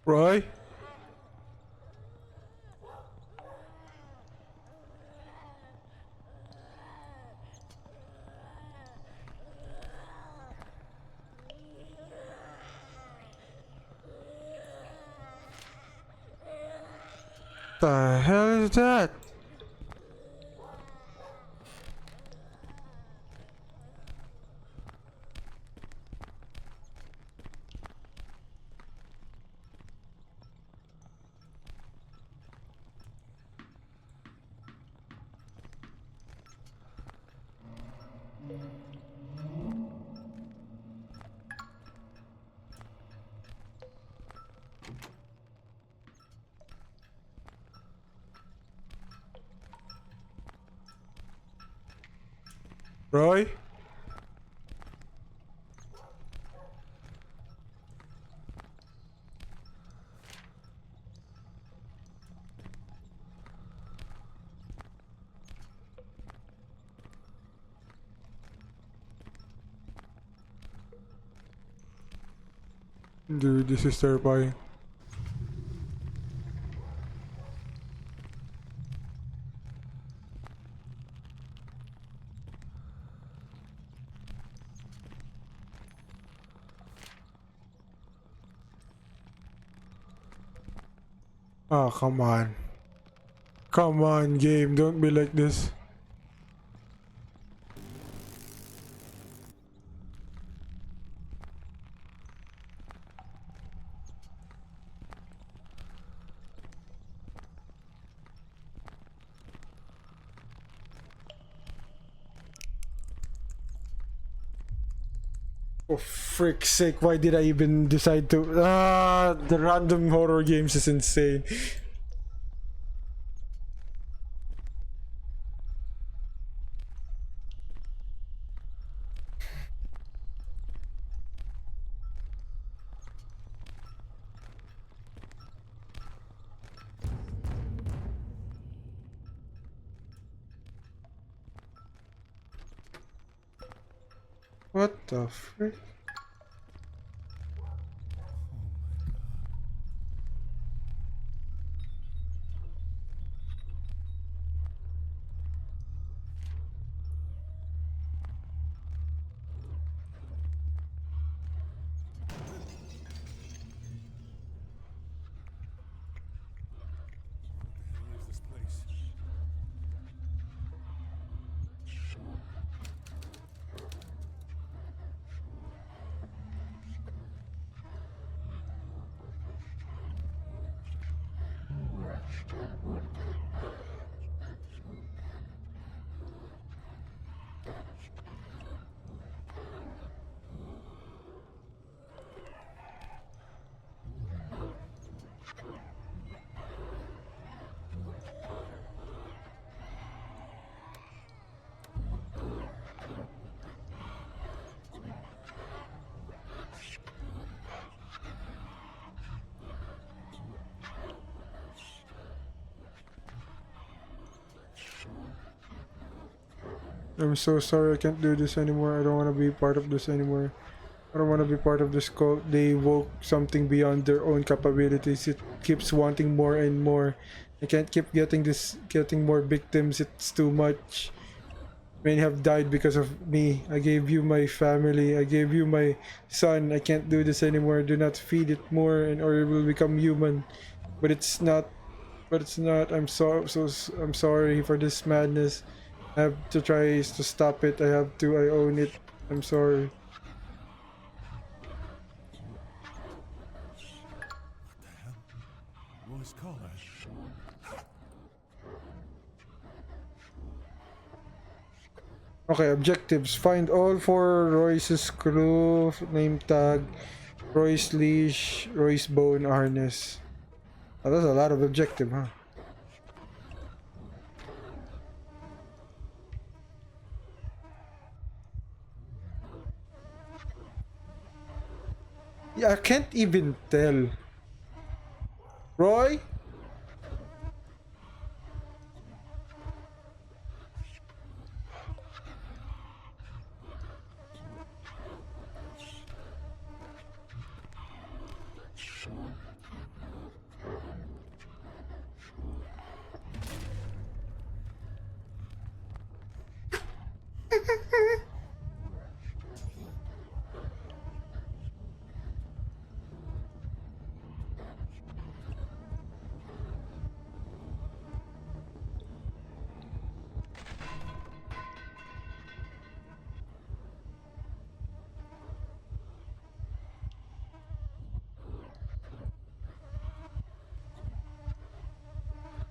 Roy? The hell is that? Roy? Dude, this is terrifying. Oh, come on. Come on, game. Don't be like this. For frick's sake, why did I even decide to... the random horror games is insane. What the frick? I'm so sorry, I can't do this anymore. I don't want to be part of this anymore. I don't want to be part of this cult. They woke something beyond their own capabilities. It keeps wanting more and more. I can't keep getting more victims. It's too much. Many have died because of me. I gave you my family. I gave you my son. I can't do this anymore. Do not feed it more and or it will become human. But it's not. I'm I'm sorry for this madness. I have to try to stop it. I own it. I'm sorry. Roy's collar. Okay, objectives. Find all 4 Royce's crew, name tag, Roy's leash, Roy's bone harness. Oh, that's a lot of objective, huh? Yeah, I can't even tell. Roy?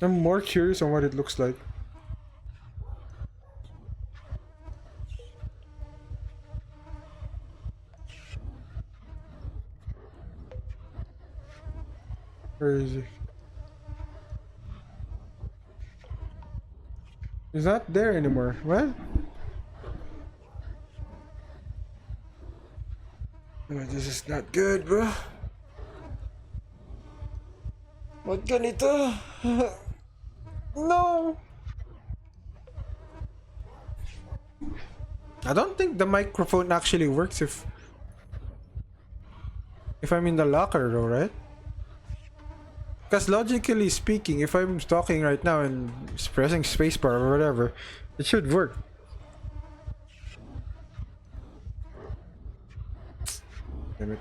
I'm more curious on what it looks like. Where is he? He's not there anymore. What? Oh, this is not good, bro. What ganito? No. I don't think the microphone actually works if I'm in the locker though, right? Because logically speaking, if I'm talking right now and pressing spacebar or whatever, it should work. Damn it.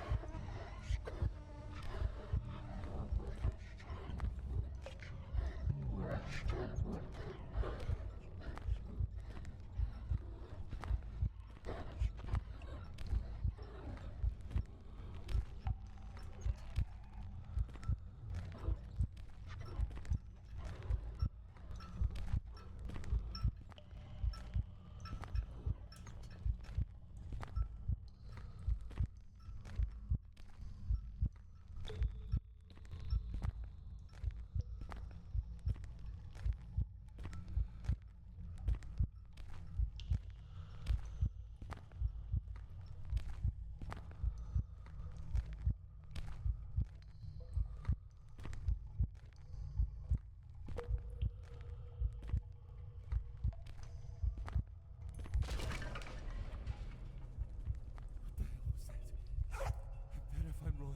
Better find Roy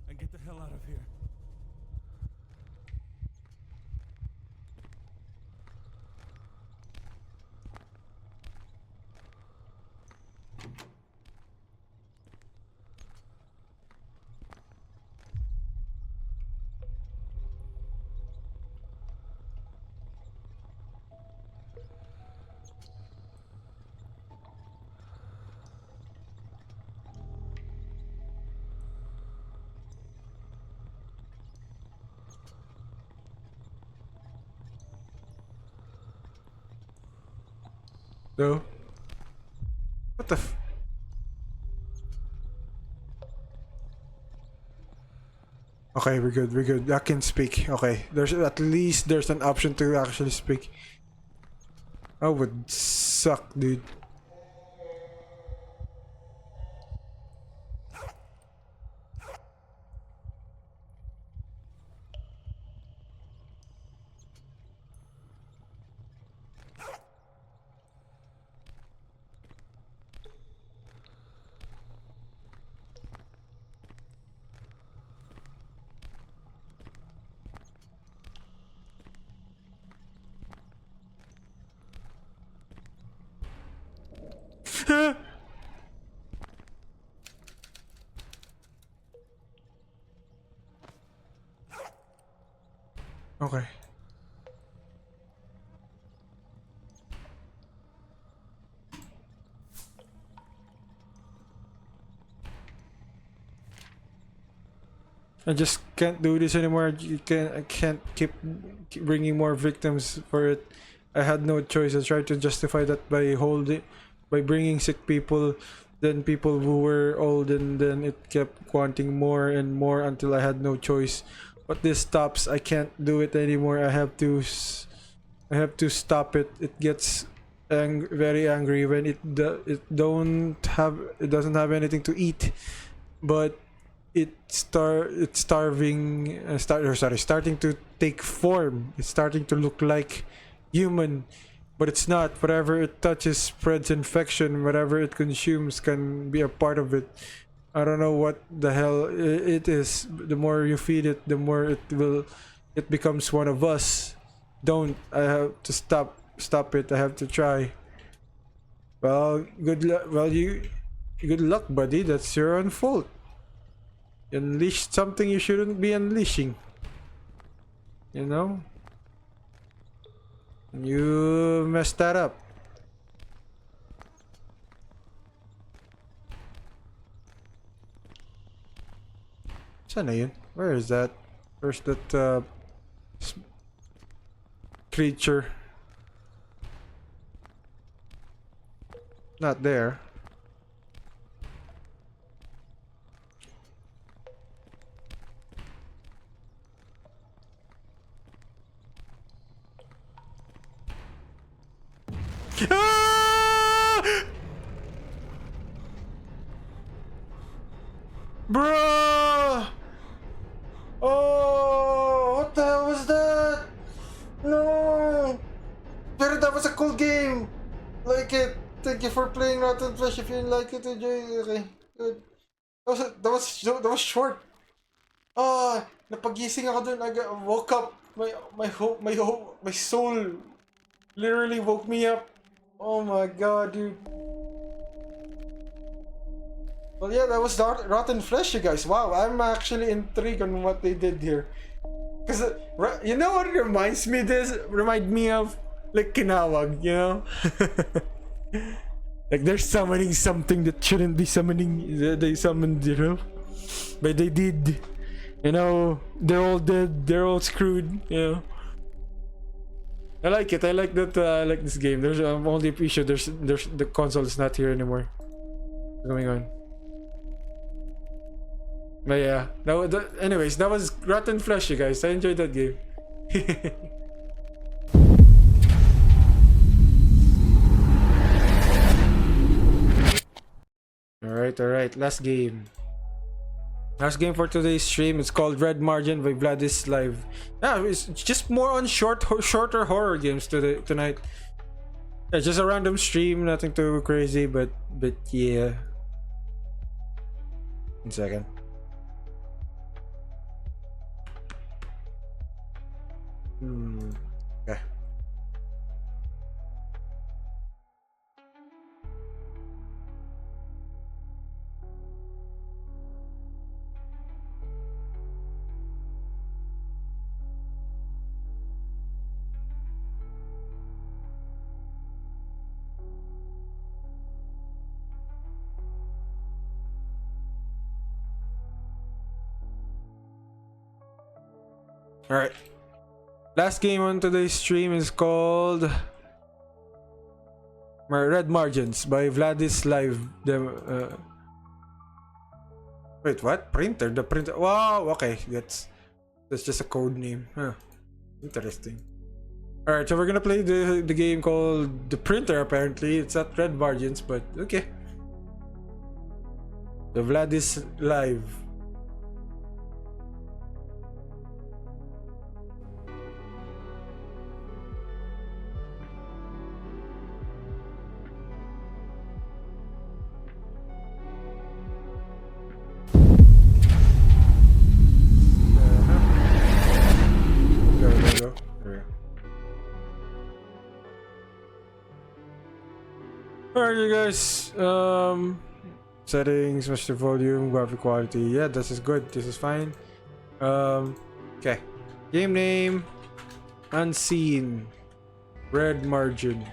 and get the hell out of here. No. What the f- Okay, we're good, we're good. I can speak. Okay. There's at least there's an option to actually speak. I would suck, dude. Okay. I just can't do this anymore. I can't keep bringing more victims for it. I had no choice. I tried to justify that by bringing sick people, then people who were old, and then it kept wanting more and more until I had no choice. But this stops. I can't do it anymore. I have to stop it. It gets very angry when it doesn't have anything to eat, but it's starving. Starting to take form. It's starting to look like human, but it's not. Whatever it touches spreads infection. Whatever it consumes can be a part of it. I don't know what the hell it is. The more you feed it, the more it becomes one of us. Don't. I have to stop it. I have to try. Well, good luck. Good luck, buddy. That's your own fault. You unleashed something you shouldn't be unleashing. You know? You messed that up. Saan na yun? Where is that? Where's that creature. Not there. Ah! Bruh! Oh, what the hell was that? No! Pero that was a cool game! Like it. Thank you for playing Rotten Flesh. If you didn't like it, enjoy it. Okay, good. That was short. Ah, napagising ako dun. I woke up. My soul literally woke me up. Oh my god, dude. Well, yeah, that was Rotten Flesh, you guys. Wow, I'm actually intrigued on what they did here. Cause you know what it reminds me of? Like Kinawag, you know? Like they're summoning something that shouldn't be summoning. They summoned, you know? But they did. You know, they're all dead. They're all screwed, you know? I like it. I like that. I like this game. There's only an issue. There's the console is not here anymore. What's going on? But yeah, anyways, that was Rotten Flesh, you guys. I enjoyed that game. Alright. Last game. Last game for today's stream. It's called Red Margin by Vladis Live. Yeah, it's just more on shorter horror games tonight. Yeah, just a random stream, nothing too crazy, but yeah. 1 second. Okay. Alright. Last game on today's stream is called Red Margins by Vladis Live. Wait, what? Printer? The printer? Wow, okay. That's just a code name. Huh. Interesting. Alright, so we're gonna play the game called The Printer, apparently. It's not Red Margins, but okay. The Vladis Live. Alright, you guys. Settings, master volume, graphic quality. Yeah, this is good. This is fine. Okay. Game name: Unseen. Red Margin.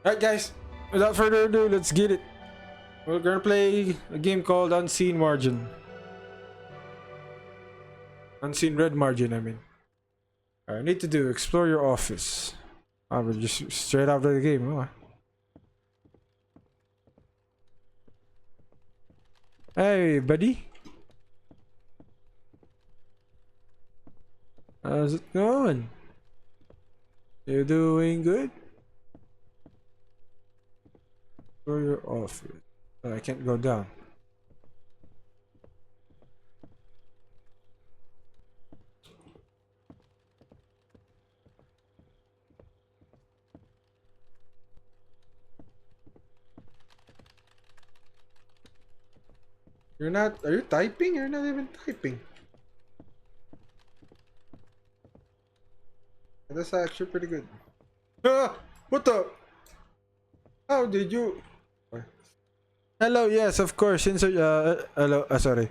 Alright, guys. Without further ado, let's get it. We're gonna play a game called Unseen Margin. Unseen Red Margin, I mean. I need to do explore your office. I will just straight after the game. Oh. Hey, buddy. How's it going? You doing good? Explore your office. Oh, I can't go down. You're not. Are you typing? You're not even typing. That's actually pretty good. Ah! What the? How did you? Hello. Yes, of course. Hello. Sorry.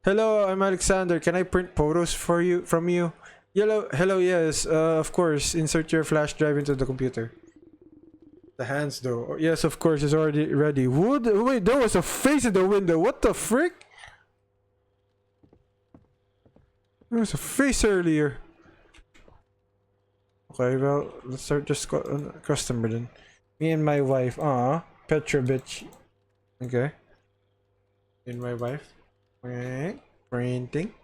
Hello. I'm Alexander. Can I print photos for you from you? Hello. Yes. Of course. Insert your flash drive into the computer. The hands though. Yes, of course, it's already ready. Wood? Wait, there was a face in the window. What the frick? There was a face earlier. Okay, well, let's start just customer then. Me and my wife. Petrovich. Okay. Me and my wife. Okay. Printing.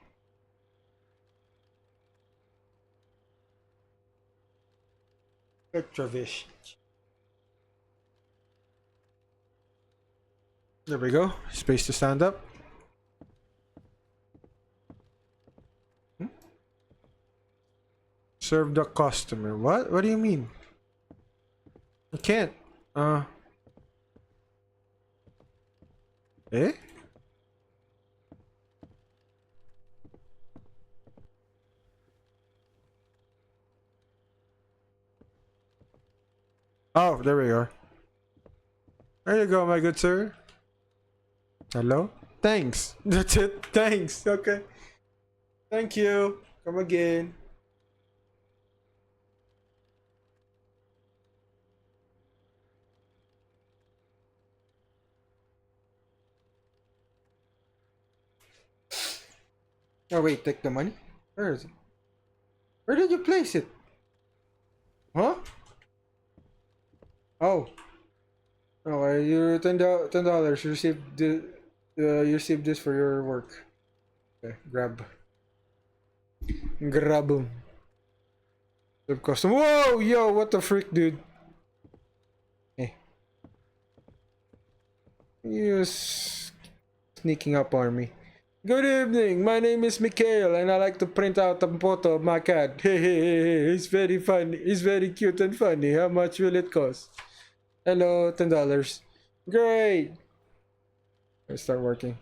Petrovich. There we go. Space to stand up. Serve the customer. What? What do you mean? I can't. Eh? Oh, there we are. There you go, my good sir. Hello? Thanks. That's it. Thanks. Okay. Thank you. Come again. Oh wait, take the money? Where is it? Where did you place it? Huh? Oh. Oh, you $10. You received you received this for your work. Okay, grab 'em. Sub custom. Whoa, yo, what the frick, dude? Hey. You sneaking up on me. Good evening, my name is Mikhail and I like to print out a photo of my cat. Hey, he's very funny, he's very cute and funny. How much will it cost? Hello, $10. Great! Let's start working.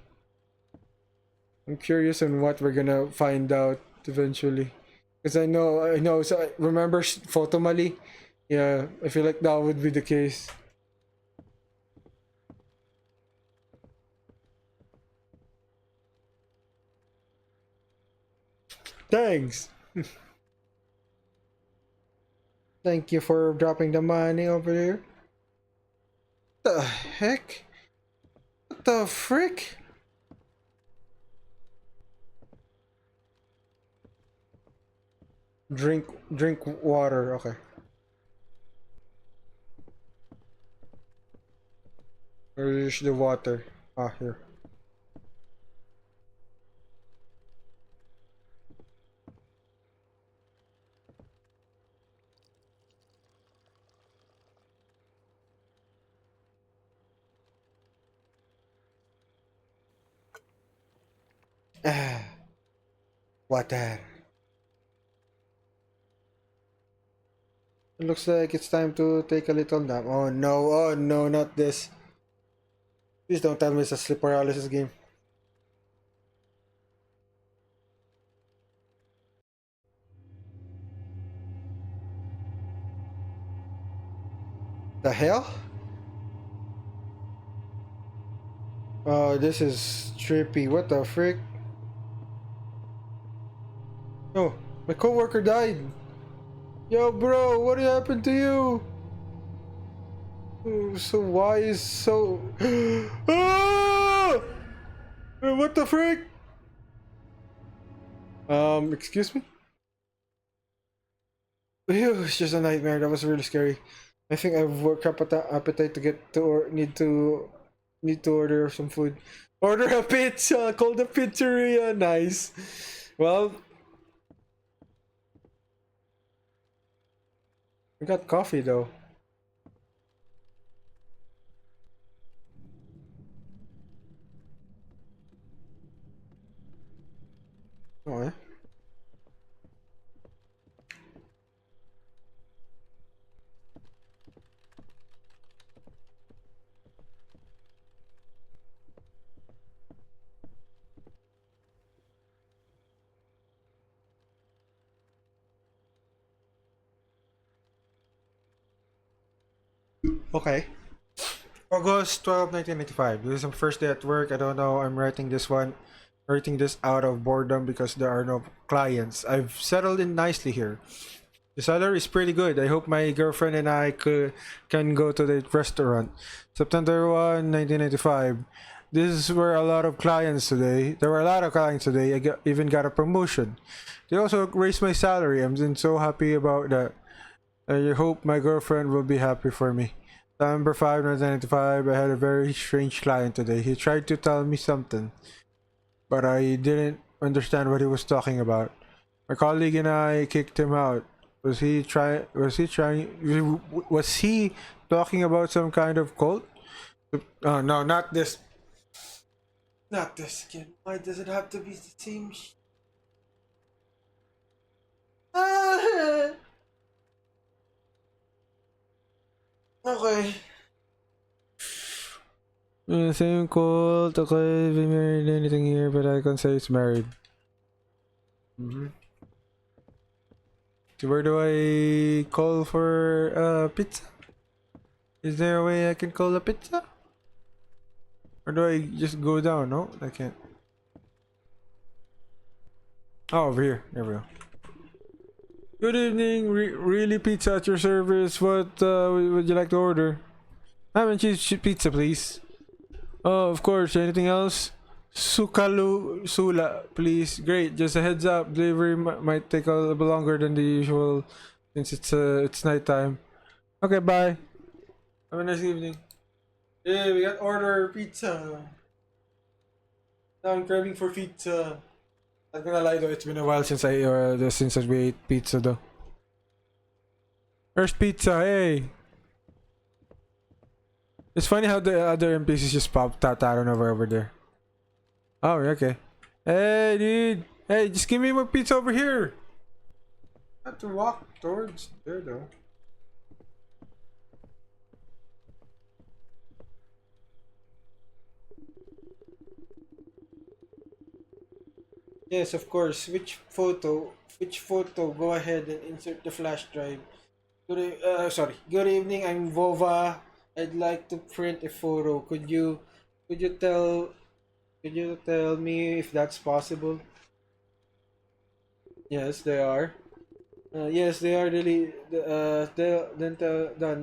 I'm curious on what we're gonna find out eventually. Because I know, so remember Photomali? Yeah, I feel like that would be the case. Thanks. Thank you for dropping the money over there. What the heck? What the frick? Drink water. Okay. Where's the water? Ah, here. Water. It looks like it's time to take a little nap. Oh no, not this. Please don't tell me it's a sleep paralysis game. The hell? Oh, this is trippy. What the frick? Oh, my coworker died. Yo, bro, what happened to you? Oh, so why is so? Ah! What the frick? Excuse me? Ew, it's just a nightmare. That was really scary. I think I've worked up an appetite to get to or need to order some food. Order a pizza. Call the pizzeria. Nice. Well, we got coffee though. Oh, yeah. Okay. August 12, 1995. This is my first day at work. I don't know. I'm writing this out of boredom because there are no clients. I've settled in nicely here. The salary is pretty good. I hope my girlfriend and I can go to the restaurant. September 1, 1995. This were a lot of clients today. There were a lot of clients today. Even got a promotion. They also raised my salary. I'm so happy about that. I hope my girlfriend will be happy for me. Number 5, 1995. I had a very strange client today. He tried to tell me something, but I didn't understand what he was talking about. My colleague and I kicked him out. Was he talking about some kind of cult? Oh no, not this. Not this again. Why does it have to be the same Okay. Same cult. Okay, we married anything here, but I can't say it's married. So where do I call for pizza? Is there a way I can call a pizza? Or do I just go down? No, I can't. Oh, over here. There we go. Good evening. Really pizza at your service. What would you like to order? Ham and cheese pizza, please. Oh, of course. Anything else? Sukalu Sula, please. Great. Just a heads up. Delivery might take a little bit longer than the usual since it's nighttime. Okay, bye. Have a nice evening. Yeah, we got order pizza. Now I'm craving for pizza. Not gonna lie though, it's been a while since we ate pizza though. Where's pizza? Hey. It's funny how the other NPCs just popped out over there. Oh, okay. Hey, dude. Hey, just give me more pizza over here. I have to walk towards there though. Yes, of course. Which photo? Go ahead and insert the flash drive. Good evening. I'm Vova. I'd like to print a photo. Could you tell me if that's possible? Yes, they are. Yes, they are.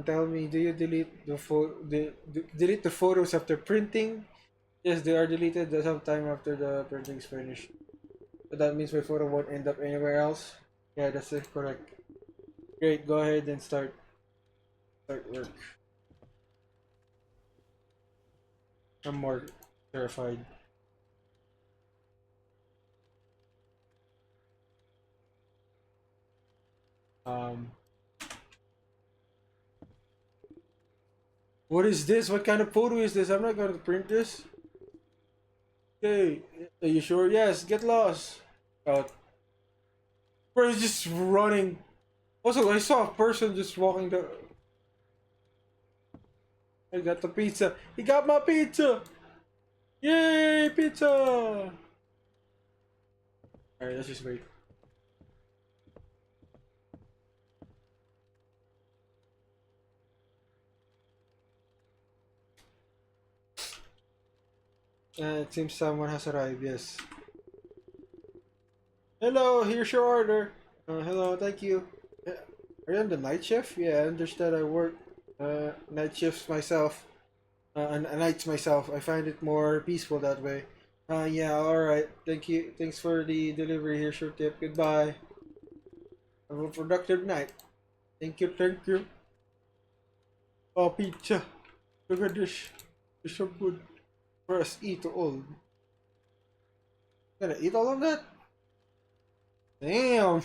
Tell me. Do you delete delete the photos after printing? Yes, they are deleted sometime after the printing is finished. So that means my photo won't end up anywhere else. Yeah, that's it. Correct. Great. Go ahead and start work. I'm more terrified. What is this? What kind of photo is this? I'm not going to print this. Okay, are you sure? Yes, get lost. Bro, he's just running. Also, I saw a person just walking the... I got the pizza. He got my pizza! Yay, pizza! Alright, let's just wait. It seems someone has arrived, yes. Hello, here's your order. Hello, thank you. Are you on the night shift? Yeah, I understand. I work night shifts myself. Nights myself. I find it more peaceful that way. Yeah, alright. Thank you. Thanks for the delivery. Here's your tip. Goodbye. Have a productive night. Thank you. Oh, pizza. Look at this. It's so good. First, eat all. Gonna eat all of that? Damn!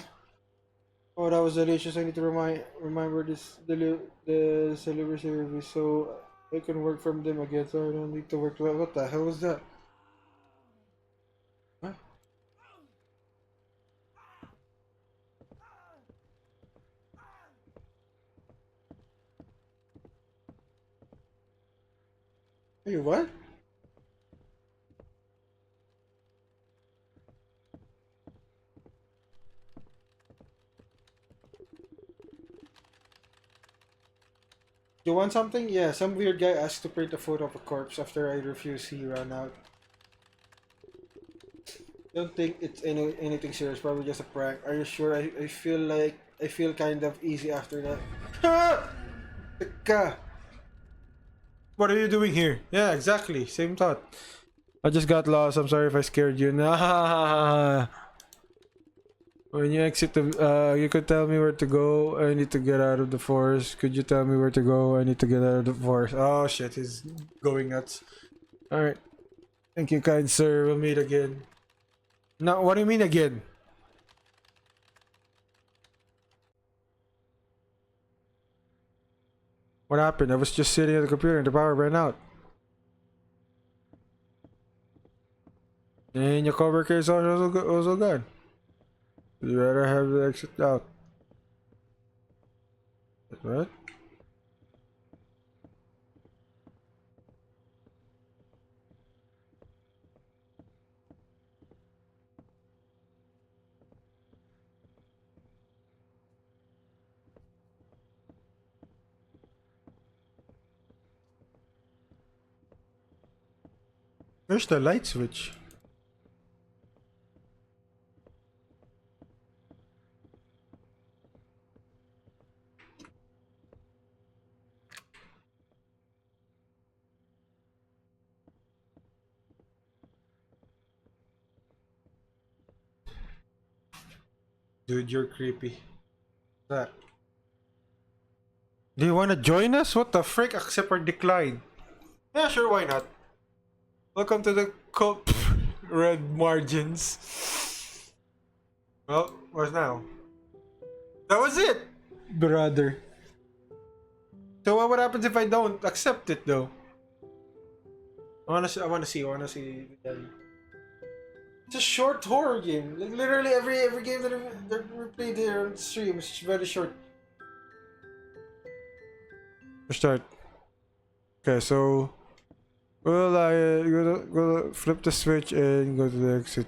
Oh, that was delicious. I need to remember the delivery service so I can work from them again. So I don't need to work. What the hell was that? Huh? Hey, what? You want something? Yeah, some weird guy asked to print a photo of a corpse. After I refused, he ran out. Don't think it's anything serious. Probably just a prank. Are you sure? I feel kind of easy after that. Teka! What are you doing here? Yeah, exactly. Same thought. I just got lost. I'm sorry if I scared you. Nah. When you exit the, you could tell me where to go. I need to get out of the forest. Could you tell me where to go? I need to get out of the forest. Oh shit, he's going nuts. Alright. Thank you, kind sir. We'll meet again. No, what do you mean again? What happened? I was just sitting at the computer and the power ran out. And your coworker is also gone. You better have the exit out. Right? Where's the light switch? Dude, you're creepy. What's that? Do you want to join us? What the frick? Accept or decline? Yeah, sure, why not? Welcome to the cult. Red margins. Well, what's now? That was it, brother. So what happens if I don't accept it though? I wanna see. It's a short horror game. Like literally every game that we played here on stream is very short. Start. Okay, so well, I go flip the switch and go to the exit.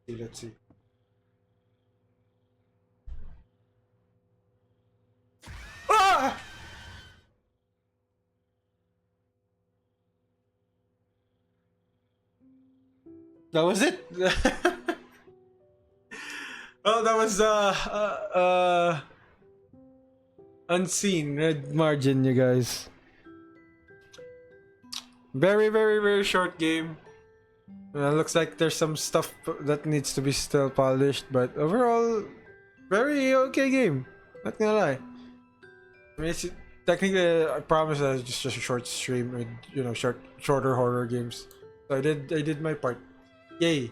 Let's see. Ah! That was it. Well, that was unseen red margin, you guys. Very short game. Looks like there's some stuff that needs to be still polished, but overall, very okay game. Not gonna lie. I mean, it's technically, I promise that it's just a short stream with shorter horror games. So I did my part. Yay!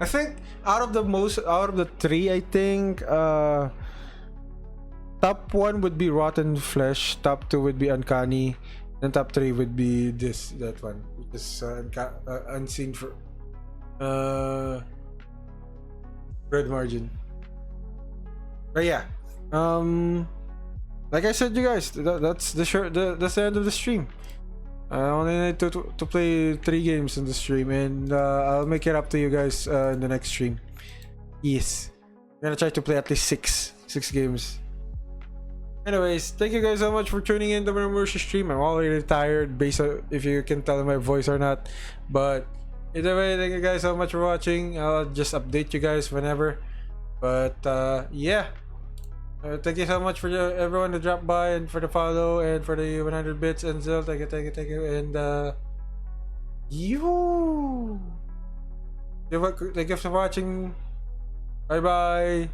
I think out of the three, I think top one would be Rotten Flesh, top two would be Uncanny, and top three would be that one, which is unseen for red margin. But yeah, like I said, you guys, that's that's the end of the stream. I only need to play 3 games in the stream, and I'll make it up to you guys in the next stream. Yes, I'm gonna try to play at least six games. Anyways, thank you guys so much for tuning in to my Murushii stream. I'm already tired, based on if you can tell my voice or not. But either way, thank you guys so much for watching. I'll just update you guys whenever. But yeah. Thank you so much for everyone to drop by and for the follow and for the 100 bits and Zil. Thank you. And thank you for watching. Bye bye.